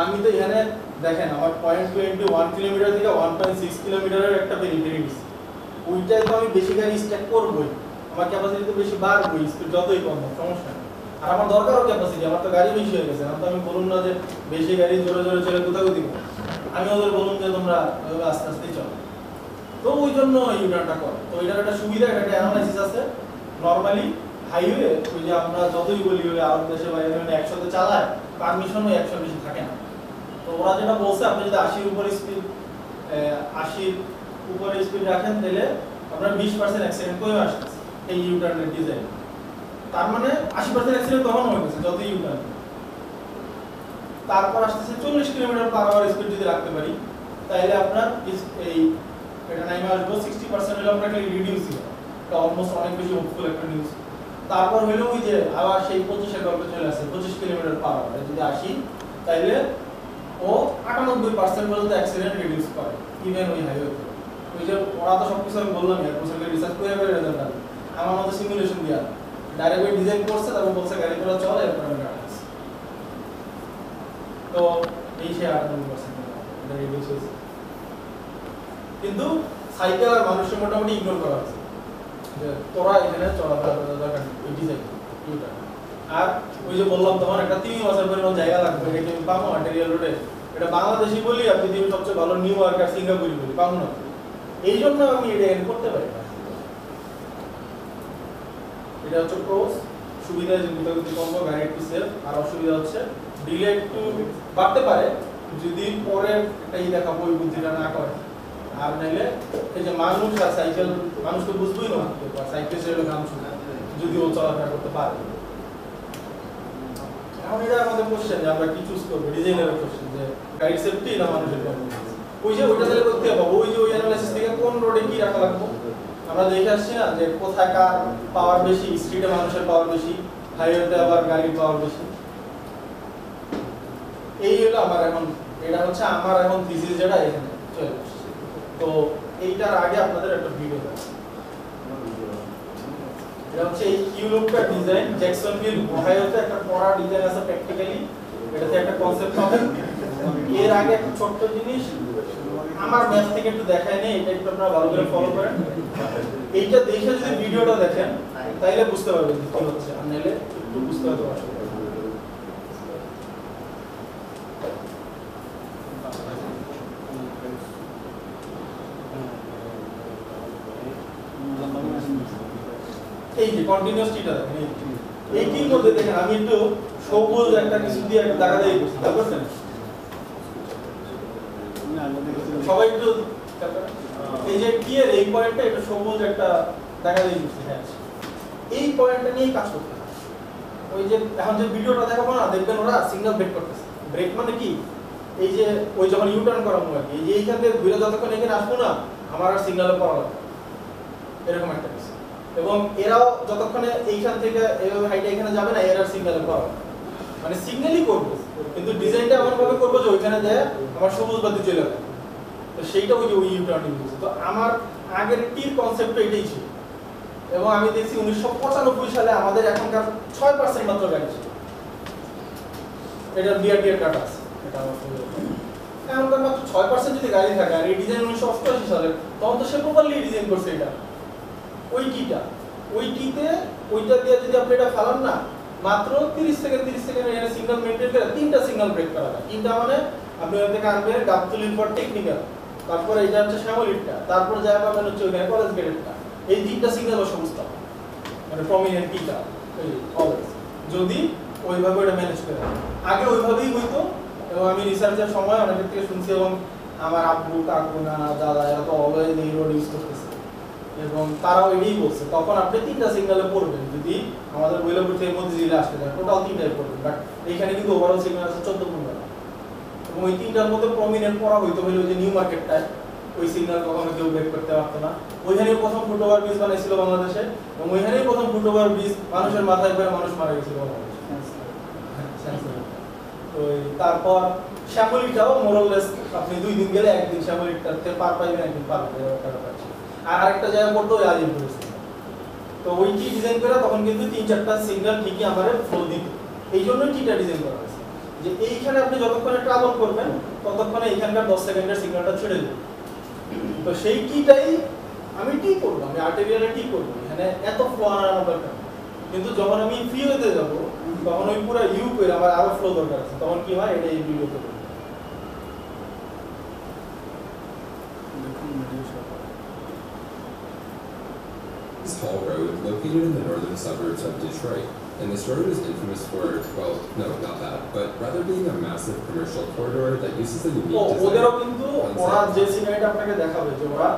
আমি তো এখানে দেখেন আমার 0.21 কিলোমিটার থেকে 1.6 কিলোমিটারের একটা পেরিফেরি দিচ্ছি, ওইটাই তো আমি বেশি গাড়ি স্ট্যাক করবই, আমার ক্যাপাসিটি তো বেশি বাড়বই, স্পিড যতই কম হোক সমস্যা নেই। আর আমার দরকারও ক্যাপাসিটি, আমার তো গাড়ি বেশি হয়ে গেছে, তো আমি বলুন না যে বেশি গাড়ি জোরে জোরে চলে কোথাও দিব, আমি ওদের বলুন যে তোমরা আস্তে আস্তেই চলো। তো ওই জন্য ইউটার্নটা করে। তো এটার একটা সুবিধা, একটা অ্যানালাইসিস আছে। নরমালি হাইওয়ে ওই যে আমরা যতই বলি ওই আরব দেশে বাইরে একসাথে চালায়, পারমিশনও 100 বেশি থাকে না। তো ওরা যেটা বলছে, আপনি যদি 80-র উপরে স্পিড 80-র উপরে স্পিড রাখেন, তাহলে আপনার 20% অ্যাক্সিডেন্ট কমে আসতেছে এই ইউটার্নের ডিজাইন। তার মানে 80% অ্যাক্সিডেন্ট তখন হয়ে গেছে যত ইউটার্ন। তারপর আসতেছে 40 কিলোমিটার/আওয়ার স্পিড যদি রাখতে পারি, তাহলে আপনার এই এটা নাইমে আসবো 60% হলে আপনাকে রিডিউস হবে। এটা অলমোস্ট অনেক বেশি হোপফুল একটা নিউজ। তারপর হলো ওই যে আবার সেই 25-এর গল্পে চলে আসে, 25 কিলোমিটার/আওয়ার যদি আসি, তাইলে ও 98% পর্যন্ত অ্যাক্সিডেন্ট রিডিউস করে ইভেন ওই হাইওয়েতে। ওই যে ওরা তো সবকিছু আমি বললাম এয়ারপোর্টে রিসার্চ করে রেজাল্ট আনবে, আমার মধ্যে সিমুলেশন দেওয়া ডাইরেক্ট ওই ডিজাইন করছে, তারপর বলছে গাড়ি করে চলে, এরপর আমি গাড়ি। তো এই সে 98% রিডিউস হয়েছে। কিন্তু সাইকেল আর মানুষের মোটামুটি ইগনোর করা হয়েছে যে তোরা এখানে চলাফেরা করার দরকার নেই, ওই ডিজাইন ইউটার্ন। আর ওই যে বললাম তখন একটা 3 মাসের পরিমাণ জায়গা লাগবে, এটা আমি পাবো আর্টেরিয়াল রোডে। এটা বাংলাদেশি বলি আর পৃথিবীর সবচেয়ে ভালো নিউ ইয়র্ক আর সিঙ্গাপুরি বলি, পাবো না। এই জন্য আমি এটা এখানে করতে পারি না। এটা হচ্ছে প্রোস, সুবিধা যে দ্রুতগতি কম, গাড়ি একটু সেফ। আর অসুবিধা হচ্ছে ডিলে একটু বাড়তে পারে যদি পরে একটা দেখাবো ওই বুদ্ধিটা না করে। আর নাইলে এই যে মানুষ আর সাইকেল, মানুষ তো বুঝবই না, সাইকেল সেগুলো কাম শুনে যদি ও চলাফেরা করতে পারে। এখন এটা আমাদের কোশ্চেন যে আমরা কি চুজ করবো, ডিজাইনের কোশ্চেন যে গাড়ি সেফটি না মানুষের কনফিডেন্স। ওই যে ওইটা তাহলে করতে হবে, ওই যে ওই অ্যানালাইসিস থেকে কোন রোডে কি রাখা লাগবে আমরা দেখে আসছি না, যে কোথায় কার পাওয়ার বেশি, স্ট্রিটে মানুষের পাওয়ার বেশি, হাইওয়েতে আবার গাড়ির পাওয়ার বেশি। এই হলো আমার এখন, এটা হচ্ছে আমার এখন থিসিস যেটা এখানে চলে আসছে। তো এইটার আগে আপনাদের একটা ভিডিও দেখাবো। এটা হচ্ছে এই কিউলুপটা ডিজাইন জ্যাকসনভিল ওহাইওতে একটা পড়া ডিজাইন আছে প্র্যাকটিক্যালি, এটাতে একটা কনসেপ্ট হবে। এর আগে একটা ছোট্ট জিনিস আমার ম্যাথ থেকে একটু দেখায় নেই, এটা একটু আপনারা ভালো করে ফলো করেন। এইটা দেখে যদি ভিডিওটা দেখেন তাইলে বুঝতে পারবেন কি হচ্ছে, আর নাইলে একটু বুঝতে হতে পারবেন। এই যে কন্টিনিউয়াস টিটা দেখেন, এইটির মধ্যে দেখেন আমি একটু সবুজ একটা কিছু দিয়ে একটা দাগা দিয়ে দিচ্ছি, বুঝতে পারছেন? সবাই একটু এই যে কি এর এই পয়েন্টটা এটা সবুজ একটা দাগা দিয়ে দিচ্ছি। হ্যাঁ, এই পয়েন্টটা নিয়ে কাজ করতে হবে। ওই যে এখন যে ভিডিওটা দেখাবো না, দেখবেন ওরা সিগন্যাল ব্রেক করতেছে। ব্রেক মানে কি, এই যে ওই যখন ইউ টার্ন করা হয়, এই যে এইখান থেকে ঘুরে যতক্ষণ এখানে আসবো না আমার আর সিগন্যালে পড়া লাগবে, এরকম একটা কিছু। এবং এরাও যতক্ষণে এইখান থেকে এইভাবে হাইটে এখানে যাবে না, এর আর সিগন্যালে পড়া লাগবে, মানে সিগন্যালই করবো, কিন্তু ডিজাইনটা এমন ভাবে করবো যে ওইখানে যায় আমার সবুজ বাতি চলে যাবে। তো সেইটা ওই যে ওই ইউ টার্ন ইউজ। তো আমার আগের টির কনসেপ্টটা এটাই ছিল, এবং আমি দেখছি 1995 সালে আমাদের এখনকার 6% মাত্র গাড়ি ছিল। এটা বিআরটিএর ডাটা আছে, এটা আমার এখনকার মাত্র 6% যদি গাড়ি থাকে, আর এই ডিজাইন 1988 সালের, তখন তো সে প্রপারলি ডিজাইন করছে এটা। ওই টিটা, ওই টিতে ওইটা দিয়ে যদি আপনি এটা ফালান না, মাত্র 30 সেকেন্ড এখানে সিগন্যাল মেইনটেইন করে তিনটা সিগন্যাল ব্রেক করা যায়। তিনটা মানে আপনি ওখান থেকে আনবেন গাবতলির পর টেকনিক্যাল, তারপর এইটা হচ্ছে শ্যামলিটটা, তারপর যায় পাবেন হচ্ছে ওইখানে কলেজ গেটেরটা। এই তিনটা সিগন্যাল সমস্ত মানে প্রমিনেন্ট টিটা অলওয়েজ যদি ওইভাবে ওটা ম্যানেজ করে। আগে ওইভাবেই হইতো, এবং আমি রিসার্চের সময় অনেকের থেকে শুনছি, এবং আমার আব্বু কাকু নানা দাদা এরা তো অলওয়েজ এই রোড ইউজ করতেছে, এবং তারাও এটাই বলছে। তখন আপনি তিনটা সিগন্যালে পড়বেন, যদি আমাদের বৈলপুর থেকে মধ্যে আসতে যায় টোটাল তিনটাই পড়বেন, বাট এইখানে কিন্তু ওভারঅল সিগন্যাল আছে 14-15, এবং ওই তিনটার মধ্যে প্রমিনেন্ট পড়া হইতো হলো যে নিউ মার্কেটটায় ওই সিগন্যাল কখনো কেউ ব্রেক করতে পারতো না। ওইখানেই প্রথম ফুটওভার ব্রিজ বানাইছিল বাংলাদেশে, এবং ওইখানেই প্রথম ফুটওভার ব্রিজ মানুষের মাথায় করে মানুষ মারা গেছিল বাংলাদেশে। তারপর শ্যামলিটাও মোরলেস আপনি 2 দিন গেলে একদিন শ্যামলিটাতে পার পাইবেন, একদিন পার পাইবেন। আর আরেকটা জায়গা পড়তো ওই আজিমপুর। তো ওইটি ডিজাইন করে তখন কিন্তু 3-4টা সিগন্যাল ঠিকই আমাদের ফ্লো দিত। এই জন্যই টিটা ডিজাইন করা হয়েছে, যে এইখানে আপনি যতক্ষণে ট্রাভেল করবেন ততক্ষণে এইখানকার 10 সেকেন্ডের সিগন্যালটা ছেড়ে দেবে। তো সেই টিটাই আমি টি করবো, আমি আর্টেরিয়ালে টি করবো, এখানে এত ফ্লো আনার আমার দরকার। কিন্তু যখন আমি ফ্রিওয়েতে যাবো তখন ওই পুরো ইউ করে আমার আরো ফ্লো দরকার আছে, তখন কি হয় এটা এই ভিডিওতে করবো। This Hall Road, located in the northern suburbs of Detroit, and this road is infamous for, well, no, not that, but rather being a massive commercial corridor that uses a unique design. ওদেরও কিন্তু ওরা যে সিগন্যালটা আপনাকে দেখাবে যে ওরা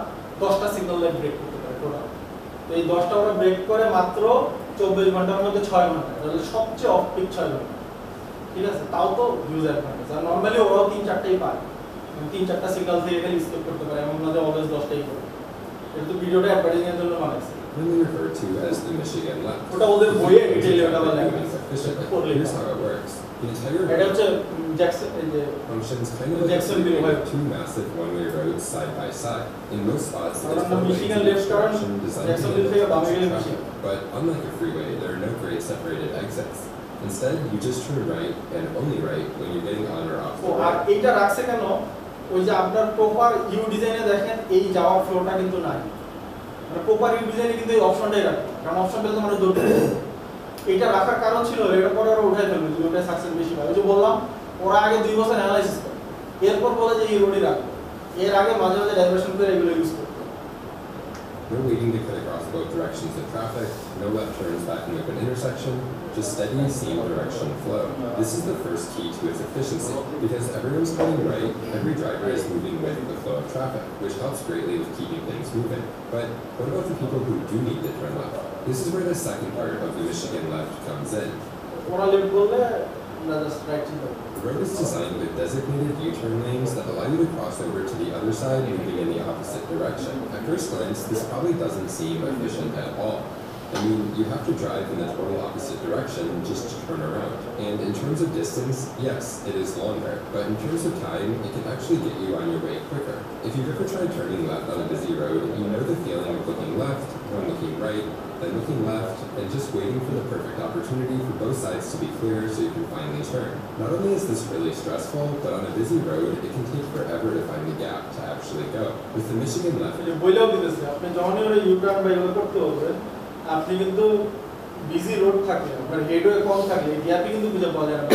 10টা signal line break করতে পারে টোটাল। তো এই 10টা ওরা ব্রেক করে মাত্র 24 ঘন্টার মধ্যে 6 ঘন্টা, তাহলে সবচেয়ে অফ পিক 6 ঘন্টা, ঠিক আছে? তাও তো ইউজ অ্যাডভান্টেজ। আর নরমালি ওরাও 3-4টাই পায়, 3-4টা সিগন্যাল থেকে এখানে স্কিপ করতে পারে, এমন না যে অলওয়েজ 10টাই করে। এটা তো ভিডিওটা অ্যাডভার্টাইজিং এর জন্য বানাইছে। Mainly referred to as the Michigan left. ওটা ওদের বইয়ে ডিটেইলে ওটা বলা আছে। Here's how it works. The entire এটা হচ্ছে জ্যাকসন এই যে functions kind of like Jacksonville like Ohio. 2 massive one-way roads side by side. In most spots, Ahora it's no, one Michigan lane left turn, direction designed to Jacksonville handle থেকে বামে commercial গেলে traffic. Michigan. But unlike a freeway, there are no grade separated exits. Instead, you just turn right and only right when you're getting on or off O the R road. এইটা রাখছে কেন, ওই যে আপনার proper you ডিজাইনে দেখেন এই যাওয়ার ফ্লোটা কিন্তু নাই, মানে প্রপার ইউ ডিজাইনে কিন্তু এই অপশনটাই রাখে, কারণ অপশনটা তো মানে দৌড়তে এটা রাখার কারণ ছিল এটা পরে ওরা উঠাই ফেলবে, যদি ওটা সাকসেস বেশি হয়। ওই যে বললাম ওরা আগে 2 বছর অ্যানালাইসিস করে এরপর বলে যে এই রোডই রাখবে, এর আগে মাঝে মাঝে ডাইভারশন করে এগুলো ইউজ করতে। No waiting to cut across both directions of traffic, no left turns back in an intersection, just steady same direction flow. This is the first key to its efficiency, because everyone's cutting right, every driver is moving with the flow of traffic, which helps greatly with keeping things moving. But what about the people who do need to turn left? This is where the second part of the Michigan left comes in. ওরা left বললে আমরা just right চিন্তা করব। The road is designed with designated U-turn lanes that allow you to cross over to the other side moving in the opposite direction. At first glance, this probably doesn't seem efficient at all. I mean, you have to drive in the total opposite direction just to turn around. And in terms of distance, yes, it is longer, but in terms of time, it can actually get you on your way quicker. If you've ever tried turning left on a busy road, you know the feeling of looking left, then looking right, then looking left, and just waiting for the perfect opportunity for both sides to be clear so you can finally turn. Not only is this really stressful, but on a busy road, it can take forever to find the gap to actually go. With the Michigan left, বইলেও দিতেছে আপনি যখনই ওরা U turn বা এগুলো করতে হবে আপনি কিন্তু বিজি রোড থাকলে আপনার হেডওয়ে কম থাকলে গ্যাপই কিন্তু বুঝে পাওয়া যায় না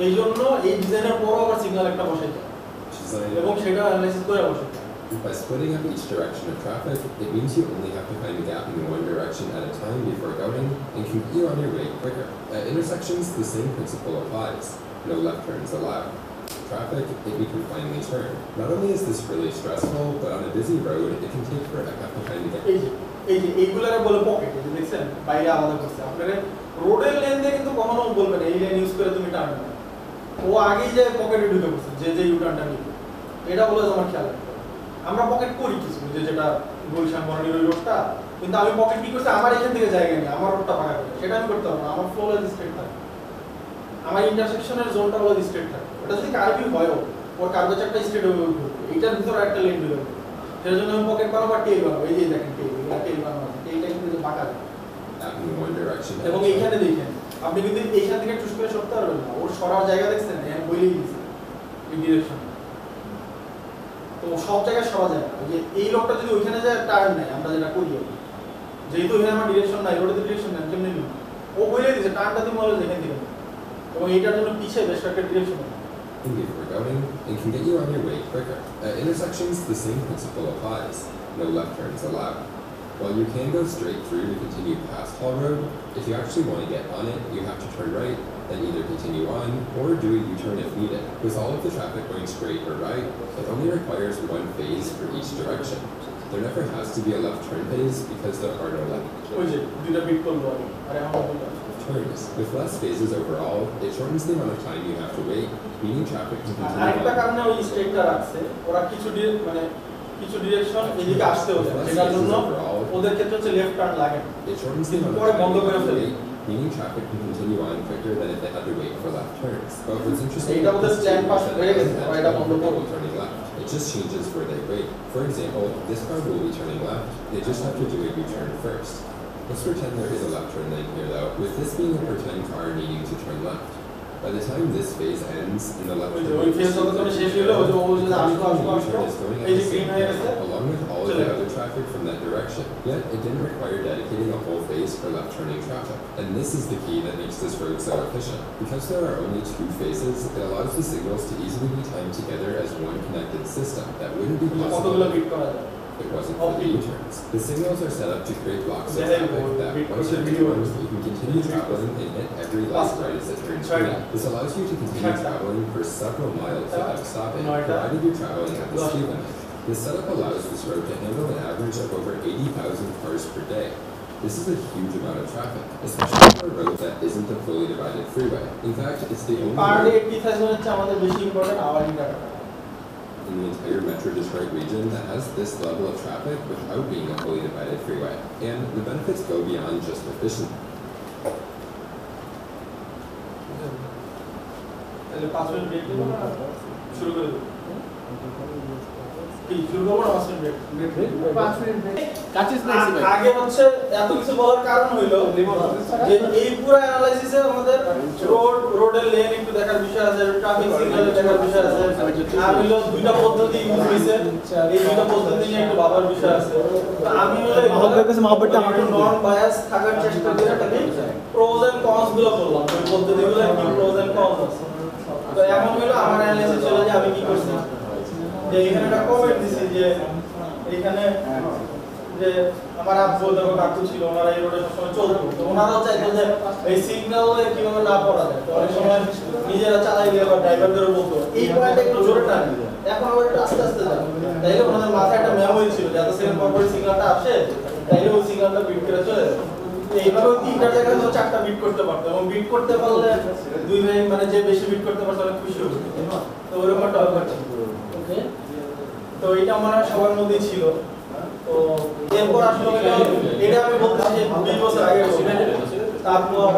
এই জন্য এই ডিজাইনের পরও আবার সিগন্যাল একটা বসাইতে হয় এবং সেটা অ্যানালাইসিস করে বসাইতে হয় by splitting up each direction of traffic, it means you only have to find a gap in one direction at a time before going and can get you on your way quicker. At intersections, the same principle applies. No left turns allowed. Traffic, and you can finally turn. Not only is this really stressful, but on a busy road, it can take forever to find a gap. এই যে এইগুলারে বলে pocket এই যে দেখছেন বাইরে আলাদা করছে আপনারা রোডের লেন দিয়ে কিন্তু কখনো বলবেন এই লেন ইউজ করে তুমি টার্ন করো ও আগেই যায় পকেটে ঢুকে পড়ছে যে ইউটার্নটা নিবে এটা বলে আমার খেয়াল রাখতে হবে আমরা পকেট করি কিছু যেটা গুলশান বনানীর ওই রোডটা কিন্তু আমি পকেট কি করছি আমার এখান থেকে জায়গা নেই আমার রোডটা ফাঁকা করে সেটা আমি করতে পারবো না আমার ফ্লো লাইন স্ট্রেট থাকে আমার ইন্টারসেকশনের জোনটা হলো স্ট্রেট থাকে ওটা যদি কার্ভিং হয় ওর কার্ভেচারটা স্ট্রেট হবে এইটার ভিতরে একটা লেন ঢুকে পড়বে সেটার জন্য আমি পকেট বানাবো আর টেল বানাবো এই যে দেখেন টেল বানাবো এইটা কিন্তু বাঁকা এবং এইখানে দেখেন আপনি কিন্তু এইখান থেকে চুজ করে সরতে পারবেন না ওর সরার জায়গা দেখছেন এখানে বইলেই দিচ্ছে এই ডিরেকশন তো সব জায়গায় সরা যায় না যে এই লোকটা যদি ওইখানে যায় টার্ন নেয় আমরা যেটা করি যেহেতু এখানে আমার ডিরেকশন নাই রোডের ডিরেকশন নাই কেমনি নিব ও বইলেই দিচ্ছে টার্নটা তুমি বলে যেখান থেকে এবং এইটার জন্য পিছিয়ে বেশ একটা direction before going and can get you on your way quicker. At intersections, the same principle applies. No left turns allowed. While you can go straight through to continue past Hall Road, if you actually want to get on it, you have to turn right, then either continue on or do a U-turn if needed. With all of the traffic going straight or right, it only requires one phase for each direction. There never has to be a left turn phase because there are no left turns. With less phases overall, it shortens the amount of time you have to wait, meaning traffic can continue আরেকটা কারণে ওই স্ট্রেটটা রাখছে ওরা কিছু direction এদিকে আসতে হবে যেটার জন্য ওদের ক্ষেত্রে হচ্ছে লেফট টার্ন লাগে it shortens the amount of পরে time বন্ধ you করে have to ফেলে wait, meaning traffic can continue on quicker than if they had to wait for left turns. But what's interesting এইটা ওদের is প্ল্যান পাস হয়ে গেছে that ওরা এটা বন্ধ people করবে turning left. It just changes where they wait. For example, this car will be turning left. They just have to do a U-turn first. Let's pretend there is a left turn lane here though, with this being a pretend car needing to turn left. By the time this phase ends and the left turn lane is going along with all of the other traffic from that direction. Yet, it didn't require dedicating a whole phase for left turning traffic. And this is the key that makes this road so efficient. Because there are only two phases, it allows the signals to easily be timed together as one connected system that wouldn't be possible if it wasn't for the U-turns. The signals are set up to create blocks of traffic that once you're going, you can continue traveling and hit every light right as it turns green. This allows you to continue traveling for several miles without stopping, provided you're traveling at the speed limit. This setup allows this road to handle an average of over 80,000 cars per day. This is a huge amount of traffic, especially for a road that isn't a fully divided freeway. In fact, it's the only road in the entire Metro Detroit region that has this level of traffic without being a fully divided freeway. And the benefits go beyond just efficiency. আগে হচ্ছে এত কিছু বলার কারণ হইলো যে এই পুরো অ্যানালাইসিসে আমাদের রোডের লেন একটু দেখার বিষয় আছে ট্রাফিক সিগন্যাল দেখার বিষয় আছে আর হইলো দুইটা পদ্ধতি ইউজ হইছে এই দুইটা পদ্ধতি নিয়ে একটু ভাবার বিষয় আছে তো আমি হলো আমাদের কাছে মহব্বতটা আমাকে নন বায়াস থাকার চেষ্টা করি এটাকে প্রোজ এন্ড কনস গুলো বললাম ওই পদ্ধতিগুলো কি প্রোজ এন্ড কনস আছে তো এখন হলো আমার অ্যানালাইসিস চলে যে আমি কি করছি যে এখানে একটা কমেন্ট দিছি যে এখানে যে আমার আব্বু এবং কাকু ছিল ওনারা এই রোডে সবসময় চলতো তো ওনারাও চাইতো যে এই সিগন্যাল কিভাবে না পড়া যায় তো অনেক সময় নিজেরা চালাইলে বা ড্রাইভারদেরও বলতো এই পয়েন্টে একটু জোরে টান এখন আবার একটু আস্তে আস্তে যায় তাইলে ওনাদের মাথায় একটা মেমোরি ছিল যে এত সেকেন্ড পর পর সিগন্যালটা আসে তাইলে ওই সিগন্যালটা বিট করে চলে যায় এইভাবে তিনটা জায়গায় তো চারটা বিট করতে পারতো এবং বিট করতে পারলে দুই ভাই মানে যে বেশি বিট করতে পারতো অনেক খুশি হতো তো ওরকম একটা ব্যাপার ছিল ওকে তো এটা আমার সবার মধ্যেই ছিল তো এরপর আসলে এটা আমি বলতেছি যে 20 বছর আগে তারপর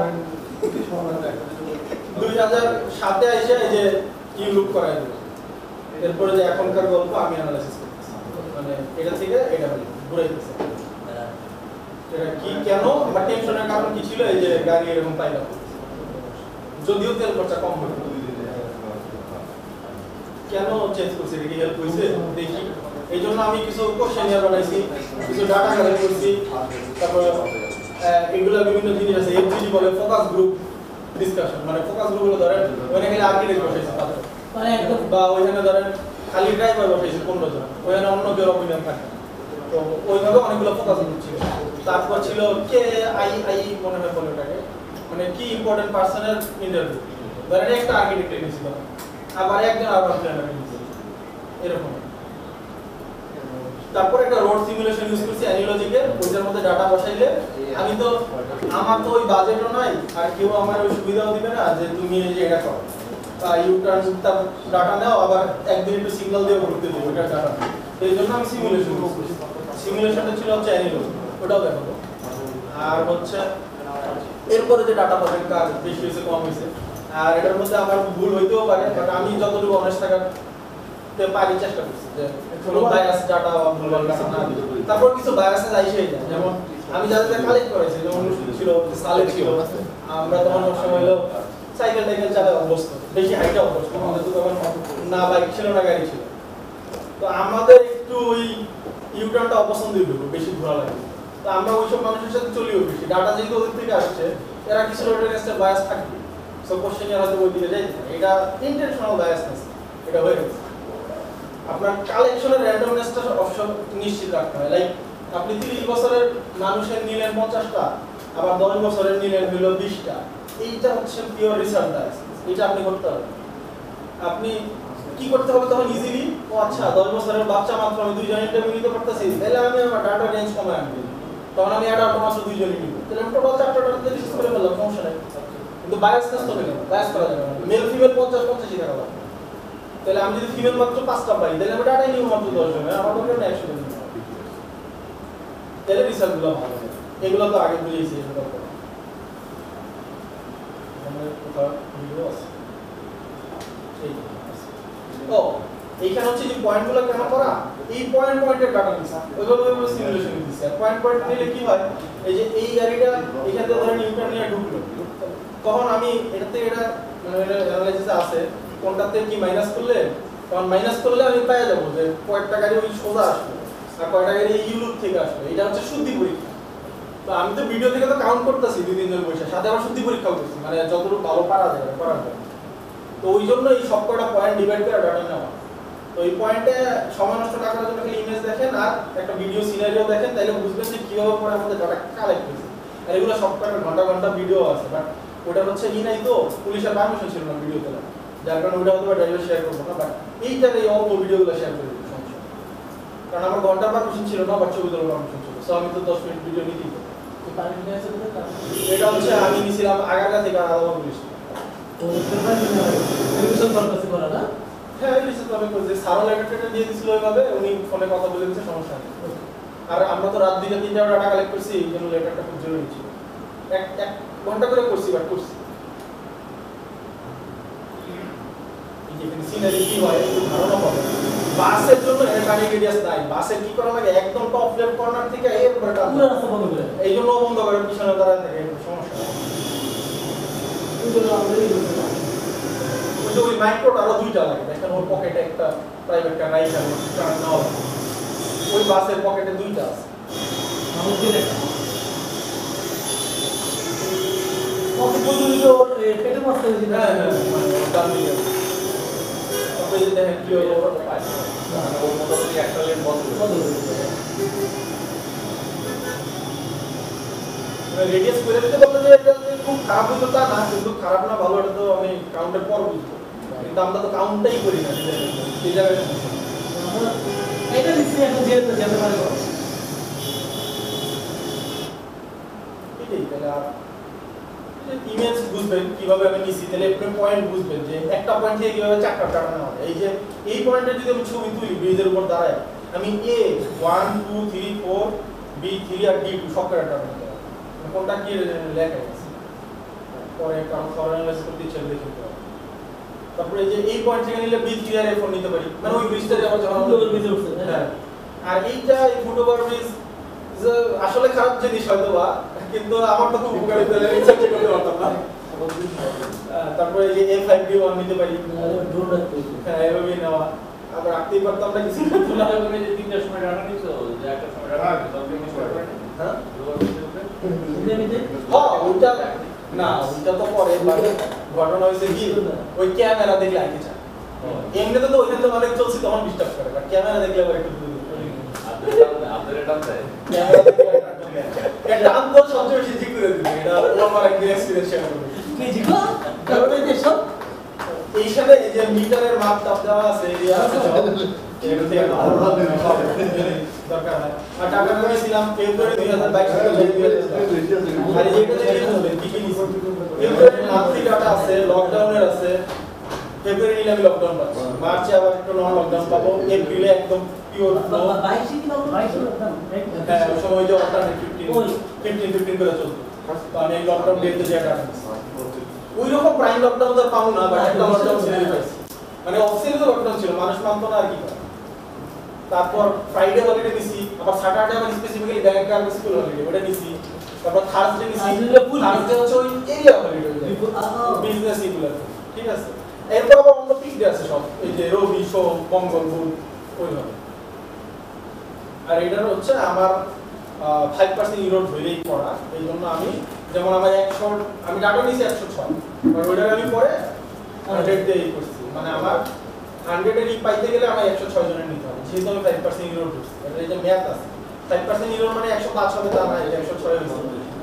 2007-এ এসে এই যে ইউলুপ করাই দিল। এরপরে যে এখনকার গল্প আমি অ্যানালাইসিস করতেছি, মানে এটা থেকে এটা হলো ঘুরে গেছে। এটা কি কেন আমার টেনশনের কারণ কি ছিল, এই যে গাড়ি এরকম পাইলা যদিও তেল খরচা কম হলো, কেন চেঞ্জ করছি, এটা কি হেল্প হয়েছে দেখি। এই জন্য আমি কিছু কোশ্চেনিয়ার বানাইছি, কিছু ডাটা কালেক্ট করছি, তারপর এগুলো বিভিন্ন জিনিস আছে, এফজিডি বলে ফোকাস গ্রুপ ডিসকাশন, মানে ফোকাস গ্রুপ গুলো ধরেন ওখানে গেলে আর্কিটেক্ট বসাইছে তাদের, মানে একদম বা ওইখানে ধরেন খালি ড্রাইভার বসাইছে 15 জন, ওইখানে অন্য কেউ অপিনিয়ন থাকে। তো ওইভাবে অনেকগুলো ফোকাস গ্রুপ ছিল। তারপর ছিল কে আই মনে হয় বলে ওটাকে, মানে কি ইম্পর্টেন্ট পার্সনের ইন্টারভিউ, ধরেন একটা আর্কিটেক্ট নিয়েছিল, আবার একজন আরবান প্ল্যানার নিয়েছিল, এরকম। তারপর একটা রোড সিমুলেশন ইউজ করছি অ্যানিলজিকে, ওইটার মধ্যে ডাটা বসাইলে আমি তো আমার তো ওই বাজেটও নাই, আর কেউ আমার ওই সুবিধাও দিবে না যে তুমি এই যে এটা করো বা ইউটার্ন তার ডাটা নাও, আবার একদিন একটু সিগন্যাল দিয়ে ঘুরতে দিও ওইটার ডাটা। তো এই জন্য আমি সিমুলেশন ইউজ করছি। সিমুলেশনটা ছিল হচ্ছে অ্যানিলজি, ওটাও দেখাবো। আর হচ্ছে এরপরে যে ডাটা পাবেন কার বেশি হয়েছে কম হয়েছে, আর এটার মধ্যে আমার ভুল হইতেও পারে, বাট আমি যতটুকু অনেস্ট থাকার পারি চেষ্টা করছি যে কোনো ভাইরাস ডাটা বা ভুলভাল ডাটা না দিই। তারপর কিছু ভাইরাসে যাইছেই না, যেমন আমি যাদের কালেক্ট করেছি, যেমন ছিল সালেক ছিল, আমরা তখন সবসময় হলো সাইকেল টাইকেল চালায় অভ্যস্ত, বেশি হাইটে অভ্যস্ত, আমাদের তো তখন না বাইক ছিল না গাড়ি ছিল। তো আমাদের একটু ওই ইউটার্নটা অপছন্দ হইল, বেশি ঘোরা লাগে। তো আমরা ওইসব মানুষের সাথে চলিও বেশি, ডাটা যেহেতু ওদের থেকে আসছে, এরা কিছু ওটার কাছে বায়াস থাকবে, সো কোশ্চেন হয়তো ওই দিকে যাই, এটা ইন্টেনশনাল বায়াসনেস, এটা হয়ে গেছে। আপনার কালেকশনের র্যান্ডমনেসটা অপশন নিশ্চিত রাখতে হয়, লাইক আপনি 30 বছরের মানুষের নিলেন 50টা, আবার 10 বছরের নিলেন হলো 20টা, এইটা হচ্ছে পিওর রিসার্চ বায়াস, এটা আপনি করতে হবে। আপনি কি করতে হবে তখন ইজিলি, ও আচ্ছা 10 বছরের বাচ্চা মাত্র আমি 2 জন ইন্টারভিউ নিতে পারতেছি, তাহলে আমি আমার ডাটা রেঞ্জ কমায় আনবো, তখন আমি এটা মাত্র 2 জনই নিব, তাহলে আমি টোটাল 4টা ডাটা রিসার্চ করে ফেললাম, সমস্যা নাই। কিন্তু বায়াসনেস তো নেই, বায়াস করা যাবে না, মেল ফিমেল 50-50 টাকা লাগবে। তাহলে আমি যদি ফিমেল মাত্র 5টা পাই, তাহলে আমি ডাটাই নিব মাত্র 10 জন, আমার দরকার নেই 100 জন, তাহলে রিসার্চগুলো ভালো হবে। এগুলো তো আগে বুঝেছি, এগুলো করো আমাদের কোথাও ভিডিও আছে। ও এইখানে হচ্ছে যে পয়েন্টগুলো কেন করা, এই পয়েন্টের ডাটা নিছে, ওইভাবে সিমুলেশন দিছে। পয়েন্ট নিলে কি হয়, এই যে এই গাড়িটা এখান থেকে ধরেন ইউটার্ন নিয়ে ঢুকলো, তখন আমি এটাতে এটা মানে এটা অ্যানালাইসিসে আছে কোনটাতে কি মাইনাস করলে, তখন মাইনাস করলে আমি পেয়ে যাবো যে কয়েকটা গাড়ি ওই সোজা আসলো আর কয়টা গাড়ি ইউলুপ থেকে আসলো। এটা হচ্ছে শুদ্ধি পরীক্ষা। তো আমি তো ভিডিও থেকে তো কাউন্ট করতেছি 2-3 জন বসে, সাথে আবার শুদ্ধি পরীক্ষাও করছি, মানে যতটুকু ভালো পারা যায় করার জন্য। তো ওই জন্য এই সবকটা পয়েন্ট ডিভাইড করে ডাটা নেওয়া। তো এই পয়েন্টে সময় নষ্ট না করার জন্য খালি ইমেজ দেখেন আর একটা ভিডিও সিনারিও দেখেন, তাহলে বুঝবেন যে কিভাবে পরে আমাদের ডাটা কালেক্ট হয়েছে। আর এগুলো সবকটা ঘন্টা ভিডিও আছে, বাট ওটা হচ্ছে নাই, তো পুলিশের পারমিশন ছিল না ভিডিও তোলা, যার কারণে ওটা হয়তো ড্রাইভার শেয়ার করবো না, বাট এইটার এই অল্প ভিডিওগুলো শেয়ার করে দেবো, সমস্যা। কারণ আমার ঘন্টার পারমিশন ছিল না, বাট ছবি তোলার পারমিশন ছিল, সো আমি তো 10 মিনিট ভিডিও নিতেই পারি। এটা হচ্ছে আমি নিয়েছিলাম আগারগা থেকে আলাদা পুলিশ। তো রিভিশন পারপাসে করা না? হ্যাঁ, রিভিশন তবে করেছে, সারো লেটারটা দিয়ে দিছিল ওইভাবে, উনি ফোনে কথা বলে দিয়েছে, সমস্যা নেই। আর আমরা তো রাত 2-3টা ডাটা কালেক্ট করছি, এই জন্য লেটারটা খুব জরুরি ছিল। এক ঘন্টা করে করছি, বাট করছি। এখানে সিনারি কি হয় একটু ধারণা পাবে। বাসের জন্য এখানে রেডিয়াস নাই, বাসের কি করা লাগে একদম টপ লেফট কর্নার থেকে এরপরে পুরো রাস্তা বন্ধ করে, এই জন্য বন্ধ করে পিছনে দাঁড়ায় থাকে, সমস্যা নেই। এই জন্য আমরা এই করতে পারি। ওই যে ওই মাইক্রোটা আরো 2টা লাগে, দেখেন ওর পকেটে একটা প্রাইভেট কার রাইট আর কার নাও, ওই বাসের পকেটে 2টা আছে। আমাদের একটা কত পর্যন্ত পেটে মারতে হয়েছে। হ্যাঁ মানে দাম দিয়ে আপনি যদি দেখেন কি হলো পায়, ওর মোটামুটি একটা লেন বন্ধ রেডিয়াস করে দিতে বলতে যে এটা খুব খারাপ হইতো তা না, কিন্তু খারাপ না ভালো এটা তো আমি কাউন্টের পর বুঝবো, কিন্তু আমরা তো কাউন্টটাই করি না এই জায়গায়। এটা নিশ্চয়ই এখন যেতে পারে এটাই। তাহলে আর ইমেজ বুঝবেন কিভাবে আমি নিছি, তাহলে আপনি পয়েন্ট বুঝবেন যে একটা পয়েন্ট থেকে কিভাবে 4টা ডাটা নেওয়া হয়। এই যে এই পয়েন্টে যদি আমি ছবি তুলি ব্রিজের উপর দাঁড়ায়, আমি A 1 2 3 4 B3 আর D2 সব ক্যারেক্টার নিতে হবে কোনটা কি লেখা আছে পরে কারণ ফরম্যাট অ্যানালাইসিস করতে চলে দেখতে হবে তারপরে এই যে এই পয়েন্ট থেকে নিলে B3 আর A4 নিতে পারি মানে ওই ব্রিজটা আবার যখন ফুটওভার ব্রিজে উঠছে হ্যাঁ আর এইটা এই ফুটওভার ব্রিজ আসলে খারাপ জিনিস হয়তো বা কিন্তু আমার তো খুব উপকারী তাহলে ইচ্ছা করতে পারতাম না তারপরে এই যে A5D1 নিতে পারি ড্রোন রাখতে হ্যাঁ এভাবে নেওয়া আবার রাখতেই পারতাম না কিছু তোলা হবে যে 3টার সময় ডাটা নিছো যে একটা সময় ডাটা তবে মিস করে হ্যাঁ এমনিতে ওইটা না ওইটা তো পরে বাট ঘটনা হয়েছে কি ওই ক্যামেরা দেখলে আগে যায় এমনিতে তো ওইখানে তো অনেক চলছে তখন ডিস্টার্ব করে বাট ক্যামেরা দেখলে আবার একটু আপনাদের এটা দেয় ক্যামেরা দেখলে এটা আনতো সবচেয়ে বেশি ঠিক করে দিবে এটা আমার একটা এক্সপেরিয়েন্স শেয়ার করব কি জিগো কারণে দেশব এইখানে এই যে মিটারের মাপ টাপ দেওয়া আছে এরিয়া আছে এটা থেকে দরকার হয় আর টাকা নিয়েছিলাম ফেব্রুয়ারি 2022 আর এইটা যে বলবেন কি কি ফেব্রুয়ারি মান্থলি ডাটা আছে লকডাউনের আছে ফেব্রুয়ারি নিলে আমি লকডাউন পাচ্ছি মার্চে আবার একটু নন লকডাউন পাবো এপ্রিলে একদম পিওর ফ্লো 22 কি পাবো 22 লকডাউন হ্যাঁ ওই সময় যে অল্টারনেট 15 করে চলতো তো আমি এই লকডাউন ডেতে যে ডাটা ওই রকম প্রাইম লকডাউন তো পাবো না বাট একটা লকডাউন ছিল পাইছি মানে অফিসিয়ালি তো লকডাউন ছিল মানুষ মানতো না আর কি করে তারপর ফ্রাইডে হলিডে নিছি আবার স্যাটারডে আবার স্পেসিফিক্যালি ব্যাংক আর স্কুল হলিডে ওটা নিছি তারপর থার্সডে নিছি থার্সডে হচ্ছে ওই এরিয়া হলিডে বিজনেস এগুলো ঠিক আছে এরপর আবার অন্য পিক ডে আছে সব এই যে রবি সোম মঙ্গল বুধ ওইভাবে আর এটার হচ্ছে আমার 5% ইউরো ধরেই পড়া এই জন্য আমি যেমন আমার 100 আমি ডাটা নিছি 106 আর ওইটার আমি পরে 100 দিয়ে করছি মানে আমার 100 এর ই পাইতে গেলে আমার 106 জনের নিতে হবে যেহেতু আমি 5% ইউরো ধরছি এটা এই যে ম্যাথ আছে 5% ইউরো মানে 105 হবে তা না এটা 106 হইছে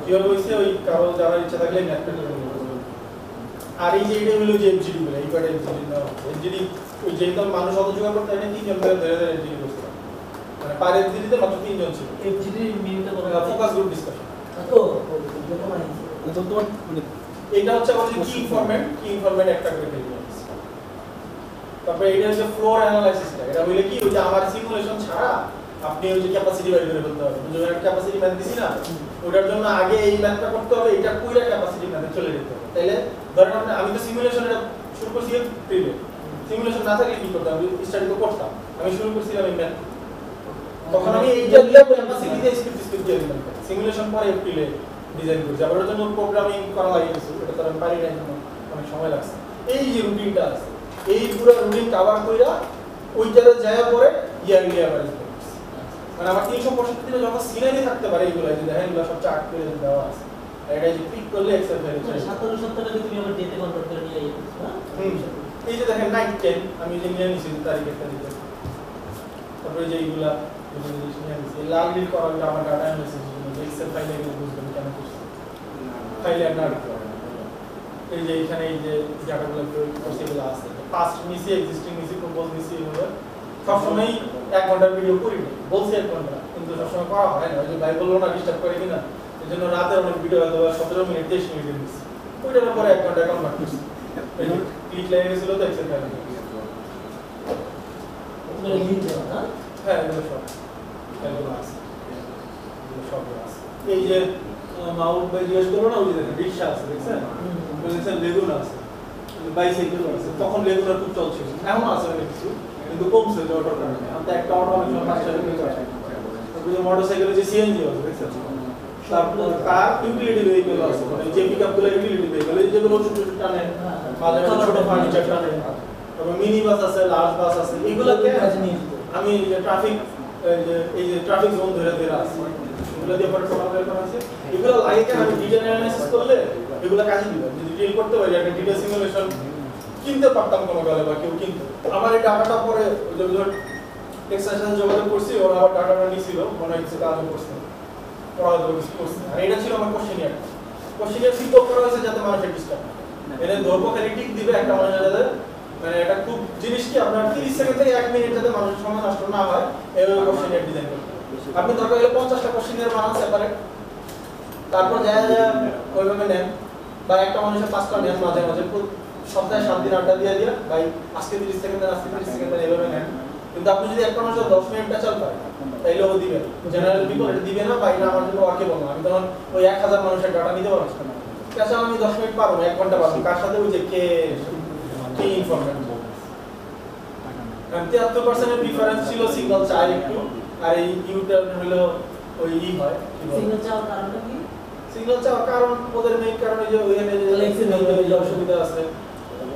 কিভাবে হইছে ওই কারো জানার ইচ্ছা থাকলে ম্যাথ করে নেব আর এই যে এটা হলো যে এফজিডি বলে এইটা এফজিডি না এফজিডি ওই যেহেতু মানুষ অত জোগাড় করতে হয় না তিনজন ধরে ধরে এফজিডি করছে মানে পার এফজিডিতে মাত্র তিনজন ছিল এফজিডি মিনিটে কত ফোকাস গ্রুপ ডিসকাশন তো মানে তো তোমার মানে এটা হচ্ছে আমাদের কি ইনফরমেন্ট একটা করে দেব তারপরে এটা হচ্ছে ফ্লোর অ্যানালাইসিসটা এটা হইলে কি ওই যে আমার সিমুলেশন ছাড়া আপনি ওই যে ক্যাপাসিটি বের করে ফেলতে হবে বুঝলেন একটা ক্যাপাসিটি ম্যাথ দিছি না ওটার জন্য আগে এই ম্যাথটা করতে হবে এটা পুরো ক্যাপাসিটি ম্যাথে চলে যেতে হবে তাইলে ধরেন আমি তো সিমুলেশন এটা শুরু করছি প্রিভিয়াস সিমুলেশন না থাকলে কি করতাম আমি স্টাডি তো করতাম আমি শুরু করছিলাম এই ম্যাথ তখন আমি এইটা দিয়ে ক্যাপাসিটিতে স্ক্রিপ্ট দিয়ে দিলাম সিমুলেশন পরে এপ্রিলে ডিজাইন করছি আবার ওর জন্য প্রোগ্রামিং করা লাগে কিছু এটা তো আমি পারি না জন্য অনেক সময় লাগছে এই যে রুটিনটা আছে এই পুরো রুটিন কভার কইরা ওইটারে যায় পরে ইয়ারলি এভারেজ মানে আমার 365 দিনে যত সিনারি থাকতে পারে এইগুলো যে দেখেন এগুলো সব চার্ট করে দেওয়া আছে এটা যে ক্লিক করলে এক্সেল ফেলে চলে 77 টাকা তুমি আমার ডেতে কনভার্ট করে নিয়ে যাবে হ্যাঁ এই যে দেখেন নাইট 10 আমি যে নিয়ে নিছি তারিখটা দিতে তারপরে যে এইগুলা জিনিস নিয়ে নিছি লাল নীল করা হলো আমার ডাটা অ্যানালাইসিস যে এক্সেল ফাইলে এগুলো বুঝবেন কেন করছি ফাইলে না এই যে এখানে এই যে ডাটাগুলো পসিবল আছে পাস্ট নিছি এক্সিস্টিং নিছি প্রপোজ নিছি এগুলো সবসময় 1 ঘন্টার ভিডিও করি না বলছি 1 ঘন্টা কিন্তু সবসময় করা হয় না ওই যে ভাই বললো না ডিস্টার্ব করে কিনা এই জন্য রাতে অনেক ভিডিও হয়তো 17 মিনিট 23 মিনিট নিছি ওইটার পরে 1 ঘন্টা কনভার্ট করছি ক্লিক লেগে গেছিল তো এক্সেল ফাইলে ওগুলো লিংক দেওয়া না হ্যাঁ এগুলো সব এগুলো আছে এগুলো সব আছে এই যে মাউন্ট বাই জিজ্ঞেস করলো না ওই যে দেখেন রিক্সা আছে দেখছেন দেখছেন লেগুনা আছে বাইসাইকেল আছে তখন লেগুনার খুব চলছিল এখন আছে অনেক কিছু কিন্তু কমছে যে অটোর কারণে আমাদের একটা অটো অনেক সময় 5 টাকা করে আসে তারপরে মোটরসাইকেলে যে সিএনজি আছে দেখছেন তারপর কার ইউটিলিটি ভেহিকল আছে মানে যে পিকআপগুলো ইউটিলিটি ভেহিকল যেগুলো ছোট ছোট টানে মাঝে মাঝে ছোট ফার্নিচার টানে তারপর মিনি বাস আছে লার্জ বাস আছে এগুলোকে আমি ট্রাফিক এই যে ট্রাফিক জোন ধরে ধরে আছে এগুলো দিয়ে পরে টোটাল বের করা আছে এগুলো লাগে কেন আমি ডিটেইল অ্যানালাইসিস করলে এগুলো কাজে দিবে যদি ডিটেইল করতে পারি একটা ডিটেইল সিমুলেশন কিনতে পারতাম কোনো গলে বা কেউ কিনতো আমার এই ডাটাটা পরে ধর এক্সারসাইজ যোগাযোগ করছি ওরা আবার ডাটাটা নিছিল মনে হচ্ছে কাজও করছে পড়াশোনা করছে আর এটা ছিল আমার কোশ্চেনিয়ার ফিট করা হয়েছে যাতে মানুষের ডিস্টার্ব না এনে ধরবো খালি টিক দিবে একটা মানুষের যাতে মানে এটা খুব জিনিস কি আপনার 30 সেকেন্ড থেকে 1 মিনিট যাতে মানুষের সময় নষ্ট না হয় এইভাবে কোশ্চেনিয়ার ডিজাইন করতে আপনি দরকার হলে 50টা কোশ্চেনিয়ার বানান সেপারেট তারপর যা ওইভাবে নেন বা একটা মানুষের 5টা নেন মাঝে মাঝে সপ্তাহে 7 দিন আড্ডা দিয়ে ভাই আজকে 30 সেকেন্ড আজকে 30 সেকেন্ড এইভাবে নেন কিন্তু আপনি যদি একটা মানুষের 10 মিনিট পেঁচাল পায় তাইলে ও দিবে জেনারেল পিপল এটা দিবে না বা এটা আমার জন্য ওয়ার্কেবল না। আমি তখন ওই 1000 মানুষের ডাটা নিতে পারবো না। পেঁচাল আমি 10 মিনিট পারবো 1 ঘন্টা পারবো কার সাথে ওই যে কে ইনফরমেশন 73% এর প্রিফারেন্স ছিল সিগন্যাল চাই একটু আর এই ইউটার্ন হলো ওই হয় সিগন্যাল চাওয়ার কারণটা কি? সিগন্যাল চাওয়ার কারণ ওদের মেইন কারণ যে ওখানে যে অসুবিধা আছে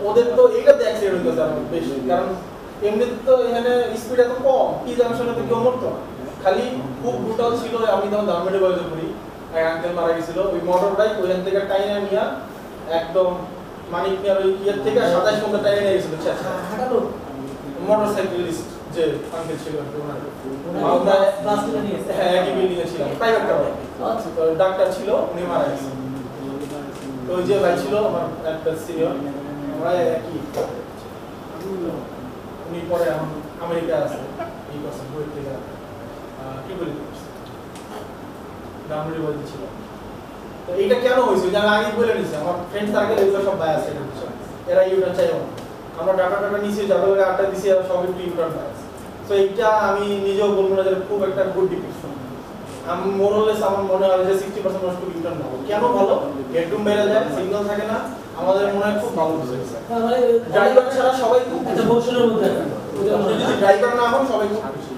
ওদের তো এইটাতে অ্যাক্সিডেন্ট হইতেছে আমার বেশি কারণ এমনিতে তো এখানে স্পিড এত কম কি জাংশনে তো কেউ মরতো না খালি খুব ব্রুটাল ছিল আমি তখন দামমেডে বয়সে পড়ি এক আঙ্কেল মারা গেছিল ওই মোটরটাই ওইখান থেকে টাইনে নিয়ে একদম মানিক মিয়ার ওই ইয়ের থেকে 27 ঘন্টা টাইনে নিয়ে গেছিল হাঁটালো মোটরসাইকেলিস্ট যে আঙ্কেল ছিল ওনার আমরা ক্লাস করে নিয়েছে। হ্যাঁ একই বিল্ডিং এ ছিলাম প্রাইভেট কার আচ্ছা তো ডাক্তার ছিল উনি মারা গেছে তো ওই যে ভাই ছিল আমার একটা সিনিয়র আমরা একই উনি পরে আমেরিকা আছে এই করছে বুয়েট থেকে কি বলি দামড়ি বলছিল তো এইটা কেন হয়েছে যে আমি আগে বলে নিছি আমার ফ্রেন্ড সার্কেল এগুলো সব বায়াস এরা ইউটার্ন চাইও না আমরা ডাটা নিছি যাবে আটটা দিছি আর সব একটু ইউটার্ন বায়াস তো এইটা আমি নিজেও বলবো না যে খুব একটা গুড ডিপিকশন আমি মোরলেস আমার মনে হয় যে 60% মানুষ খুব ইউটার্ন ভালো কেন ভালো হেডরুম বেড়ে যায় সিগন্যাল থাকে না আমাদের মনে হয় খুব ভালো বুঝেছে মানে ড্রাইভার ছাড়া সবাই খুব একটা বসনের মধ্যে যদি ড্রাইভার না হন সবাই খুব খুশি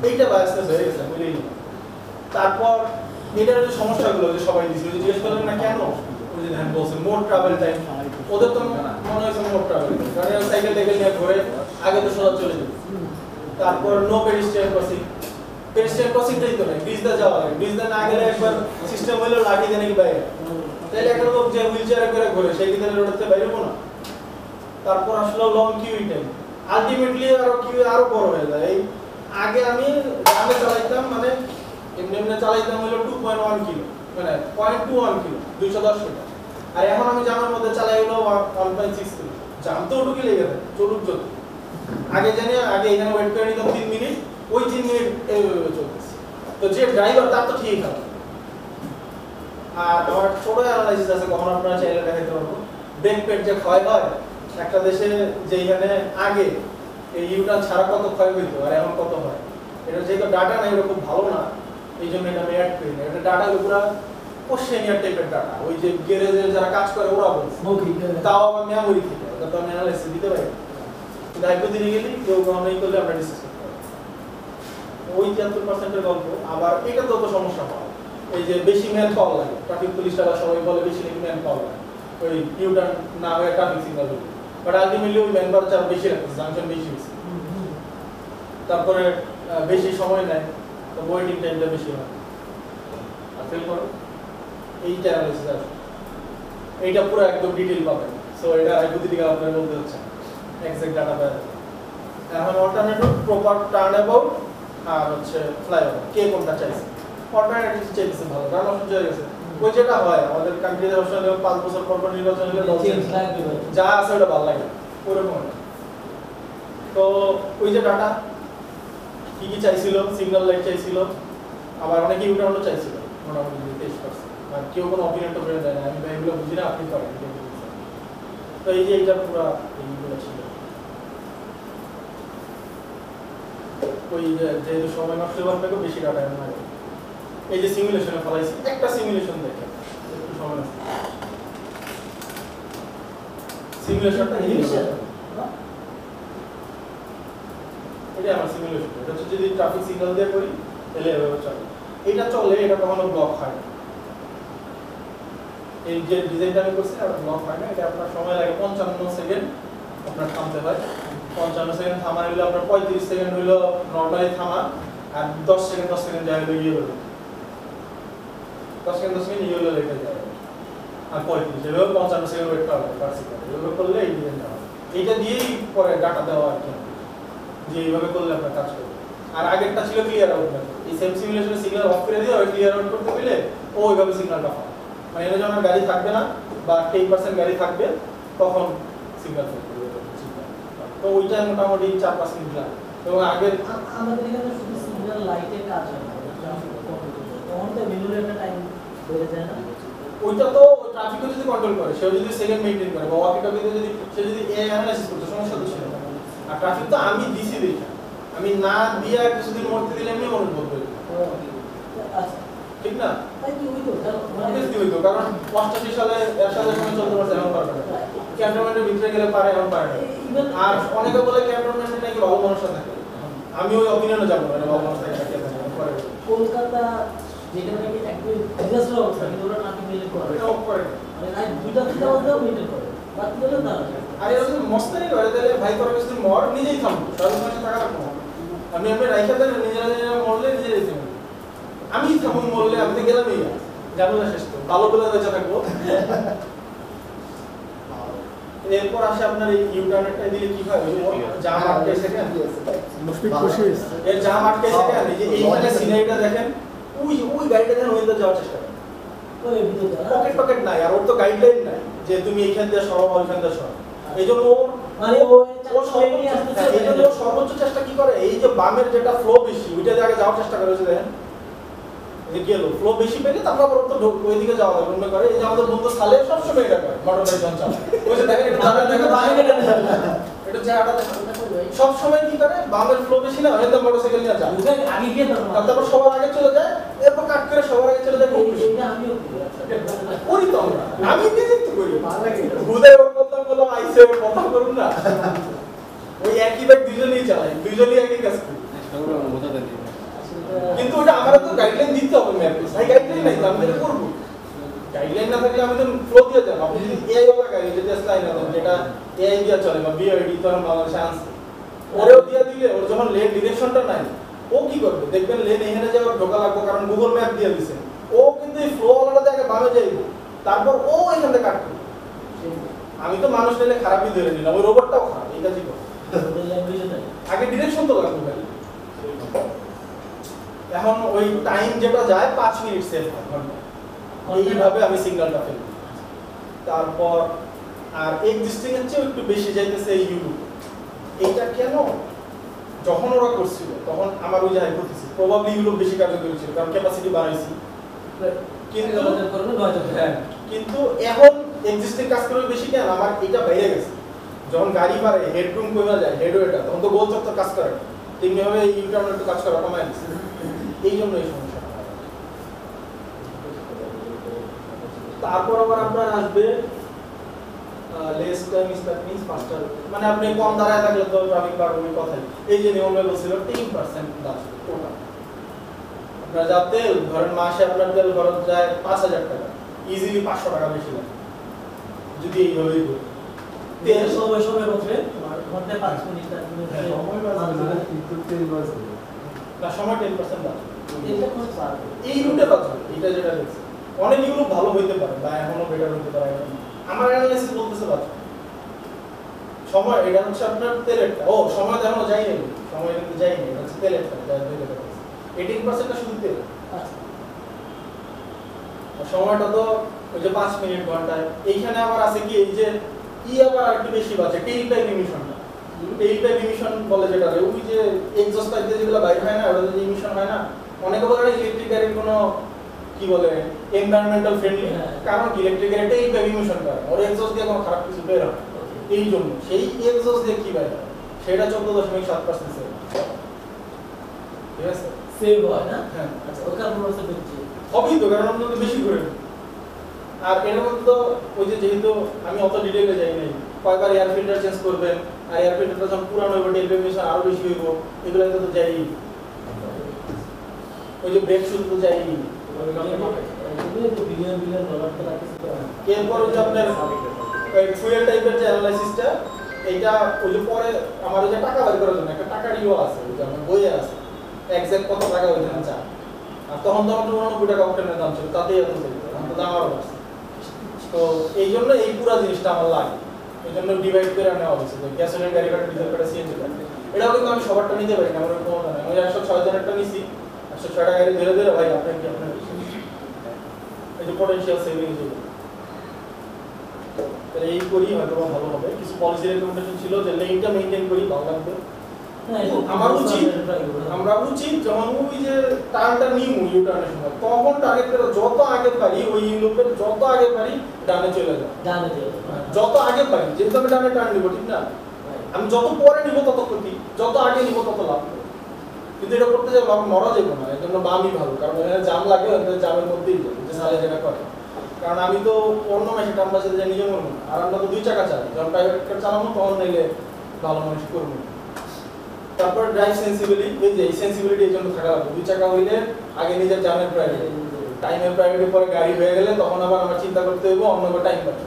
এইটা বায়াসনেস হয়ে গেছে বুঝলেই তারপর এটার যে সমস্যাগুলো যে সবাই দিছিল যে জিজ্ঞেস করলেন না কেন ওই যে ধ্যান বলছেন মোর ট্রাভেল টাইম ওদের তো মনে হয়েছে মোর ট্রাভেল কারণ সাইকেল টাইকেল নিয়ে ঘুরে আগে তো সোজা চলে যেত তারপর নো পেডিস্ট্রিয়ান ক্রসিংটাই তো নেই ব্রিজ দা যাওয়া লাগে ব্রিজ দা না গেলে একবার সিস্টেম হলো লাঠি দেন কি বাইরে তাহলে একটা লোক যে হুইল চেয়ারে করে ঘুরে সেই কি তাহলে রোডতে বাইরে না তারপর আসলো লং কিউ টাইম আলটিমেটলি আরো বড় হয়ে যায় এই আগে আমি গ্রামে চালাইতাম মানে এমনি চালাইতাম হলো 2.1 কিলো মানে 0.21 কিলো 210 মিটার আর এখন আমি জানার মধ্যে চালাই হলো 1.6 কিলো জাম তো ওটুকি লেগে যায় চলুক চলুক আগে জানি আগে এখানে ওয়েট করে নিতাম 3 মিনিট ওই 3 মিনিট এইভাবে চলতেছে তো যে ড্রাইভার তার তো ঠিক আছে আর আমার ছোট অ্যানালাইসিস আছে কখন আপনারা চাইলে দেখাতে পারবো ব্রেক পেড যে ক্ষয় হয় একটা দেশে যেখানে আগে এই ইউটার্ন ছাড়া কত ক্ষয় হইতো আর এখন কত হয় এটা যেহেতু ডাটা নাই এটা খুব ভালো না এই জন্য এটা আমি অ্যাড করি না এটা ডাটা পুরো কোশ্চেনিয়ার টাইপের ডাটা ওই যে গ্যারেজে যারা কাজ করে ওরা বলছে তাও আমার মেমোরি থেকে ওটা তো আমি অ্যানালাইসিস দিতে পারি কিন্তু একবার দিনে গেলে কেউ গণনাই করলে আমরা ডিসকাস করতে পারি ওই 73% এর গল্প আবার এটা তো সমস্যা হয় এই যে বেশি ম্যান পাওয়া লাগে ট্রাফিক পুলিশরা সবাই বলে বেশি নাকি ম্যান পাওয়া লাগে ওই ইউটার্ন না হয়ে ট্রাফিক সিগন্যাল বাট আলটিমেটলি ওই ম্যান পাওয়ার চাপ বেশি রাখছে জাংশন বেশি বেশি তারপরে বেশি সময় নেয় তো ওয়েটিং টাইমটা বেশি হয় আর ফেল করো এইটা অ্যানালাইসিস আছে এইটা পুরো একদম ডিটেইল পাবেন সো এটা আইবুদি থেকে আপনারা বলতে হচ্ছে এক্সাক্ট ডাটা পাওয়া যাবে এখন অল্টারনেটিভ প্রপার টার্ন অ্যাবাউট আর হচ্ছে ফ্লাইওভার কে কোনটা চাইছে অল্টারনেটিভ চাইছে ভালো কারণ অপশন চলে গেছে ওই যেটা হয় আমাদের কান্ট্রিতে অপশন 5 বছর পর পর নির্বাচন হলে যা আছে ওটা ভালো লাগে ওরকম তো ওই যে ডাটা কি কি চাইছিল সিগন্যাল লাইট চাইছিল আবার অনেকে ইউটার্নও চাইছিল মোটামুটি 23% আর কেউ কোনো অপিনিয়ন তো বের দেয় না আমি এগুলো বুঝি না আপনি করেন তো এই যে এইটা পুরো এইগুলো ছিল ওই যেহেতু সময় নষ্ট হওয়ার থেকে বেশি ডাটা এমন হয় এই যে সিমুলেশনে ফলাইছি একটা সিমুলেশন দেখে একটু সময় নষ্ট সিমুলেশনটা এটা আমার সিমুলেশন এটা হচ্ছে যদি ট্রাফিক সিগন্যাল দিয়ে করি তাহলে এভাবে চলে এটা চলে এটা কখনো ব্লক হয় না এই যে ডিজাইনটা আমি করছি আর ব্লক হয় না এটা আপনার সময় লাগে 55 সেকেন্ড আপনার থামতে হয় 55 সেকেন্ড থামা হইলো আপনার 35 সেকেন্ড হইলো নরমালি থামা আর 10 সেকেন্ড যায় হইলো ইয়েলো 10 সেকেন্ড ইয়েলো লেখা যায় আর 35 এভাবে 55 সেকেন্ড ওয়েট করা পার সেকেন্ড এভাবে করলে এই ডিজাইনটা হয় এটা দিয়েই পরে ডাটা দেওয়া আর কি যে এইভাবে করলে আপনার কাজ করবে আর আগেরটা ছিল ক্লিয়ার আউট মেথড এই সেম সিমুলেশনে সিগন্যাল অফ করে দিয়ে ওই ক্লিয়ার আউট করতে গেলে ও ওইভাবে সিগন্যালটা পায় মানে এটা যখন গাড়ি থাকবে না বা 10% গাড়ি থাকবে তখন সিগন্যাল ফেলবে তো ওইটা মোটামুটি 4-5 মিনিট লাগে এবং আগে আমাদের এখানে শুধু সিগন্যাল লাইটে কাজ হয় না তখন তো মিনিমাম একটা টাইম বেড়ে যায় না ওইটা তো ট্রাফিকও যদি কন্ট্রোল করে সে যদি সেকেন্ড মেইনটেইন করে বা ওয়াকি টকিতে যদি সে যদি এআই অ্যানালাইসিস করতে সমস্যা তো ছিল না আর ট্রাফিক তো আমি দিছি দেখি, আমি না দিয়া কিছুদিন মরতে দিলে এমনি মনে পড়বে, আচ্ছা ঠিক না? তাই কি হইতো অবভিয়াসলি হইতো, কারণ 85 সালে এরশাদের সময় চলতে পারছে, এখন পারবে না। ক্যান্টনমেন্টের ভিতরে গেলে পারে, এখন পারে না। আর অনেকে বলে ক্যান্টনমেন্টে নাকি ভালো মানুষরা থাকে, আমি ওই অপিনিয়নে যাবো না, ভালো মানুষ থাকে পরে কলকাতা যেখানে নাকি একদম ডিজাস্টার অবস্থা, কিন্তু ওরা ট্রাফিক মেইনটেইন করে, এটা অফ করে না। মানে রাত 2টা 3টা বাজেও মেইনটেইন করে, বাকি হলে না। আর এরকম মস্তানি করে তাহলে ভাই তোর কিছুদিন মর, নিজেই থামবো, সাধারণ মানুষের টাকা রাখবো। আপনি রাইখা দেন, নিজেরা মরলে নিজেরাই থামবো, আমি থামুন মরলে আমি তো গেলামই, যাবো না শেষ তো, ভালো বেলা বেঁচে থাকবো। এরপর আসে আপনার এই ইউটার্নেটটা দিলে কি হয়, জাম আটকে সেকেন্ড, মুশফিক খুশি হয়েছে। এর জাম আটকে সেকেন্ড, এই যে এইখানে সিনারিটা দেখেন, ওই গাড়িটা দেন ওইটা যাওয়ার চেষ্টা করেন, ওই ভিতরে পকেট নাই, আর ওর তো গাইডলাইন নাই যে তুমি এইখান দিয়ে সরাও ওইখান দিয়ে সরাও। এই জন্য মানে সর্বোচ্চ চেষ্টা কি করে, এই যে বামের যেটা ফ্লো বেশি ওইটা দিয়ে আগে যাওয়ার চেষ্টা করে, দেখেন যে গেল ফ্লো বেশি পেলে তারপর আবার তো ওইদিকে যাওয়া যায় মনে করে। এই যে আমাদের বন্ধু সালে সবসময় এটা করে, মোটর গাড়ি চঞ্চল ওই যে দেখেন এটা দাঁড়ায় দেখে এটা জায়গাটা সব সময় কি করে, বামের ফ্লো বেশি না হয়তো মোটরসাইকেল নিয়ে যায় আগে গিয়ে তারপর সবার আগে চলে যায়, এরপর কাট করে সবার আগে চলে যায়। এটা আমিও করি তো আমরা, আমি নিজে তো করি, ঘুরে ওর কথা বলো আইসে ওর কথা করুন না, ওই একই ব্যাগ দুইজনেই চালাই, দুইজনেই একই কাজ করি। কিন্তু ওটা আমার তো গাইডলাইন দিতে হবে ম্যাপে, ভাই গাইডলাইন নাই তো আমি এটা করবো, গাইডলাইন না থাকলে আমি তো ফ্লো দিয়ে যাব। আপনি যদি এআই ওয়ালা গাড়ি যেটা স্লাইন আছে যেটা এআই দিয়ে চলে বা বিআইডি তো বাংলাদেশে আছে, ওরেও দিয়ে দিলে ওর যখন লেন ডিরেকশনটা নাই ও কি করবে, দেখবেন লেন এখানে যাওয়ার ঢোকা লাগবে, কারণ গুগল ম্যাপ দিয়ে দিছে, ও কিন্তু এই ফ্লো ওয়ালা জায়গায় বামে যাইবে, তারপর ও এখান থেকে কাটবে। আমি তো মানুষ নিলে খারাপই ধরে নিলাম, ওই রোবটটাও খারাপ, এই কাজই করে। আগে ডিরেকশন তো লাগবে ভাই, এখন ওই টাইম যেটা যায় 5 মিনিট সেভ হয় ঘন্টা, এইভাবে আমি সিগন্যালটা ফেলি। তারপর আর এক্সিস্টিং এর চেয়ে একটু বেশি যাইতেছে এই ইউরোপ। এইটা কেন, যখন ওরা করছিল তখন আমার ওই যে হাইপোথিসিস প্রবাবলি ইউরোপ বেশি কার্যকরী ছিল, কারণ ক্যাপাসিটি বাড়াইছি, কিন্তু হ্যাঁ কিন্তু এখন এক্সিস্টিং কাজ করে বেশি কেন, আমার এটা বাইরে গেছে। যখন গাড়ি বাড়ে হেডরুম কমে যায়, হেডওয়েটা তখন তো গোল চত্বর কাজ করে, তেমনিভাবে এই ইউটার্ন একটু কাজ করা কমায় দিচ্ছে, এই জন্য এই সমস্যা। তারপর আবার আপনার আসবে লেস টাইম স্টার্ট মিন্স ফাস্টার, মানে আপনি কম দাঁড়ায় থাকলে তো ট্রাফিক বাড়বে, ওই কথাই। এই যে নিয়মে বলছিল 10% বাঁচবে টোটাল। আপনার যা তেল ধরেন মাসে আপনার তেল খরচ যায় 5000 টাকা, ইজিলি 500 টাকা বেশি লাগে যদি এইভাবেই করি। তেল সময় বলছে ঘন্টা 5 মিনিট 7 মিনিট সময় বাঁচবে কিন্তু তেল বাঁচবে না, সময় 10% বাঁচবে, এটা কোন বাড়বে এই রুটে বাঁচবে। এটা যেটা দেখছি অনেক ইউরোপ ভালো হইতে পারে বা এখনো বেটার হইতে পারে, আমার অ্যানালাইসিস বলতেছে বাঁচবে সময়। এটা হচ্ছে আপনার তেলেরটা, ও সময় এখনো যায়নি, সময় কিন্তু যায়নি, এটা হচ্ছে তেলেরটা যা 18% শুধু তেল। সময়টা তো ওই যে 5 মিনিট ঘন্টায়। এইখানে আবার আছে কি এই যে আবার একটু বেশি বাঁচে টেইল পাইপ ইমিশনটা, টেইল পাইপ ইমিশন বলে যেটা, ওই যে এক্সস্ট পাইপ দিয়ে যেগুলো বাইরে হয় না, ওটা যে ইমিশন হয় না, অনেকে বলে ইলেকট্রিক গাড়ির কোনো কি বলে এনভায়রনমেন্টাল ফ্রেন্ডলি, কারণ কি ইলেকট্রিক গাড়ি টেইল পাইপ ইমিশন করে, ওর এক্সস্ট দিয়ে কোনো খারাপ কিছু বের হয়, এই জন্য সেই এক্সস্ট দিয়ে কি বের হয় সেটা 14.7% সেভ, ঠিক আছে সেভ হয় না। হ্যাঁ আচ্ছা ওর কারণ হচ্ছে বেশি হবেই তো, কারণ আমরা তো বেশি করে নিই। আর এর মধ্যে তো ওই যে যেহেতু আমি অত ডিটেইলে যাই নাই, কয়বার এয়ার ফিল্টার চেঞ্জ করবেন, আর এয়ার ফিল্টারটা যখন পুরানো হইব টেল এমিশন আরো বেশি হইব, এগুলো তো যাই। ওই যে ব্রেক শুধু তো যাই। এরপর ওই যে আপনার ফুয়েল টাইপের যে অ্যানালাইসিসটা, এইটা ওই যে পরে আমার ওই যে টাকা বের করার জন্য একটা টাকার ইও আছে, ওই যে আমার বইয়ে আছে এক্সাক্ট কত টাকা ওইখানে চায়। আর তখন তো আমাদের 99 টাকা অক্টেনের দাম ছিল, তাতেই এত ছিল, এখন তো দাম আরো বাড়ছে। তো এই জন্য এই পুরো জিনিসটা আমার লাগে, এই জন্য ডিভাইড করে নেওয়া হয়েছে যে গ্যাসোলিন গাড়ি কাটা, ডিজেল কাটা, সিএনজি কাটা। এটাও কিন্তু আমি সবারটা নিতে পারি না, আমার ক্ষমতা নেই। আমি 106 জনেরটা নিছি, 106 টাকা গাড়ি ধরে ধরে ভাই আপনার কি আপনার এই যে পটেনশিয়াল সেভিং ছিল, তাহলে এই করি হয়তো ভালো হবে। কিছু পলিসি রেকমেন্ডেশন ছিল যে লেনটা মেইনটেইন করি, ভালো লাগবে। আমার উচিত, আমরা উচিত যখন ওই যে টার্নটা নিউ ইউটার্নের সময় তখন টার্গেট করে যত আগে পারি ওই ইউরোপের যত আগে পারি ডানে চলে যায়, ডানে চলে যত আগে পারি, যেহেতু আমি ডানে টার্ন নিব, ঠিক না? আমি যত পরে নিব তত ক্ষতি, যত আগে নিব তত লাভ। কিন্তু এটা করতে যাবো আমি মরা যাবো না, এর জন্য বামই ভালো, কারণ এখানে জাম লাগে, জামের মধ্যেই যাবে যে সালে যেটা করে। কারণ আমি তো অন্য মাসে টাম্বার সাথে নিজে মরবো না, আর আমরা তো 2 চাকা চালাই, যখন প্রাইভেট কার চালাবো তখন নিলে ভালো মানুষ করবো। তারপর ড্রাইভ সেন্সিবিলিটি, এই যে সেন্সিবিলিটি এর জন্য থাকা লাগবে। 2 চাকা হইলে আগে নিজের জামের প্রাইভেট, টাইমের প্রাইভেটের পরে গাড়ি হয়ে গেলে তখন আবার আমার চিন্তা করতে হইব অন্য একটা টাইম পাচ্ছি,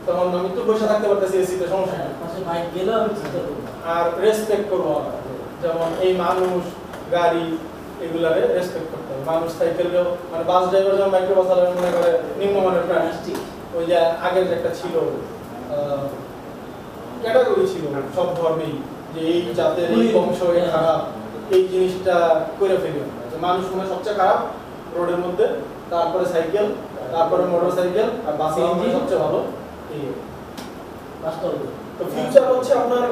তখন আমি তো বসে থাকতে পারতেছি এসিতে, সমস্যা নেই। পাশে বাইক গেলেও আমি চিন্তা করবো আর রেসপেক্ট করবো আমরা, যেমন এই মানুষ গাড়ি এগুলারে রেসপেক্ট করতে হবে। মানুষ সাইকেলেও মানে বাস ড্রাইভার যেমন মাইক্রোবাস চালাবে মনে করে নিম্নমানের প্রাণী, ওই যে আগের যে একটা ছিল ক্যাটাগরি ছিল সব ধর্মেই, যে এই জাতের এই বংশ এই খারাপ, এই জিনিসটা করে ফেলি আমরা, যে মানুষ মনে সবচেয়ে খারাপ রোডের মধ্যে, তারপরে সাইকেল, তারপরে মোটর সাইকেল, আর বাস সবচেয়ে ভালো। এই তো ফিউচার হচ্ছে আপনার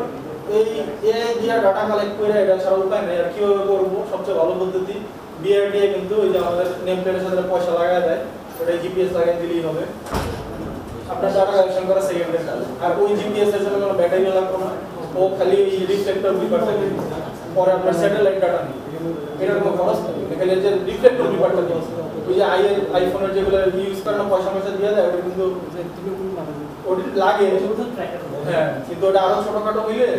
এই এআই দিয়ে ডাটা কালেক্ট করে, এটা ছাড়া উপায় নেই। আর কিভাবে করবো সবচেয়ে ভালো পদ্ধতি বিআরটিএ, কিন্তু ওই যে আমাদের নেম প্লেটের সাথে পয়সা লাগায় দেয়, ওটা জিপিএস লাগাই দিলেই হবে। আপনার ডাটা কালেকশন করা সেকেন্ডের কাজ। আর ওই জিপিএস এর জন্য কোনো ব্যাটারি লাগবে না, ও খালি রিফ্লেক্টর বিপারটা দিবে, পরে আপনার স্যাটেলাইট ডাটা নিয়ে এটার কোনো খরচ নেই, খালি যে রিফ্লেক্টর বিপারটা দিবে। ওই যে আইফোনের যেগুলো ইউজ করে না পয়সা দিয়ে দেয়, ওটা কিন্তু ওটা লাগে, হ্যাঁ, কিন্তু ওটা আরো ছোটখাটো হইলে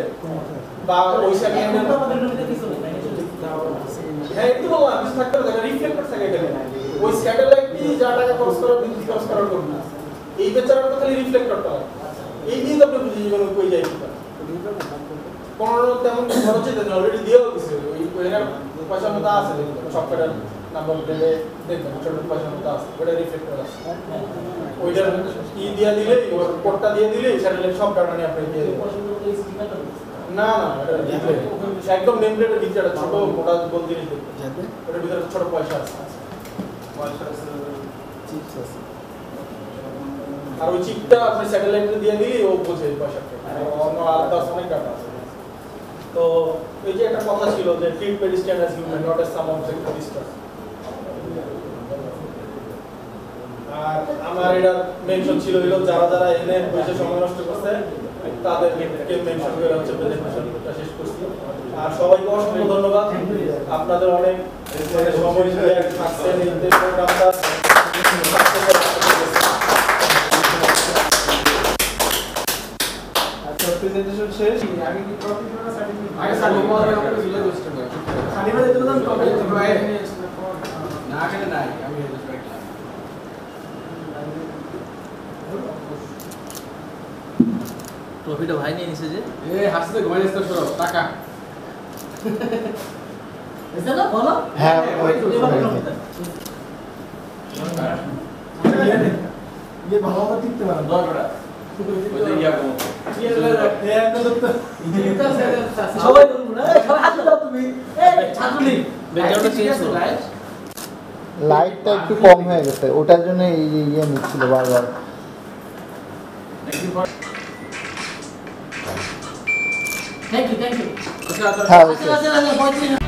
বা ওই সেকেন্ডের হ্যাঁ একটু বললাম কিছু থাকতে হবে, রিফ্লেক্টর থাকে এখানে, ওই স্যাটেলাইটই যা টাকা খরচ করার বিদ্যুৎ খরচ করার করবে না, এই বেচারার তো খালি রিফ্লেক্টরটা হয়, এই দিয়ে তো আপনি বুঝে যাবেন কই যাই কোনো তেমন খরচ হইতে না, অলরেডি দিয়েও দিছে, ওই ওইখানে পয়সা মতো আছে, সফটওয়্যার নাম্বার দিলে দেখবেন ছোট পয়সা মতো আছে, ওটা রিফ্লেক্টর আছে, ওইটা কি দিয়ে দিলে ওর কোডটা দিয়ে দিলে স্যাটেলাইট সব ডাটা নিয়ে আপনি দিয়ে দেবেন। না না এটা ডিসপ্লে একদম নেম প্লেটের ভিতরে ছোট মোটা গোল জিনিস দেখবেন, ওটার ভিতরে ছোট পয়সা আছে, পয়সা আছে, চিপস আছে, আর ওই চিপটা আপনি স্যাটেলাইটে দিয়ে দিলে ও বোঝে পয়সাটা, অন্য আলাদা অনেক ডাটা আছে। তো এই যে একটা কথা ছিল যে treat pedestrian as human not as some object of distrust, আর আমার এটা মেনশন ছিল হলো যারা যারা এনে বসে সময় নষ্ট করছে তাদেরকে মেনশন করে হচ্ছে প্রেজেন্টেশনটা শেষ করছি। আর সবাইকে অসংখ্য ধন্যবাদ, আপনাদের অনেক সময় দিয়ে থাকছেন এই প্রোগ্রামটা। প্রেজেন্টেশন শেষ, আগে কি ট্রফি না সার্টিফিকেট? আগে সার্টিফিকেট আমাকে দিলে দোস্ত ভাই। সার্টিফিকেট দিতে দাম ট্রফি ভাই না আগে নাই, আমি এটা রাখলাম। ট্রফিটা ভাই নিয়ে নিছে যে এই হাসতে ঘুমাই যাচ্ছে সরো টাকা। এসে না বলো হ্যাঁ ওই ট্রফিটা ये भाव टिकते পারে দশ টাকা ওই যে ইয়া কম সবাই বলবো না সবাই হাত দাও তুমি এই ছাত্রলী বেজারটা চেঞ্জ করো লাইটটা একটু কম হয়ে গেছে, ওটার জন্য এই যে ইয়ে নিচ্ছিল বারবার। থ্যাংক ইউ হ্যাঁ আচ্ছা আচ্ছা 35